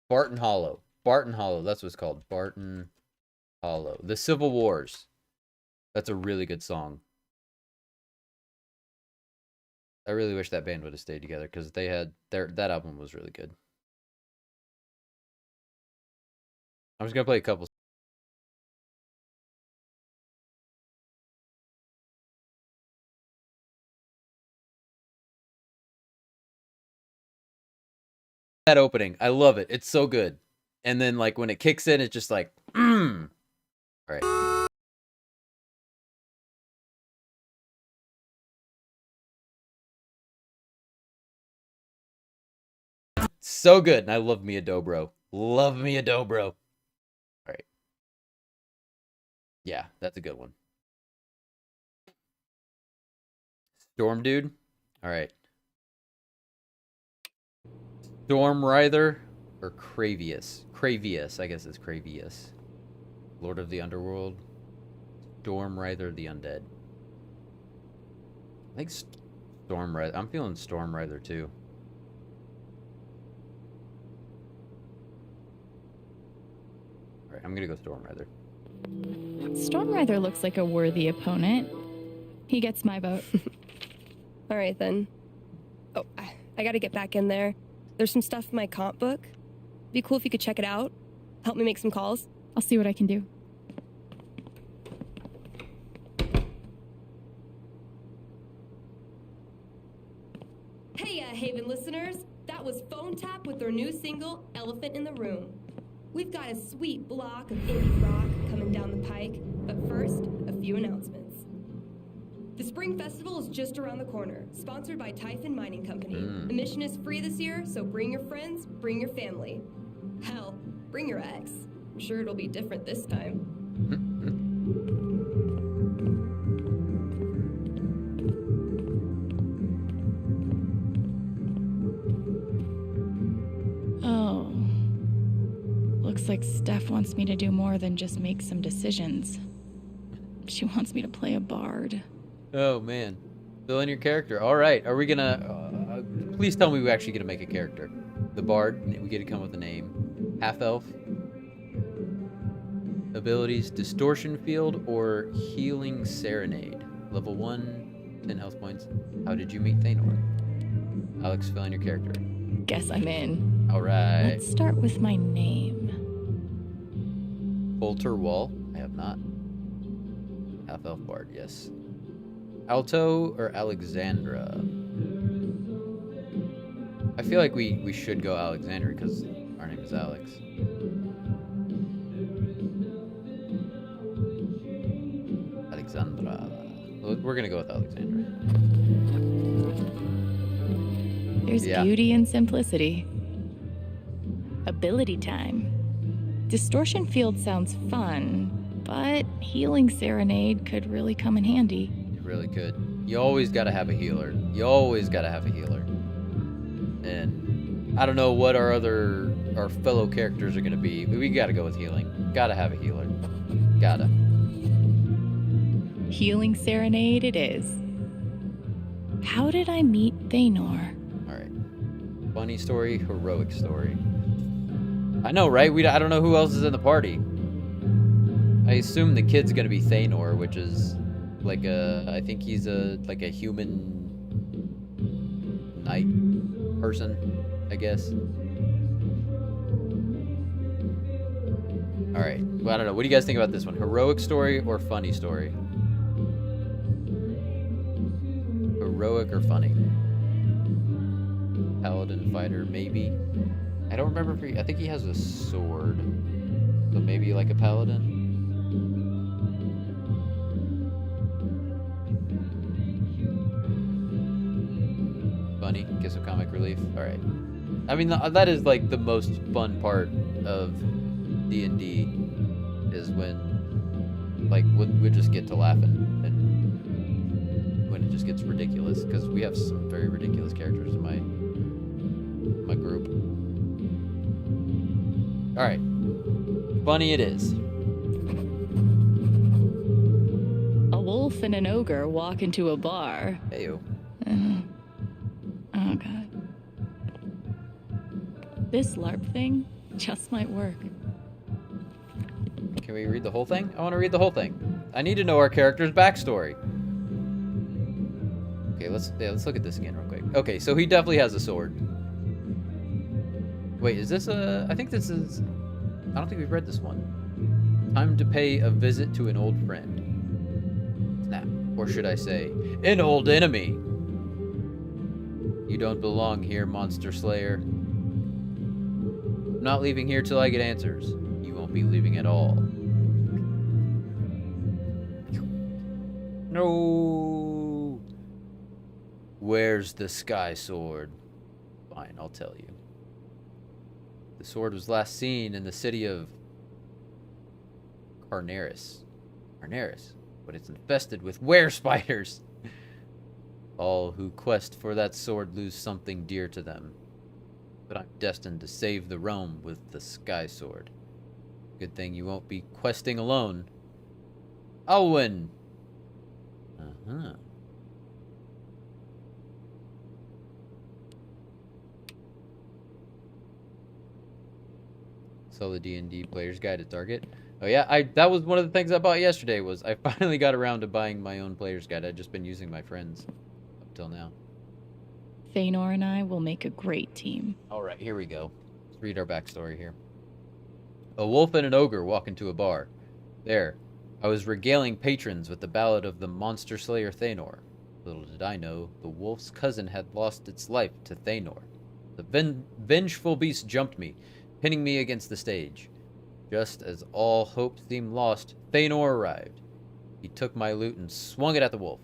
Barton Hollow. Barton Hollow, that's what it's called. Barton Hollow. The Civil Wars. That's a really good song. I really wish that band would have stayed together because they had that album was really good. I'm just gonna play a couple. That opening, I love it. It's so good. And then like when it kicks in, it's just like, All right. So good. And I love Mia Dobro. Love Mia Dobro. All right. Yeah, that's a good one. Storm Dude. All right. Storm Rider or Cravius. Cravius, I guess it's Cravius. Lord of the Underworld. Storm Rider the Undead. I think Storm Rider. I'm feeling Storm Rider too. Alright, I'm gonna go Storm Rider. Storm Rider looks like a worthy opponent. He gets my vote. All right, then. Oh, I gotta get back in there. There's some stuff in my comp book. Be cool if you could check it out. Help me make some calls. I'll see what I can do. Hey, Haven listeners. That was Phone Tap with their new single, Elephant in the Room. We've got a sweet block of indie rock coming down the pike, but first, a few announcements. The Spring Festival is just around the corner, sponsored by Typhon Mining Company. Admission is free this year, so bring your friends, bring your family. Hell, bring your ex. I'm sure it'll be different this time. Oh. Looks like Steph wants me to do more than just make some decisions. She wants me to play a bard. Oh man, fill in your character. All right, are we gonna? Please tell me we actually get to make a character. The bard. We get to come with a name. Half elf. Abilities, Distortion Field or Healing Serenade. Level 1, 10 health points. How did you meet Thanor? Alex, fill in your character. Guess I'm in. Alright. Let's start with my name. Coulter Wall. I have not. Half Elf Bard, yes. Alto or Alexandra? I feel like we should go Alexandra because our name is Alex. Alexandra. We're gonna go with Alexandra. There's beauty in simplicity. Ability time. Distortion Field sounds fun, but Healing Serenade could really come in handy. It really could. You always gotta have a healer. You always gotta have a healer. And I don't know what our fellow characters are gonna be, but we gotta go with healing. Gotta have a healer. Gotta. Healing Serenade it is. How did I meet Thanor? Alright. Funny story, heroic story. I know, right? I don't know who else is in the party. I assume the kid's gonna be Thanor, which is like I think he's like a human knight person, I guess. Alright, well, I don't know. What do you guys think about this one? Heroic story or funny story? Heroic or funny? Paladin fighter, maybe. I don't remember if I think he has a sword. So maybe like a paladin. Funny, get some comic relief. Alright. I mean, that is like the most fun part of D&D is when, like, we just get to laughing and when it just gets ridiculous, because we have some very ridiculous characters in my group. Alright. Funny it is. A wolf and an ogre walk into a bar. Heyo. Oh god. This LARP thing just might work. Can we read the whole thing? I want to read the whole thing. I need to know our character's backstory. Okay, let's look at this again real quick. Okay, so he definitely has a sword. Wait, is this I think this is... I don't think we've read this one. Time to pay a visit to an old friend. Snap. Or should I say, an old enemy. You don't belong here, Monster Slayer. I'm not leaving here till I get answers. You won't be leaving at all. No. Where's the Sky Sword? Fine, I'll tell you. The sword was last seen in the city of Carnaris. Carnaris, but it's infested with were-spiders. All who quest for that sword lose something dear to them. But I'm destined to save the realm with the Sky Sword. Good thing you won't be questing alone. I'll win. Uh-huh. Sell the D&D Player's Guide at Target. Oh yeah, that was one of the things I bought yesterday. Was I finally got around to buying my own Player's Guide. I'd just been using my friends up till now. Thanor and I will make a great team. All right, here we go. Let's read our backstory here. A wolf and an ogre walk into a bar. There, I was regaling patrons with the ballad of the monster slayer Thanor. Little did I know, the wolf's cousin had lost its life to Thanor. The vengeful beast jumped me, pinning me against the stage. Just as all hope seemed lost, Thanor arrived. He took my lute and swung it at the wolf.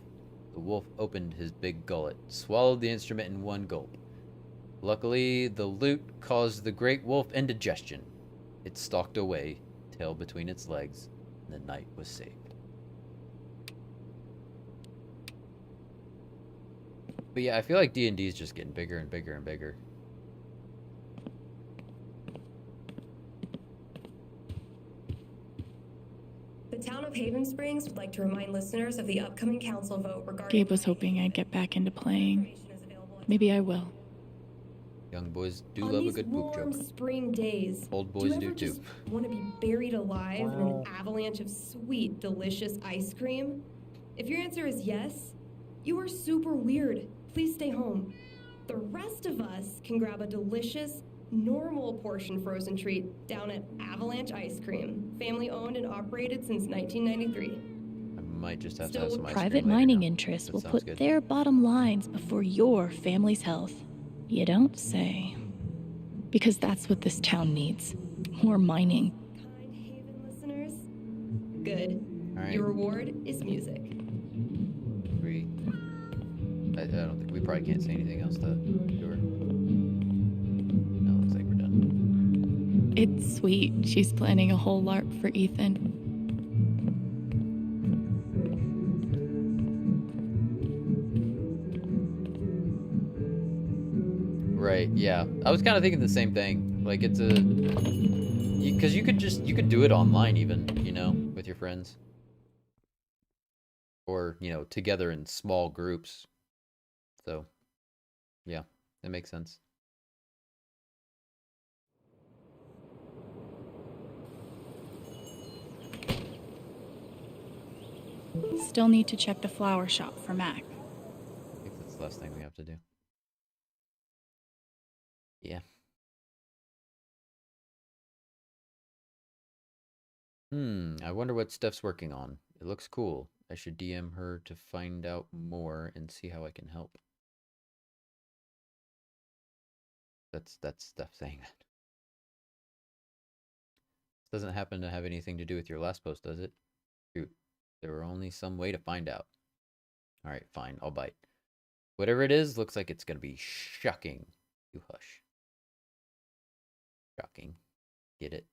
The wolf opened his big gullet, swallowed the instrument in one gulp. Luckily, the lute caused the great wolf indigestion. It stalked away, tail between its legs, and the night was saved. But yeah, I feel like D&D is just getting bigger and bigger and bigger. The town of Haven Springs would like to remind listeners of the upcoming council vote regarding... Gabe was hoping I'd get back into playing. Maybe I will. Young boys do On love a these good poop warm joke. spring days, Old do you boys ever do too. just want to be buried alive in an avalanche of sweet, delicious ice cream? If your answer is yes, you are super weird. Please stay home. The rest of us can grab a delicious, normal portion frozen treat down at Avalanche Ice Cream, family owned and operated since 1993. I might just have to Still have with some ice Private cream later mining now. interests That will sounds put good. their bottom lines before your family's health. You don't say. Because that's what this town needs. More mining. Kind Haven listeners, good. All right. Your reward is music. I don't think we probably can't say anything else to her. No, looks like we're done. It's sweet. She's planning a whole LARP for Ethan. Right, yeah. I was kind of thinking the same thing. Like, it's a... Because you could do it online even, you know, with your friends. Or, you know, together in small groups. So, yeah, that makes sense. Still need to check the flower shop for Mac. I think that's the last thing we have to do. Yeah. I wonder what Steph's working on. It looks cool. I should DM her to find out more and see how I can help. That's Steph saying that. This doesn't happen to have anything to do with your last post, does it? Shoot. There were only some way to find out. Alright, fine. I'll bite. Whatever it is, looks like it's gonna be shocking. You hush. Shocking. Get it?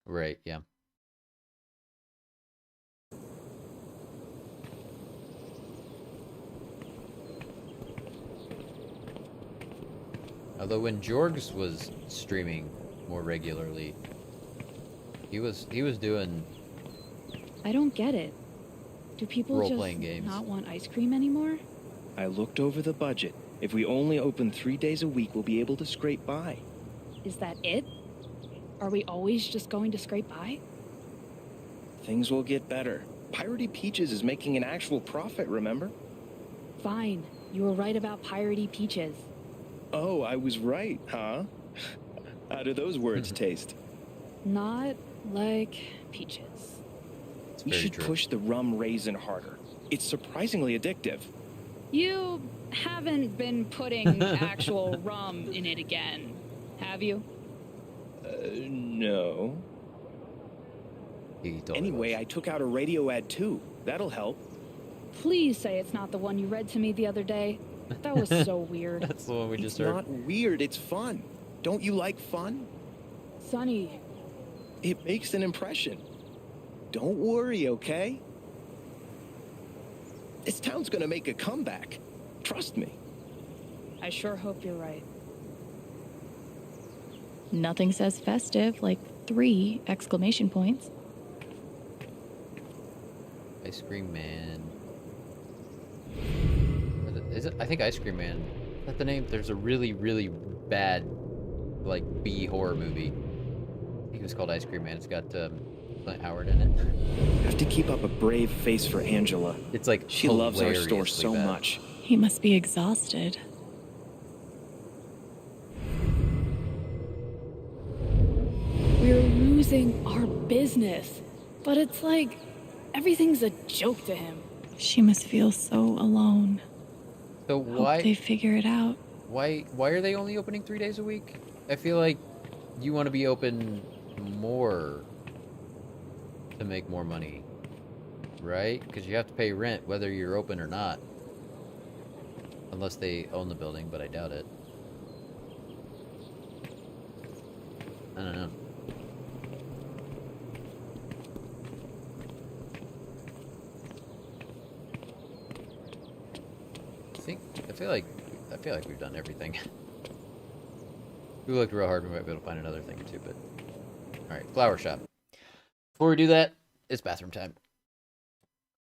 Right, yeah. Although when Jorgs was streaming more regularly, he was doing I don't get it. Do people just role-playing games. not want ice cream anymore? I looked over the budget. If we only open 3 days a week, we'll be able to scrape by. Is that it? Are we always just going to scrape by? Things will get better. Piratey Peaches is making an actual profit, remember? Fine. You were right about piratey peaches. Oh, I was right, huh? How do those words taste? Not like peaches. We should push the rum raisin harder. It's surprisingly addictive. You haven't been putting actual rum in it again, have you? No. Anyway, I took out a radio ad too. That'll help. Please say it's not the one you read to me the other day. That was so weird. That's the one we just It's heard. not weird, it's fun. Don't you like fun? Sonny. It makes an impression. Don't worry, okay? This town's gonna make a comeback. Trust me. I sure hope you're right. Nothing says festive like 3 exclamation points. Ice Cream Man. Is it? I think Ice Cream Man. Is that the name? There's a really, really bad, like, B horror movie. I think it was called Ice Cream Man. It's got Clint Howard in it. Have to keep up a brave face for Angela. It's like she loves our store hilariously so bad. much. He must be exhausted. We're losing our business. But it's like everything's a joke to him. She must feel so alone. So Hope why they figure it out. Why are they only opening 3 days a week? I feel like you want to be open more to make more money, right? Because you have to pay rent whether you're open or not. Unless they own the building, but I doubt it. I don't know. I feel like we've done everything. We looked real hard, we might be able to find another thing or two, but alright, flower shop. Before we do that, it's bathroom time.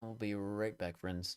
I'll be right back, friends.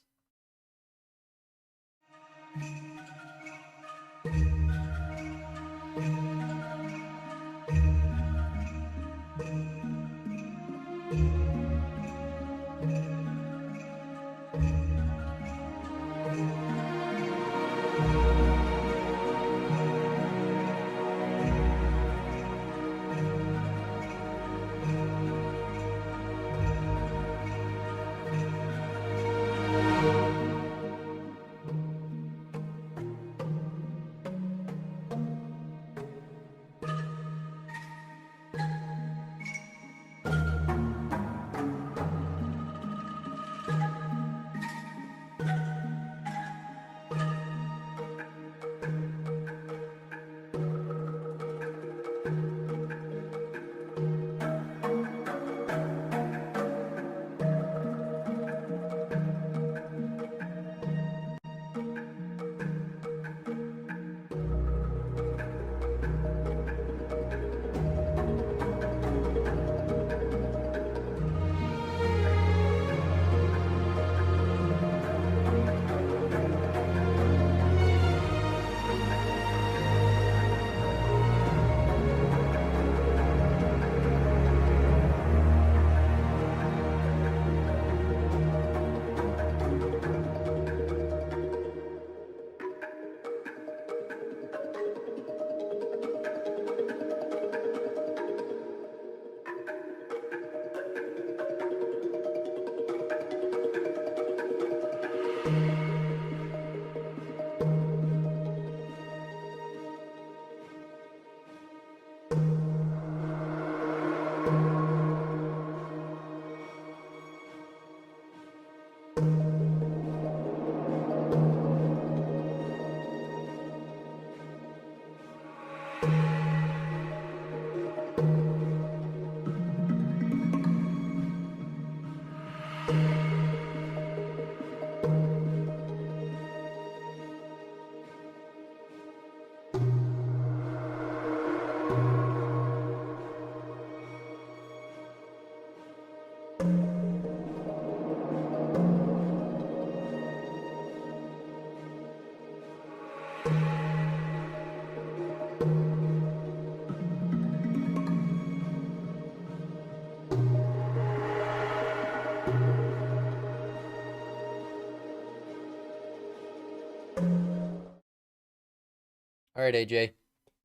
All right, AJ.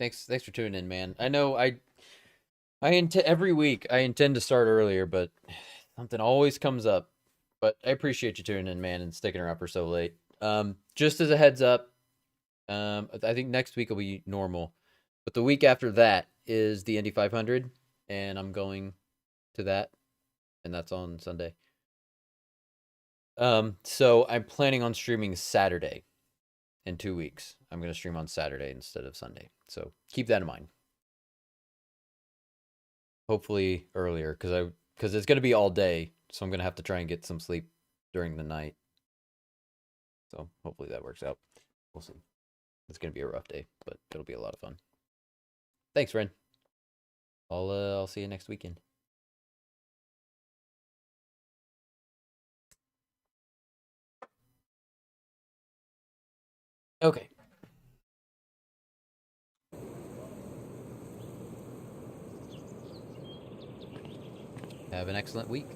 Thanks for tuning in, man. I know every week I intend to start earlier, but something always comes up. But I appreciate you tuning in, man, and sticking around for so late. Just as a heads up, I think next week will be normal, but the week after that is the Indy 500, and I'm going to that, and that's on Sunday. So I'm planning on streaming Saturday in 2 weeks. I'm going to stream on Saturday instead of Sunday. So keep that in mind. Hopefully earlier, because it's going to be all day, so I'm going to have to try and get some sleep during the night. So hopefully that works out. We'll see. It's going to be a rough day, but it'll be a lot of fun. Thanks, Ren. I'll see you next weekend. Okay. Have an excellent week.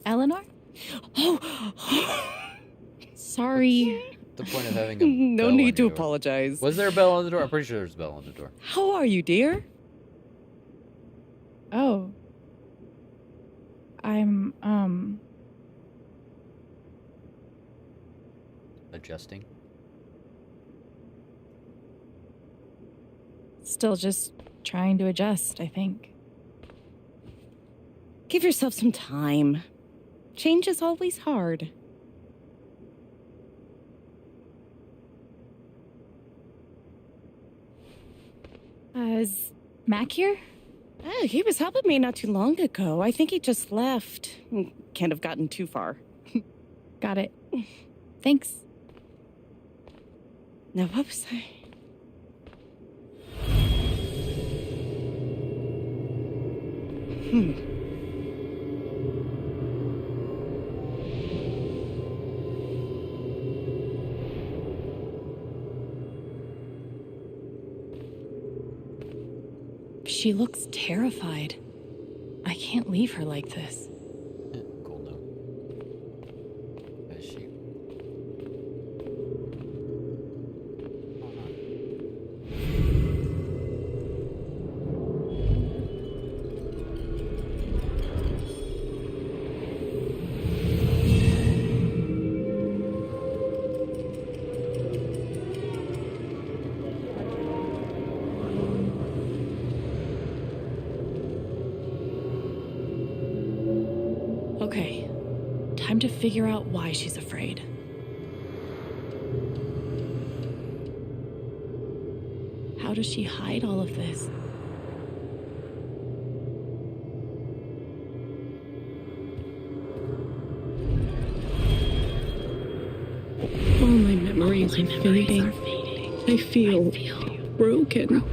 Eleanor? Oh, sorry. The point of having a No bell need on to your door. apologize. Was there a bell on the door? I'm pretty sure there's a bell on the door. How are you, dear? Oh. I'm, Adjusting. Still just trying to adjust, I think. Give yourself some time. Change is always hard. Is Mac here? He was helping me not too long ago. I think he just left. Can't have gotten too far. Got it. Thanks. Now, what was I? She looks terrified. I can't leave her like this. Cool note. Is she? Okay, time to figure out why she's afraid. How does she hide all of this? All my memories are fading. I feel broken.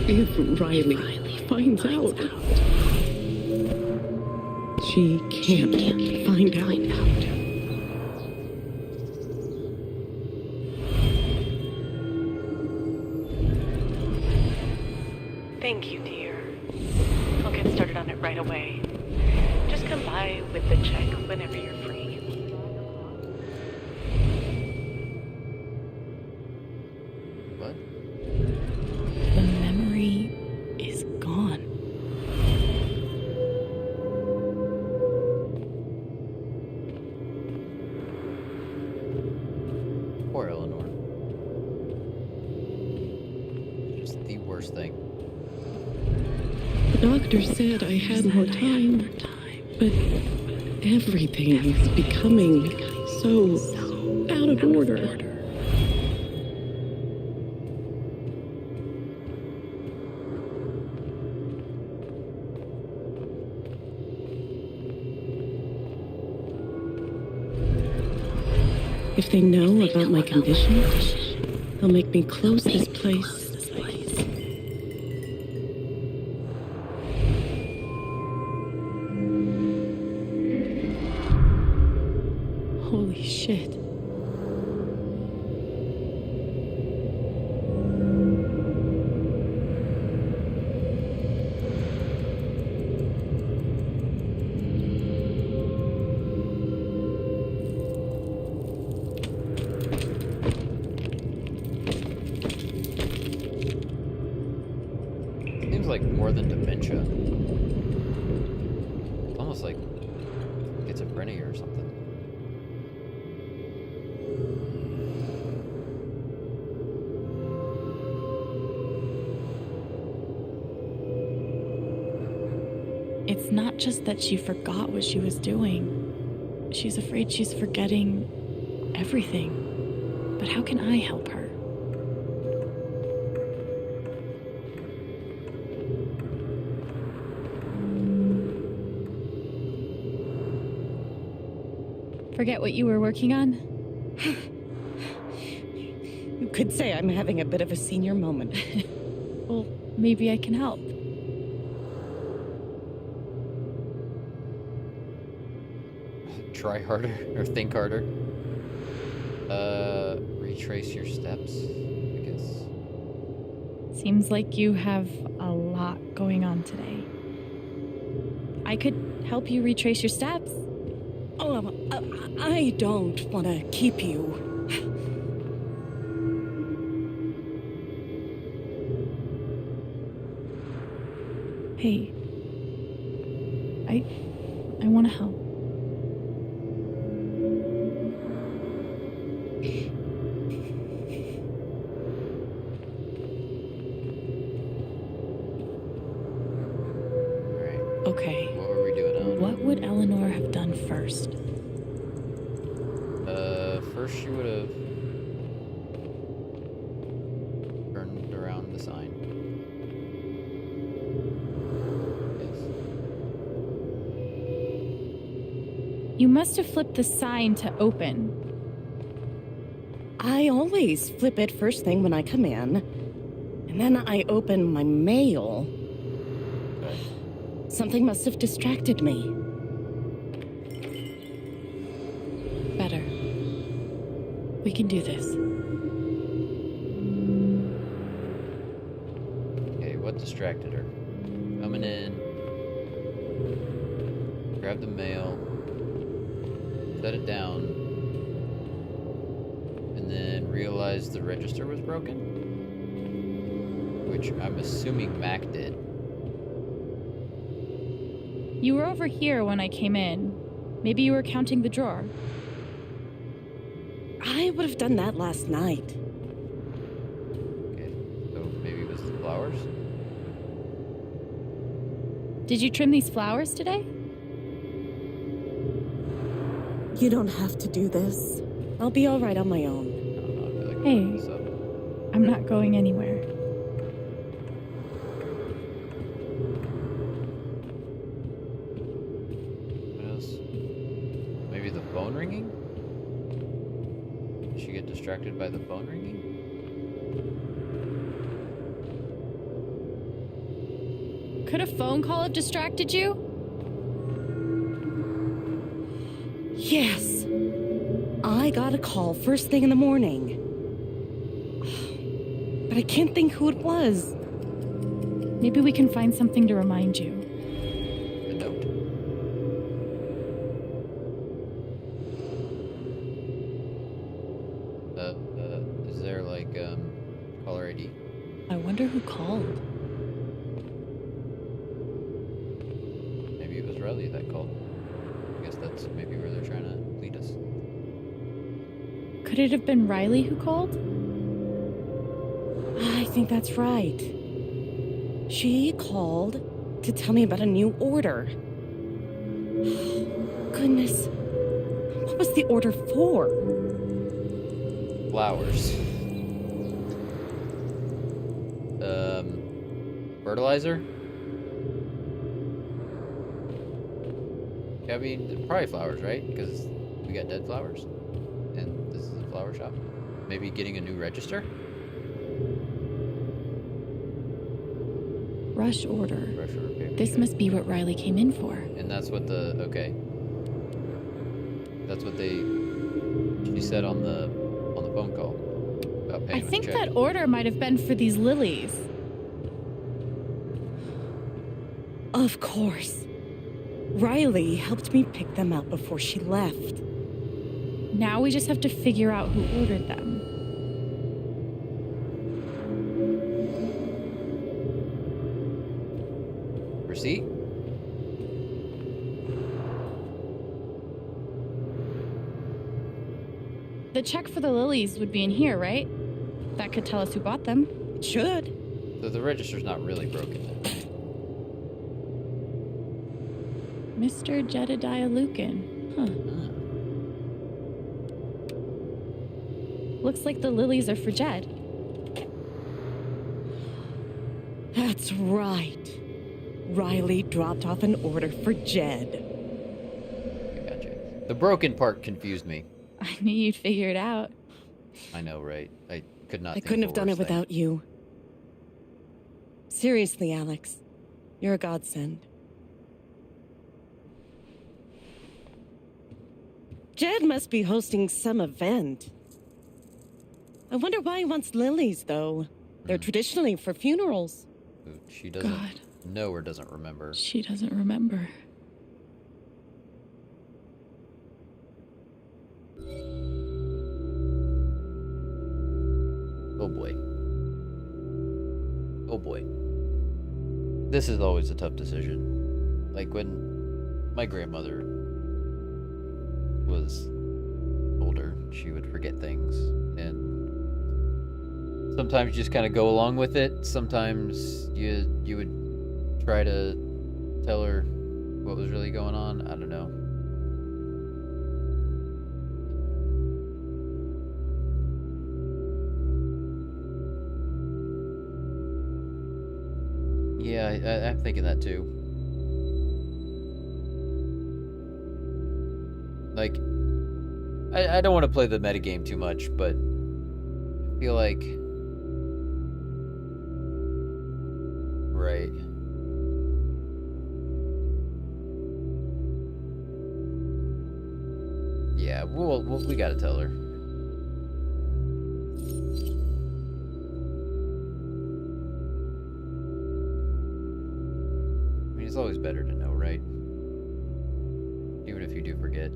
If Riley finds out, she can't find out. Thank you, dear. I'll get started on it right away. Just come by with the check whenever you're free. What? The memory is gone. Poor Eleanor. Just the worst thing. The doctor said I had more time, but everything is becoming so out of order. If they know about my condition, they'll make me close this place. Holy shit. Seems like more than dementia. Almost like schizophrenia or something. It's not just that she forgot what she was doing. She's afraid she's forgetting everything. But how can I help her? Forget what you were working on? You could say I'm having a bit of a senior moment. Well, maybe I can help. Try harder or think harder. Retrace your steps, I guess. Seems like you have a lot going on today. I could help you retrace your steps. Oh, I don't want to keep you. Hey, I want to help. Okay. What were we doing, Alan? What would Eleanor have done first? First she would have turned around the sign. You must have flipped the sign to open. I always flip it first thing when I come in, and then I open my mail. Something must have distracted me. Better. We can do this. Okay, what distracted her? Coming in, grab the mail, set it down, and then realize the register was broken? Which I'm assuming Mac did. You were over here when I came in. Maybe you were counting the drawer. I would have done that last night. Okay, so maybe it was the flowers? Did you trim these flowers today? You don't have to do this. I'll be all right on my own. Hey, I'm not going anywhere. What else? Maybe the phone ringing? Did she get distracted by the phone ringing? Could a phone call have distracted you? Yes. I got a call first thing in the morning. But I can't think who it was. Maybe we can find something to remind you. A note. Is there like, caller ID? I wonder who called. Maybe it was Riley that called. I guess that's maybe where they're trying to lead us. Could it have been Riley who called? I think that's right. She called to tell me about a new order. Goodness. What was the order for? Flowers. Fertilizer? I mean, probably flowers, right? Because we got dead flowers. And this is a flower shop. Maybe getting a new register? Rush order. Rush order paper This check. must be what Riley came in for. And that's what the, okay. That's what she said on the phone call. About I paying with think check. that order might have been for these lilies. Of course. Riley helped me pick them out before she left. Now we just have to figure out who ordered them. Receipt? The check for the lilies would be in here, right? That could tell us who bought them. It should. So the register's not really broken then. Mr. Jedediah Lucan. Huh. Looks like the lilies are for Jed. That's right. Riley dropped off an order for Jed. I gotcha. The broken part confused me. I knew you'd figure it out. I know, right? I could not I think couldn't of have a done it worse thing. without you. Seriously, Alex. You're a godsend. Jed must be hosting some event. I wonder why he wants lilies, though. They're traditionally for funerals. She doesn't God. know or doesn't remember. She doesn't remember. Oh boy. Oh boy. This is always a tough decision. Like when my grandmother was older, she would forget things, and sometimes you just kind of go along with it. Sometimes you would try to tell her what was really going on. I don't know. Yeah, I'm thinking that too. Like, I don't want to play the metagame too much, but I feel like... Right. Yeah, we gotta tell her. I mean, it's always better to know, right? Even if you do forget.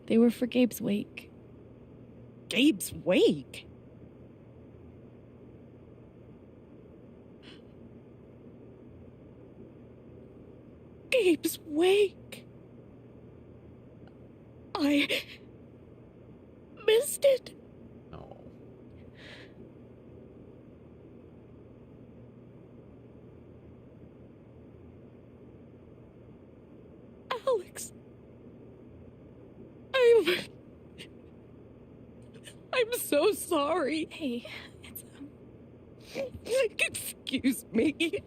They were for Gabe's wake. Gabe's wake? Gabe's wake? I missed it. No. Alex. I'm so sorry. Hey, excuse me.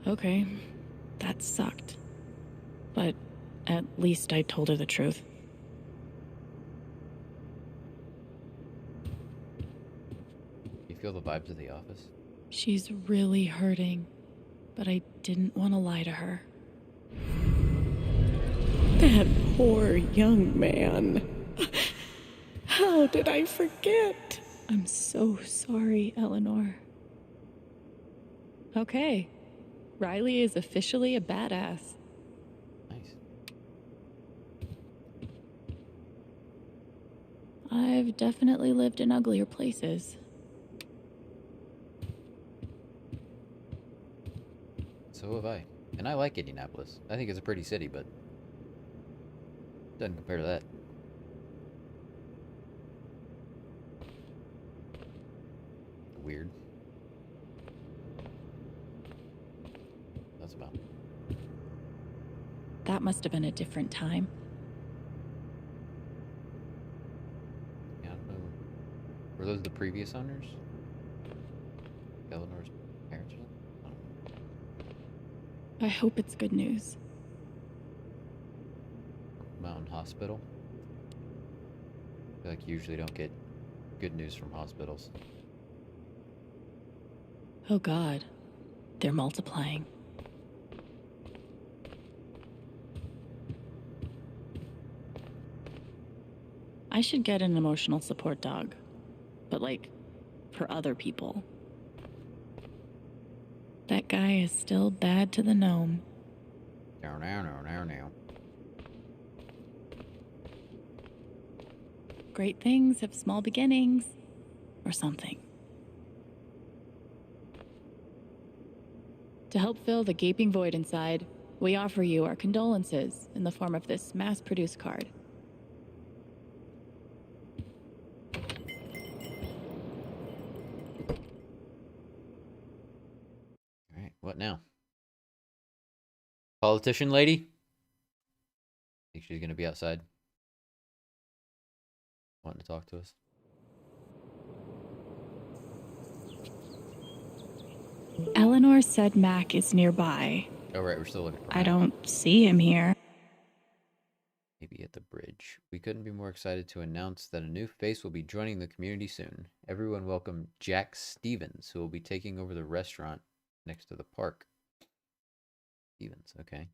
Okay, that sucked. But at least I told her the truth. You feel the vibes of the office? She's really hurting, but I didn't want to lie to her. That poor young man. How did I forget? I'm so sorry, Eleanor. Okay, Riley is officially a badass. Nice. I've definitely lived in uglier places. So have I. And I like Indianapolis. I think it's a pretty city, but doesn't compare to that. Weird. That's about. That must have been a different time. Yeah, I don't know. Were those the previous owners? Eleanor's parents? I hope it's good news. Mountain Hospital. I feel like you usually don't get good news from hospitals. Oh God, they're multiplying. I should get an emotional support dog, but like, for other people. That guy is still bad to the gnome. Now. Great things have small beginnings, or something. To help fill the gaping void inside, we offer you our condolences in the form of this mass-produced card. Alright, what now? Politician lady? Think she's gonna be outside? Wanting to talk to us? Eleanor said Mac is nearby. Oh, right, we're still looking for I don't see him here. Maybe at the bridge. We couldn't be more excited to announce that a new face will be joining the community soon. Everyone welcome Jack Stevens, who will be taking over the restaurant next to the park. Stevens, okay.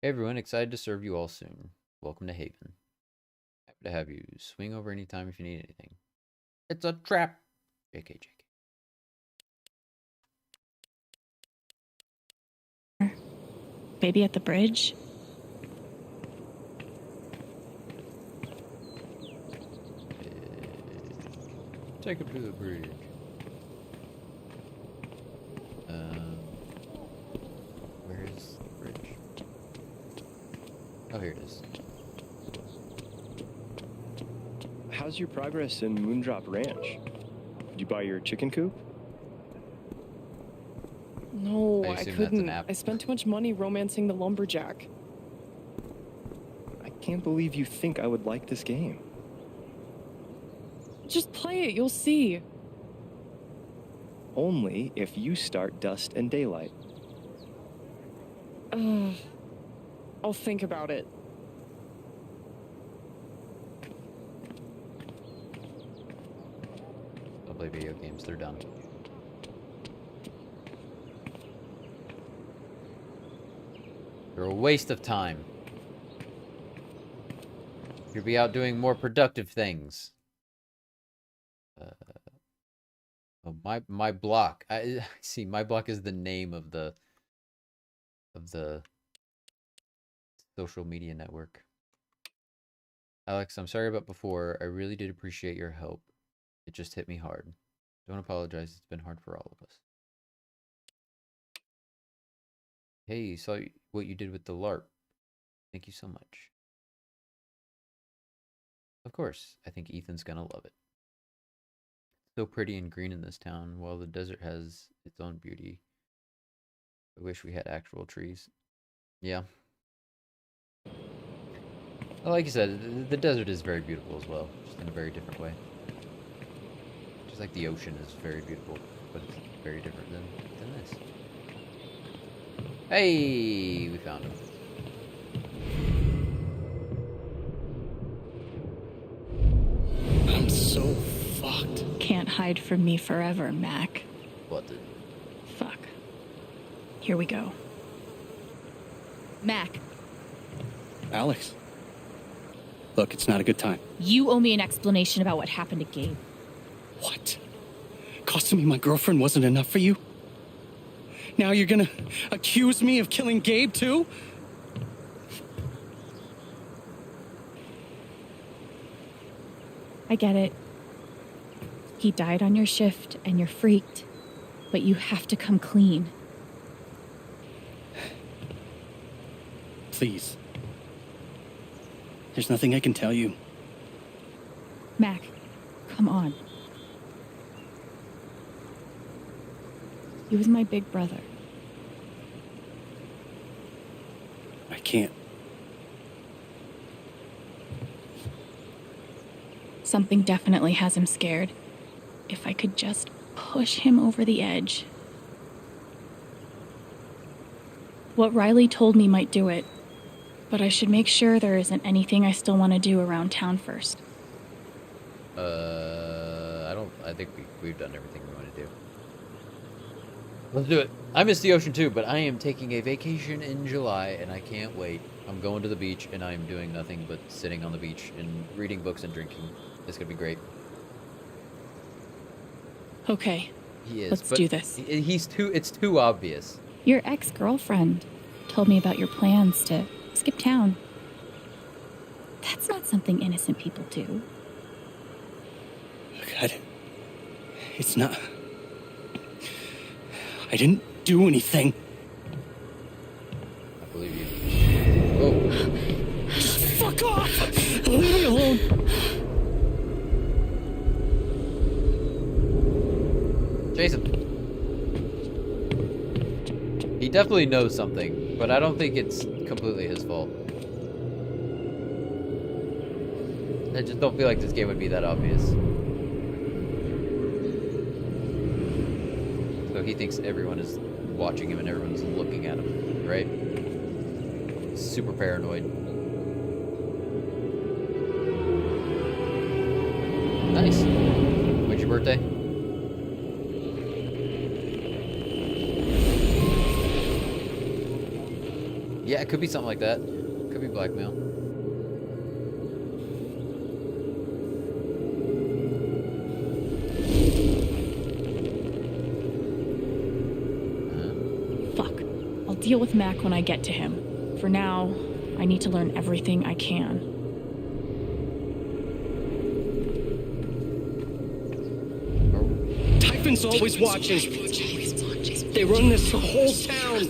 Hey everyone, excited to serve you all soon. Welcome to Haven. Happy to have you. Swing over anytime if you need anything. It's a trap. JK, JK. Maybe at the bridge? Take him to the bridge. Where is the bridge? Oh, here it is. How's your progress in Moondrop Ranch? Did you buy your chicken coop? No, I I assume that's an couldn't. app. I spent too much money romancing the lumberjack. I can't believe you think I would like this game. Just play it, you'll see. Only if you start Dust and Daylight. I'll think about it. I'll play video games. They're done. They're a waste of time. You'll be out doing more productive things. Oh, my block. I see. My block is the name of the social media network. Alex, I'm sorry about before. I really did appreciate your help. It just hit me hard. Don't apologize. It's been hard for all of us. Hey, saw what you did with the LARP. Thank you so much. Of course, I think Ethan's gonna love it. So pretty and green in this town, while the desert has its own beauty. I wish we had actual trees. Yeah. Well, like you said, the desert is very beautiful as well, just in a very different way. Just like the ocean is very beautiful, but it's very different than this. Hey, we found him. I'm so fucked. Can't hide from me forever, Mac. What the? Fuck. Here we go. Mac, Alex. Look, it's not a good time. you owe me an explanation about what happened to Gabe. What? Costing me my girlfriend wasn't enough for you? Now you're gonna accuse me of killing Gabe, too? I get it. He died on your shift and you're freaked, but you have to come clean. Please. There's nothing I can tell you. Mac, come on. He was my big brother. I can't. Something definitely has him scared. If I could just push him over the edge. What Riley told me might do it, but I should make sure there isn't anything I still want to do around town first. I think we've done everything we want to do. Let's do it. I miss the ocean too, but I am taking a vacation in July, and I can't wait. I'm going to the beach, and I'm doing nothing but sitting on the beach and reading books and drinking. It's gonna be great. Okay, He is. let's but do this. It's too obvious. Your ex-girlfriend told me about your plans to skip town. That's not something innocent people do. God. It's not. I didn't do anything. I believe you. Oh. Just fuck off! Leave me alone! Jason. He definitely knows something, but I don't think it's completely his fault. I just don't feel like this game would be that obvious. So he thinks everyone is watching him and everyone's looking at him, right? Super paranoid. Nice. When's your birthday? Yeah, it could be something like that. Could be blackmail. deal with Mac when I get to him. For now, I need to learn everything I can. Typhon's always watching. They run this whole town.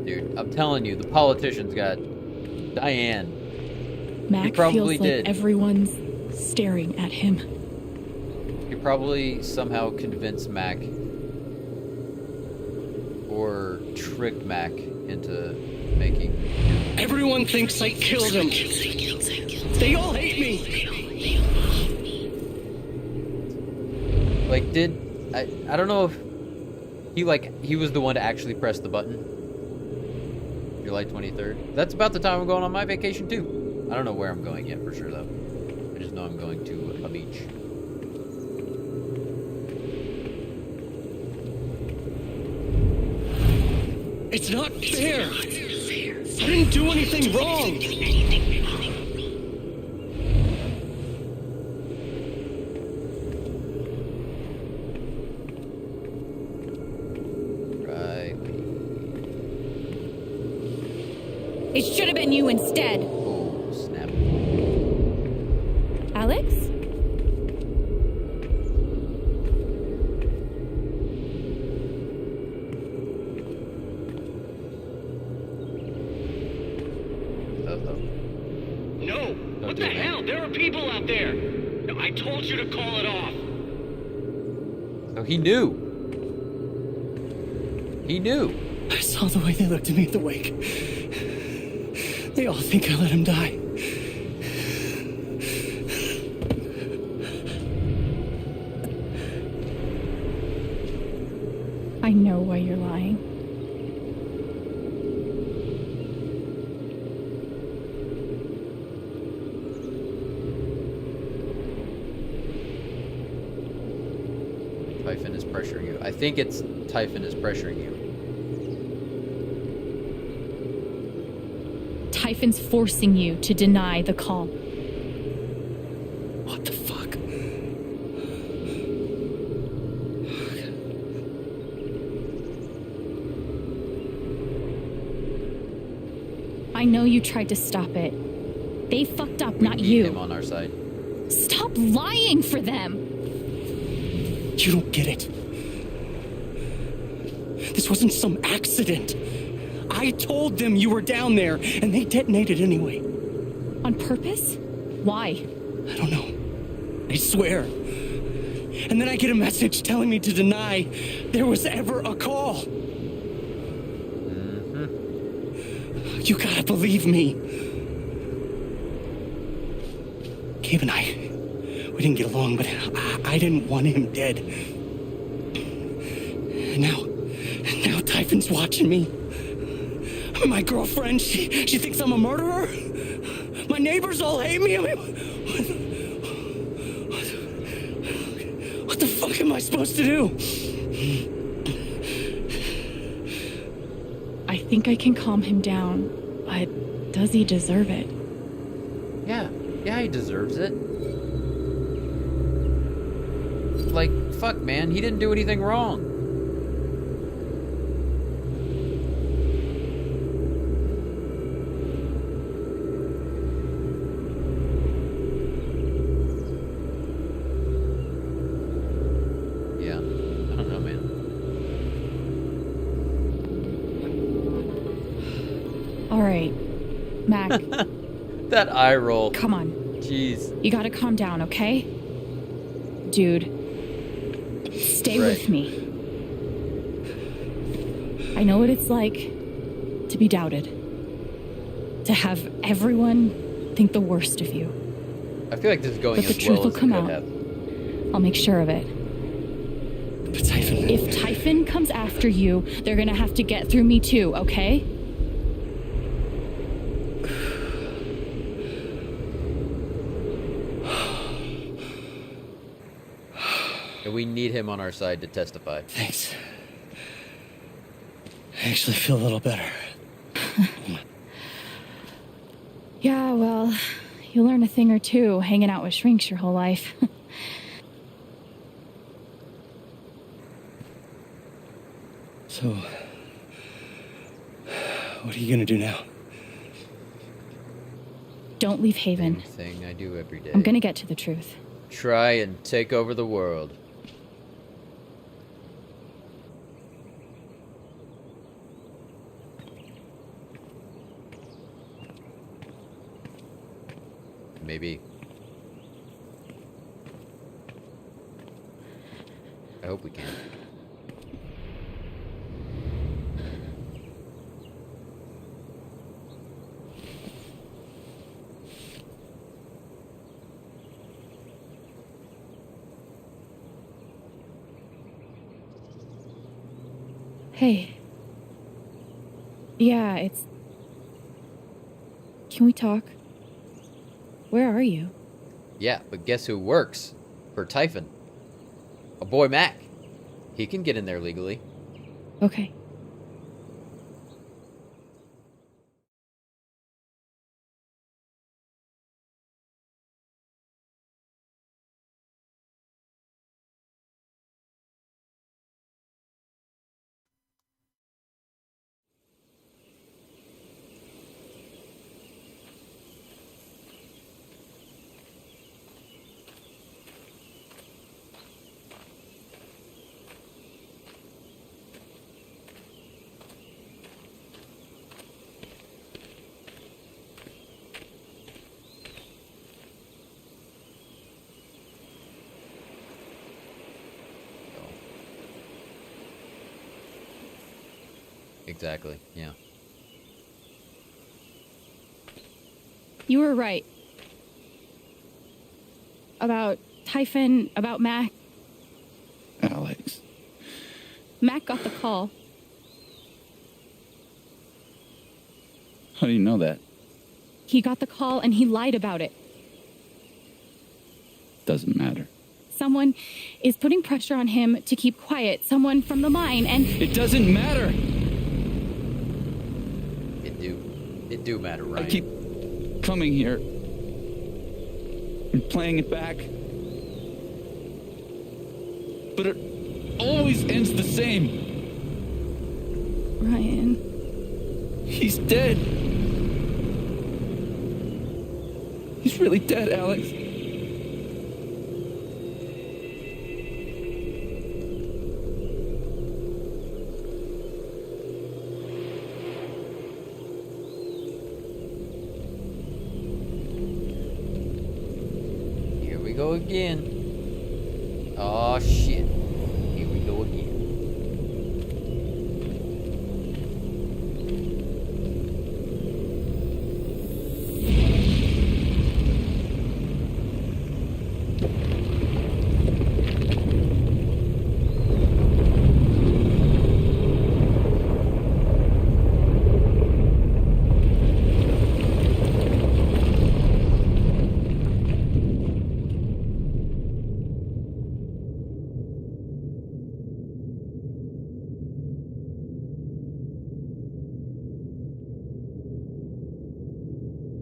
Dude, I'm telling you, the politicians got Diane. Mac probably feels like did. everyone's staring at him. He probably somehow convinced Mac or tricked Mac into making him. Everyone thinks I killed him. They all hate me. Like, I don't know if he was the one to actually press the button. July 23rd. That's about the time I'm going on my vacation too. I don't know where I'm going yet for sure though. I just know I'm going to a beach. It's not fair. I didn't do anything wrong. It should have been you instead. Oh, snap. Alex? No. What the hell? There are people out there. I told you to call it off. So he knew. He knew. I saw the way they looked at me at the wake. They all think I let him die. I know why you're lying. Typhon is pressuring you. I think it's Typhon is pressuring you. Typhon's forcing you to deny the call. What the fuck? I know you tried to stop it. They fucked up, We not need you. him on our side. Stop lying for them. You don't get it. This wasn't some accident. I told them you were down there, and they detonated anyway. On purpose? Why? I don't know. I swear. And then I get a message telling me to deny there was ever a call. You gotta believe me. Gabe and I, we didn't get along, but I didn't want him dead. And now Typhon's watching me. My girlfriend, she thinks I'm a murderer. My neighbors all hate me. I mean, what the fuck am I supposed to do? I think I can calm him down, but does he deserve it? Yeah, he deserves it. Like, fuck, man, he didn't do anything wrong. Yeah, I don't know, man. All right, Mac. That eye roll. Come on. Jeez. You gotta calm down, okay? Dude, stay with me. I know what it's like to be doubted. To have everyone think the worst of you. I feel like this is going But the as truth well will as it come could out. have. I'll make sure of it. But Typhon... If Typhon comes after you, they're gonna have to get through me too, okay? And we need him on our side to testify. Thanks. I actually feel a little better. Yeah, well, you learn a thing or two hanging out with shrinks your whole life. So, what are you gonna do now? Don't leave Haven. Thing I do every day. I'm gonna get to the truth. Try and take over the world. Maybe. I hope we can. Hey. Yeah, it's... Can we talk? Where are you? Yeah, but guess who works for Typhon? A boy Mac. He can get in there legally. Okay. Exactly, yeah. You were right. About Typhon, about Mac. Alex. Mac got the call. How do you know that? He got the call and he lied about it. Doesn't matter. Someone is putting pressure on him to keep quiet. Someone from the mine, and... It doesn't matter! It do matter, Ryan. I keep coming here and playing it back. But it always ends the same. Ryan. He's dead. He's really dead, Alex. Here we go again. Oh shit. Here we go again.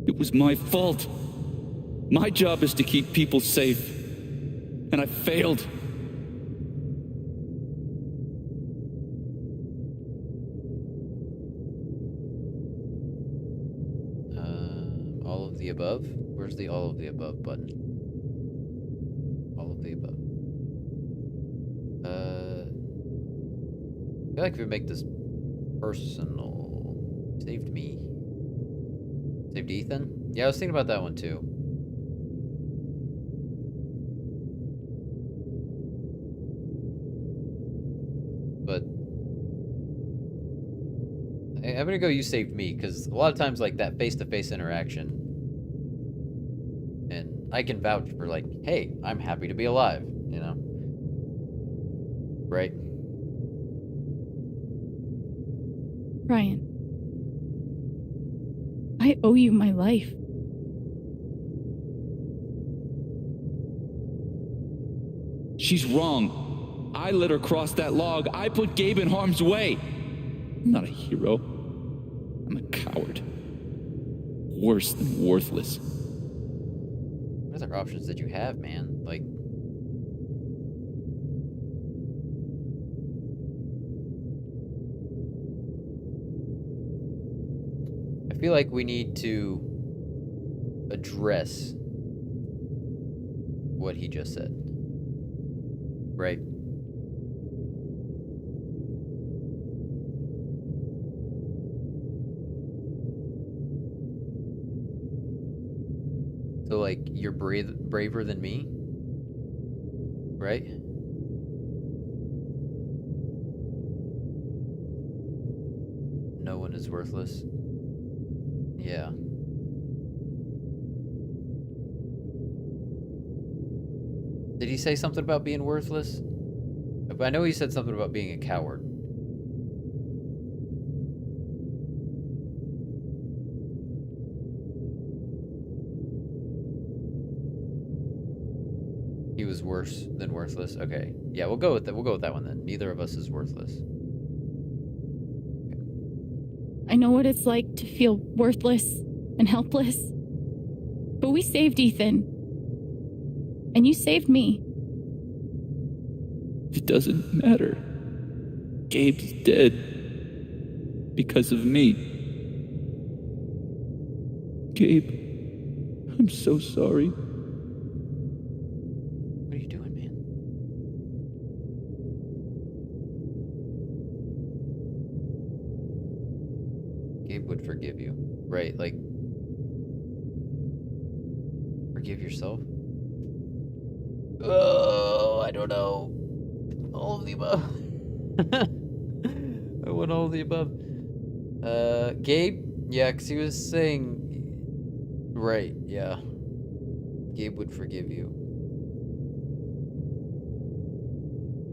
It was my fault. My job is to keep people safe. And I failed. All of the above? Where's the all of the above button? All of the above. I feel like if we make this personal... Saved me. Saved Ethan? Yeah, I was thinking about that one too. But I'm gonna go you saved me, because a lot of times like that face-to-face interaction, and I can vouch for like, hey, I'm happy to be alive, you know? Right? Ryan. I owe you my life. She's wrong. I let her cross that log. I put Gabe in harm's way. I'm not a hero. I'm a coward. Worse than worthless. What other options did you have, man? Like... feel like we need to address what he just said. Right? So, like, you're braver than me? Right? No one is worthless. Yeah. Did he say something about being worthless? I know he said something about being a coward. He was worse than worthless. Okay. Yeah, we'll go with that. We'll go with that one then. Neither of us is worthless. I know what it's like to feel worthless and helpless. But we saved Ethan. And you saved me. It doesn't matter. Gabe's dead. Because of me. Gabe, I'm so sorry. What are you doing, man? Gabe would forgive you. Right, like... Forgive yourself? Oh, I don't know. All of the above. I want all of the above. Gabe? Yeah, because he was saying... Right, yeah. Gabe would forgive you.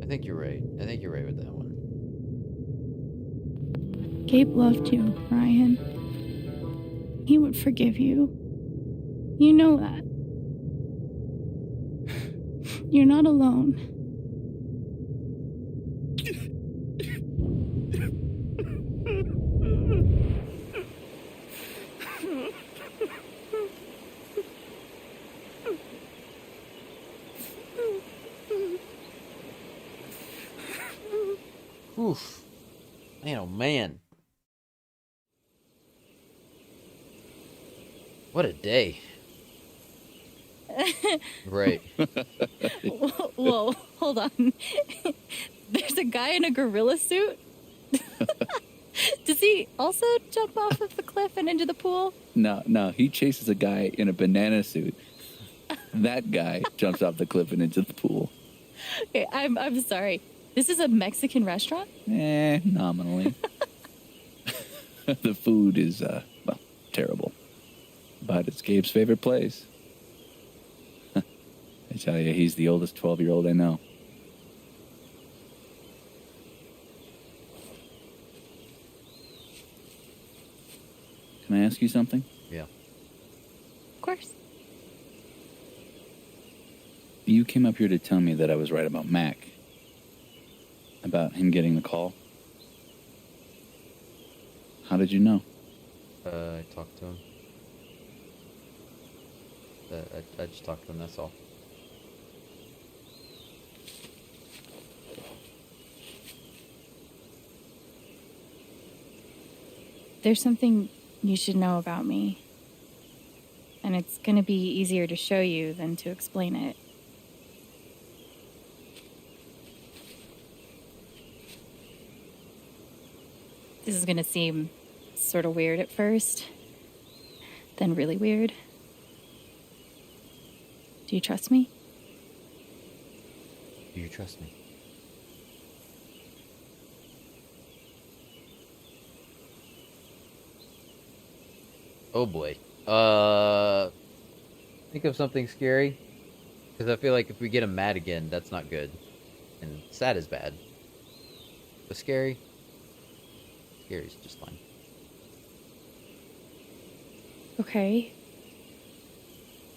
I think you're right. I think you're right with that one. Gabe loved you, Ryan. He would forgive you. You know that. You're not alone. Oof. Man, oh man. What a day. Right. Whoa, hold on. There's a guy in a gorilla suit? Does he also jump off of the cliff and into the pool? No, he chases a guy in a banana suit. That guy jumps off the cliff and into the pool. Okay, I'm sorry. This is a Mexican restaurant? Nominally. The food is, well, terrible. But it's Gabe's favorite place. I tell you, he's the oldest 12-year-old I know. Can I ask you something? Yeah. Of course. You came up here to tell me that I was right about Mac. About him getting the call. How did you know? I talked to him. I just talked to him, that's all. There's something you should know about me. And it's gonna be easier to show you than to explain it. This is gonna seem sort of weird at first, then really weird. Do you trust me? Do you trust me? Oh boy. Think of something scary. Because I feel like if we get him mad again, that's not good. And sad is bad. But scary? Scary's just fine. Okay.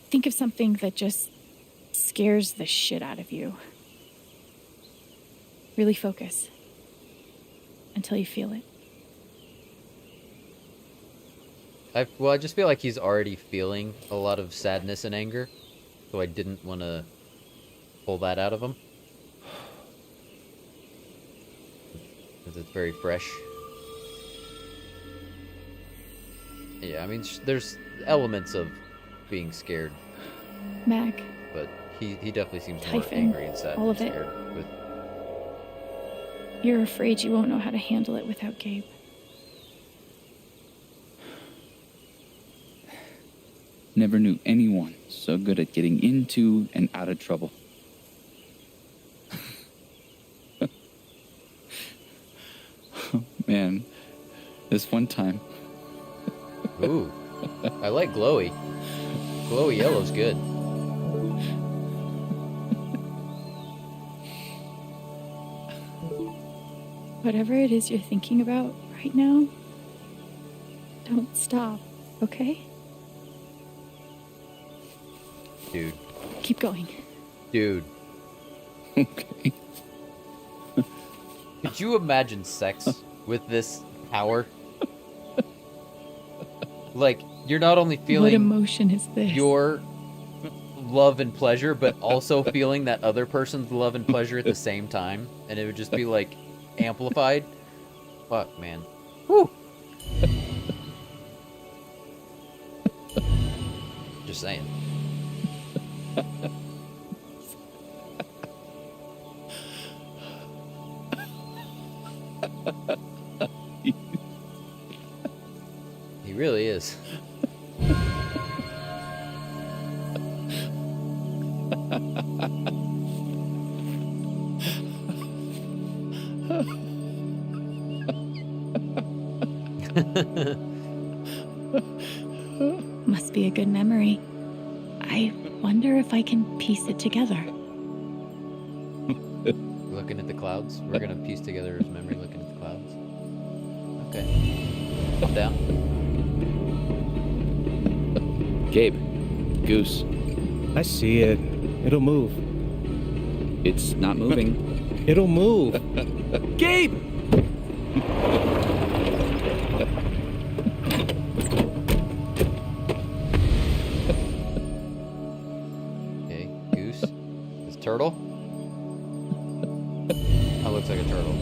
Think of something that just scares the shit out of you. Really focus. Until you feel it. I just feel like he's already feeling a lot of sadness and anger. So I didn't want to pull that out of him. Because it's very fresh. Yeah, I mean, there's elements of being scared, Mac, but he definitely seems more Typhon, angry and sad all than of it. scared. With You're afraid you won't know how to handle it without Gabe. Never knew anyone so good at getting into and out of trouble. Oh, man, this one time. Ooh, I like glowy. Glowy yellow's good. Whatever it is you're thinking about right now, don't stop, okay? Dude. Keep going. Dude. Okay. Could you imagine sex with this power? Like, you're not only feeling What emotion is this? your love and pleasure, but also feeling that other person's love and pleasure at the same time, and it would just be like amplified. Fuck, man. Whew. Just saying. He really is. Must be a good memory. I wonder if I can piece it together. Looking at the clouds. We're gonna piece together his memory looking at the clouds. Okay. Calm down. Gabe. Goose. I see it. It'll move. It's not moving. It'll move. Gabe! Okay, goose. This turtle? That looks like a turtle.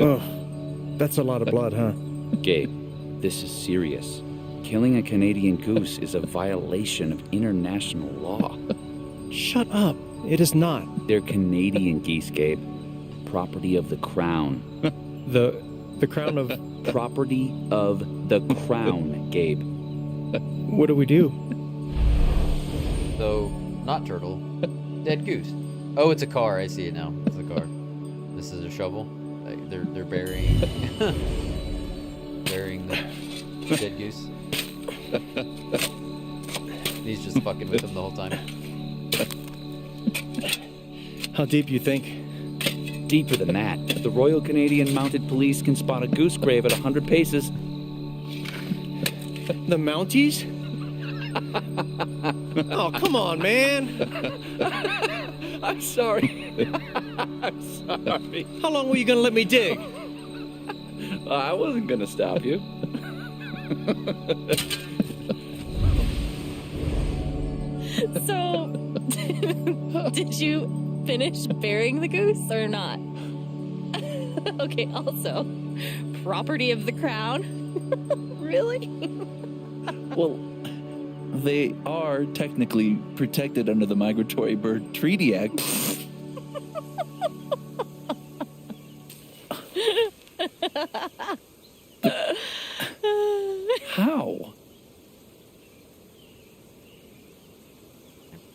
Oh, that's a lot of blood, huh? Gabe, this is serious. Killing a Canadian goose is a violation of international law. Shut up. It is not. They're Canadian geese, Gabe. Property of the crown. The crown of... Property of the crown, Gabe. What do we do? So, not turtle. Dead goose. Oh, it's a car. I see it now. It's a car. This is a shovel. Like, they're burying... burying the dead goose. He's just fucking with him the whole time. How deep you think? Deeper than that. The Royal Canadian Mounted Police can spot a goose grave at 100 paces. The Mounties? Oh, come on, man. I'm sorry. I'm sorry. How long were you gonna let me dig? I wasn't gonna stop you. So, did you finish burying the goose or not? Okay, also, property of the crown? Really? Well, they are technically protected under the Migratory Bird Treaty Act. How?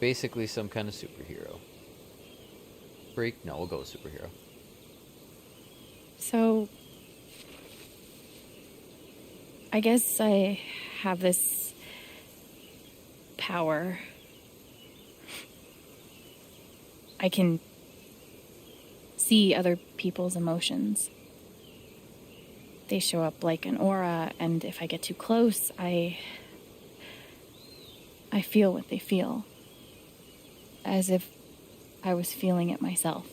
Basically some kind of superhero. Freak? No, we'll go with superhero. So, I guess I have this power. I can see other people's emotions. They show up like an aura, and if I get too close, I feel what they feel. As if I was feeling it myself.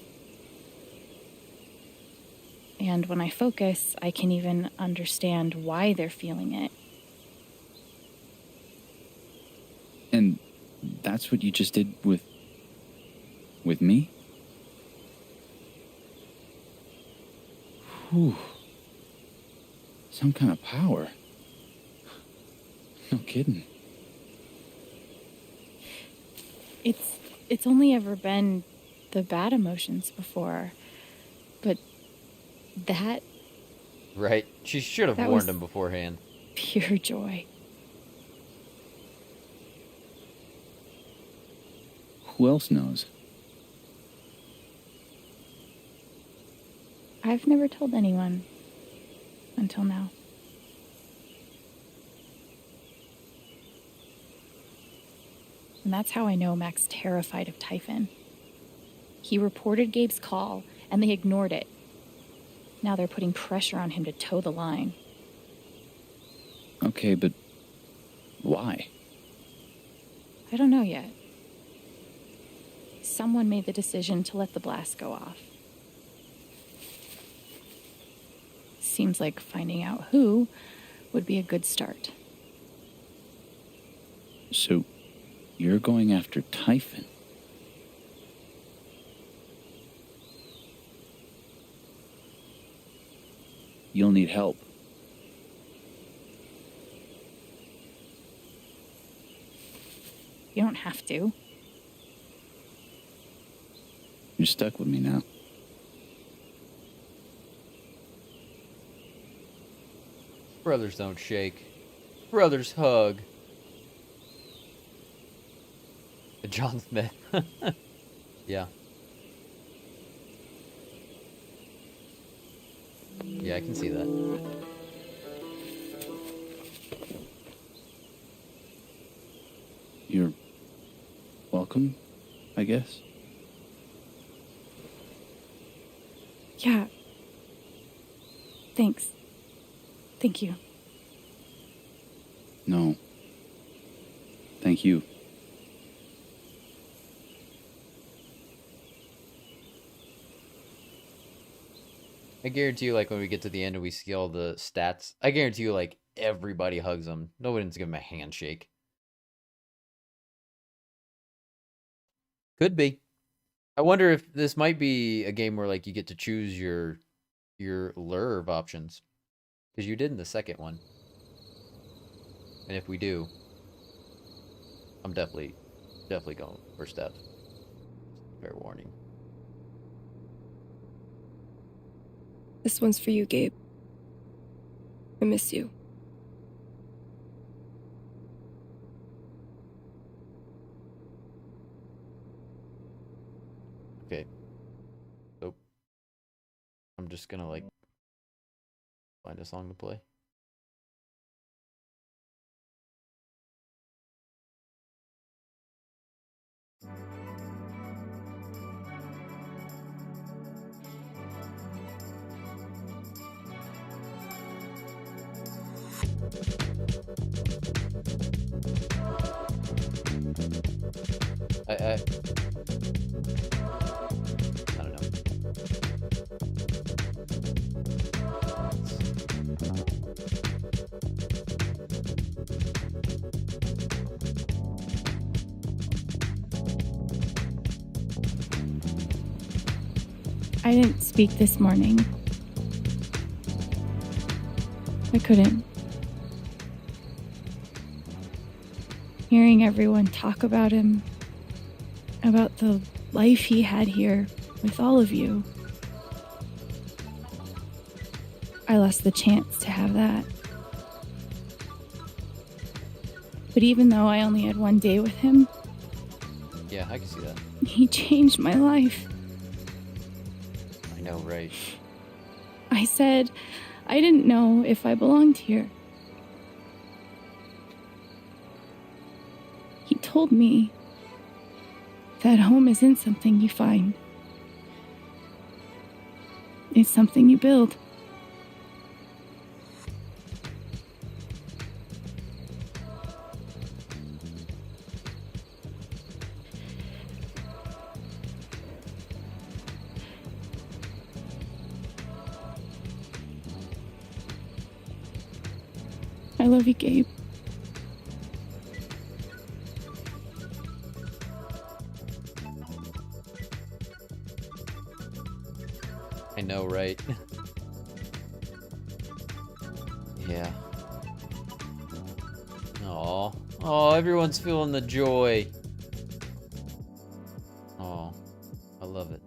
And when I focus, I can even understand why they're feeling it. And that's what you just did with me? Whew. Some kind of power. No kidding. It's only ever been the bad emotions before. But that... Right. She should have That warned was- him beforehand. pure joy. Who else knows? I've never told anyone until now. And that's how I know Mac's terrified of Typhon. He reported Gabe's call, and they ignored it. Now they're putting pressure on him to toe the line. Okay, but why? I don't know yet. Someone made the decision to let the blast go off. Seems like finding out who would be a good start. So, you're going after Typhon? You'll need help. You don't have to. You're stuck with me now. Brothers don't shake. Brothers hug. John Smith. Yeah. Yeah, I can see that. You're welcome, I guess. Yeah. Thanks. Thank you. No. Thank you. I guarantee you, like, when we get to the end and we see all the stats, I guarantee you, like, everybody hugs him. Nobody's giving him a handshake. Could be. I wonder if this might be a game where, like, you get to choose your lure of options. Because you did in the second one. And if we do, I'm definitely going for Steph. Fair warning. This one's for you, Gabe. I miss you. Okay. So I'm just gonna like find a song to play. I don't know. I didn't speak this morning. I couldn't. Hearing everyone talk about him, about the life he had here with all of you, I lost the chance to have that. But even though I only had one day with him, Yeah, I can see that. he changed my life. I know, right? I said I didn't know if I belonged here. He told me that home isn't something you find. It's something you build. I love you, Gabe. I know, right? Yeah. Aw. Oh, everyone's feeling the joy. Oh, I love it.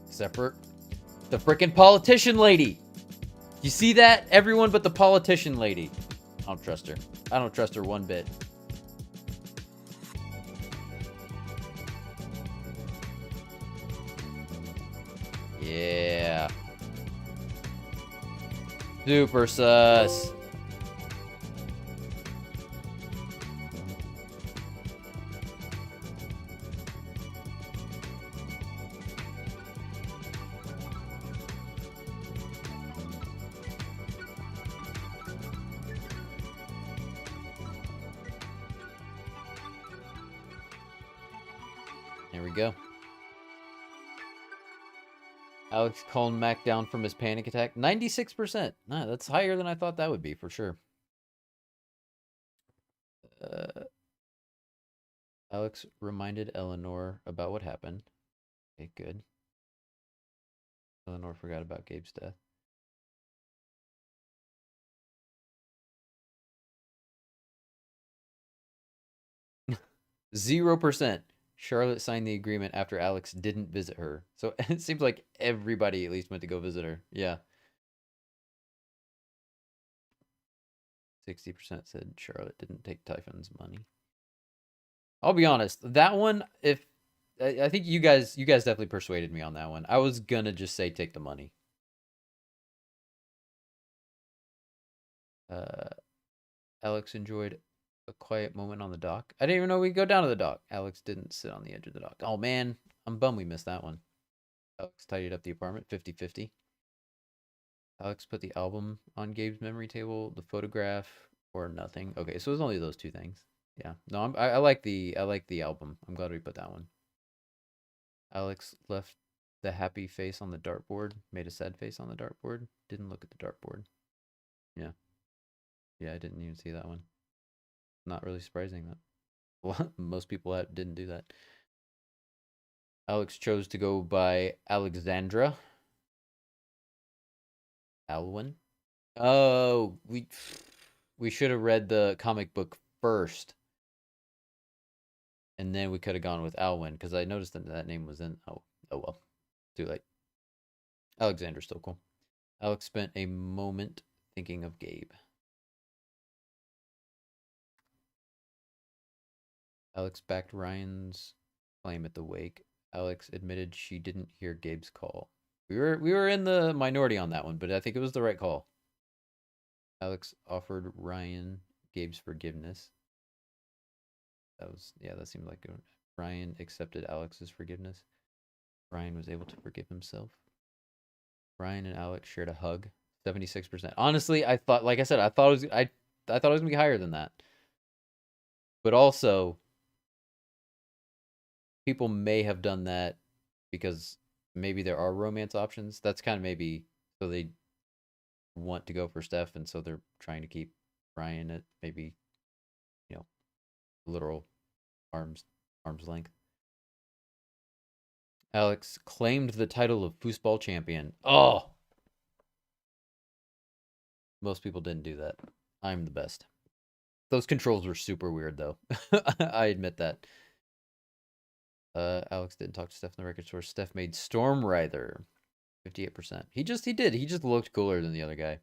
Except for the frickin' politician lady. You see that? Everyone but the politician lady. I don't trust her. I don't trust her one bit. Yeah. Super sus. There we go. Alex calmed Mac down from his panic attack. 96%. Nah, that's higher than I thought that would be, for sure. Alex reminded Eleanor about what happened. Okay, good. Eleanor forgot about Gabe's death. Zero percent. Charlotte signed the agreement after Alex didn't visit her. So it seems like everybody at least went to go visit her. Yeah. 60% said Charlotte didn't take Typhon's money. I'll be honest. That one, if I think you guys definitely persuaded me on that one. I was gonna just say take the money. Alex enjoyed a quiet moment on the dock. I didn't even know we'd go down to the dock. Alex didn't sit on the edge of the dock. Oh man, I'm bummed we missed that one. Alex tidied up the apartment, 50-50. Alex put the album on Gabe's memory table, the photograph, or nothing. Okay, so it was only those two things. Yeah, no, I like the album. I'm glad we put that one. Alex left the happy face on the dartboard, made a sad face on the dartboard. Didn't look at the dartboard. Yeah, yeah, I didn't even see that one. Not really surprising that. Well, most people didn't do that. Alex chose to go by Alexandra. Alwyn. Oh, we should have read the comic book first. And then we could have gone with Alwyn, because I noticed that name was in... Oh well. Too late. Alexander's still cool. Alex spent a moment thinking of Gabe. Alex backed Ryan's claim at the wake. Alex admitted she didn't hear Gabe's call. We were in the minority on that one, but I think it was the right call. Alex offered Ryan Gabe's forgiveness. That seemed like good. Ryan accepted Alex's forgiveness. Ryan was able to forgive himself. Ryan and Alex shared a hug. 76%. Honestly, I thought, like I said, I thought it was gonna be higher than that. But also, people may have done that because maybe there are romance options. That's kind of maybe so they want to go for Steph, and so they're trying to keep Ryan at maybe, literal arm's length. Alex claimed the title of foosball champion. Oh! Most people didn't do that. I'm the best. Those controls were super weird, though. I admit that. Alex didn't talk to Steph in the record store. Steph made Storm Rider. 58%. He did. He just looked cooler than the other guy.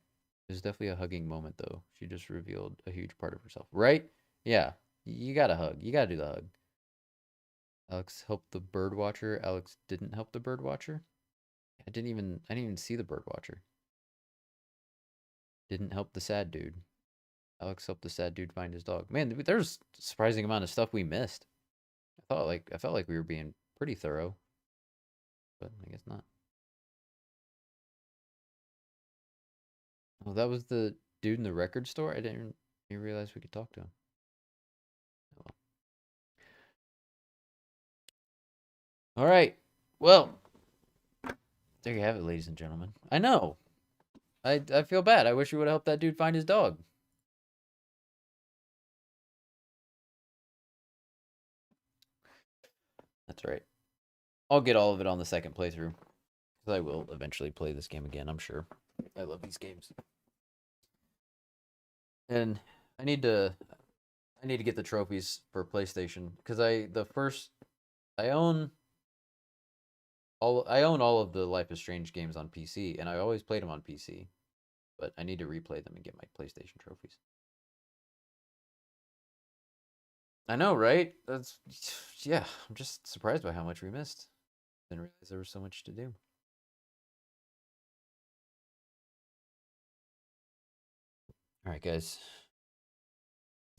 There's definitely a hugging moment, though. She just revealed a huge part of herself. Right? Yeah. You gotta hug. You gotta do the hug. Alex helped the bird watcher. Alex didn't help the bird watcher. I didn't even see the bird watcher. Didn't help the sad dude. Alex helped the sad dude find his dog. Man, there's a surprising amount of stuff we missed. I felt like we were being pretty thorough, but I guess not. Oh, that was the dude in the record store? I didn't even realize we could talk to him. Oh, well. All right. Well, there you have it, ladies and gentlemen. I know. I feel bad. I wish we would have helped that dude find his dog. That's right. I'll get all of it on the second playthrough. 'Cause I will eventually play this game again, I'm sure. I love these games. And I need to get the trophies for PlayStation because I own all of the Life is Strange games on PC, and I always played them on PC. But I need to replay them and get my PlayStation trophies. I know, right? That's yeah. I'm just surprised by how much we missed. Didn't realize there was so much to do. All right, guys.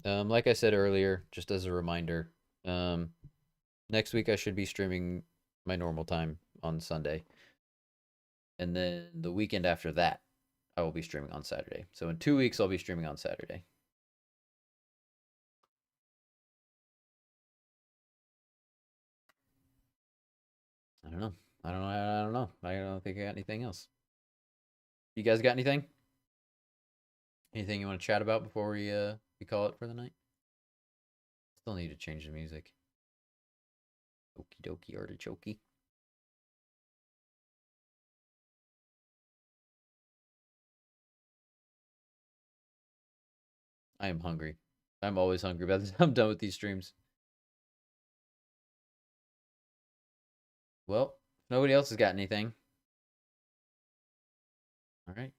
Like I said earlier, just as a reminder, next week I should be streaming my normal time on Sunday, and then the weekend after that, I will be streaming on Saturday. So in 2 weeks, I'll be streaming on Saturday. I don't know. I don't know. I don't think I got anything else. You guys got anything? Anything you want to chat about before we call it for the night? Still need to change the music. Okie dokie artichoke. I am hungry. I'm always hungry by the time I'm done with these streams. Well, if nobody else has got anything. All right.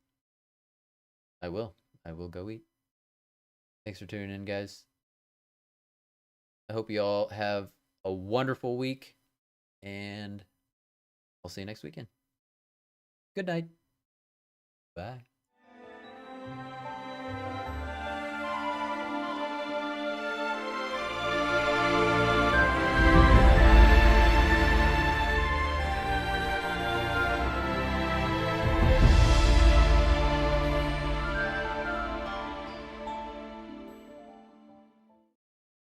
I will. I will go eat. Thanks for tuning in, guys. I hope you all have a wonderful week, and I'll see you next weekend. Good night. Bye.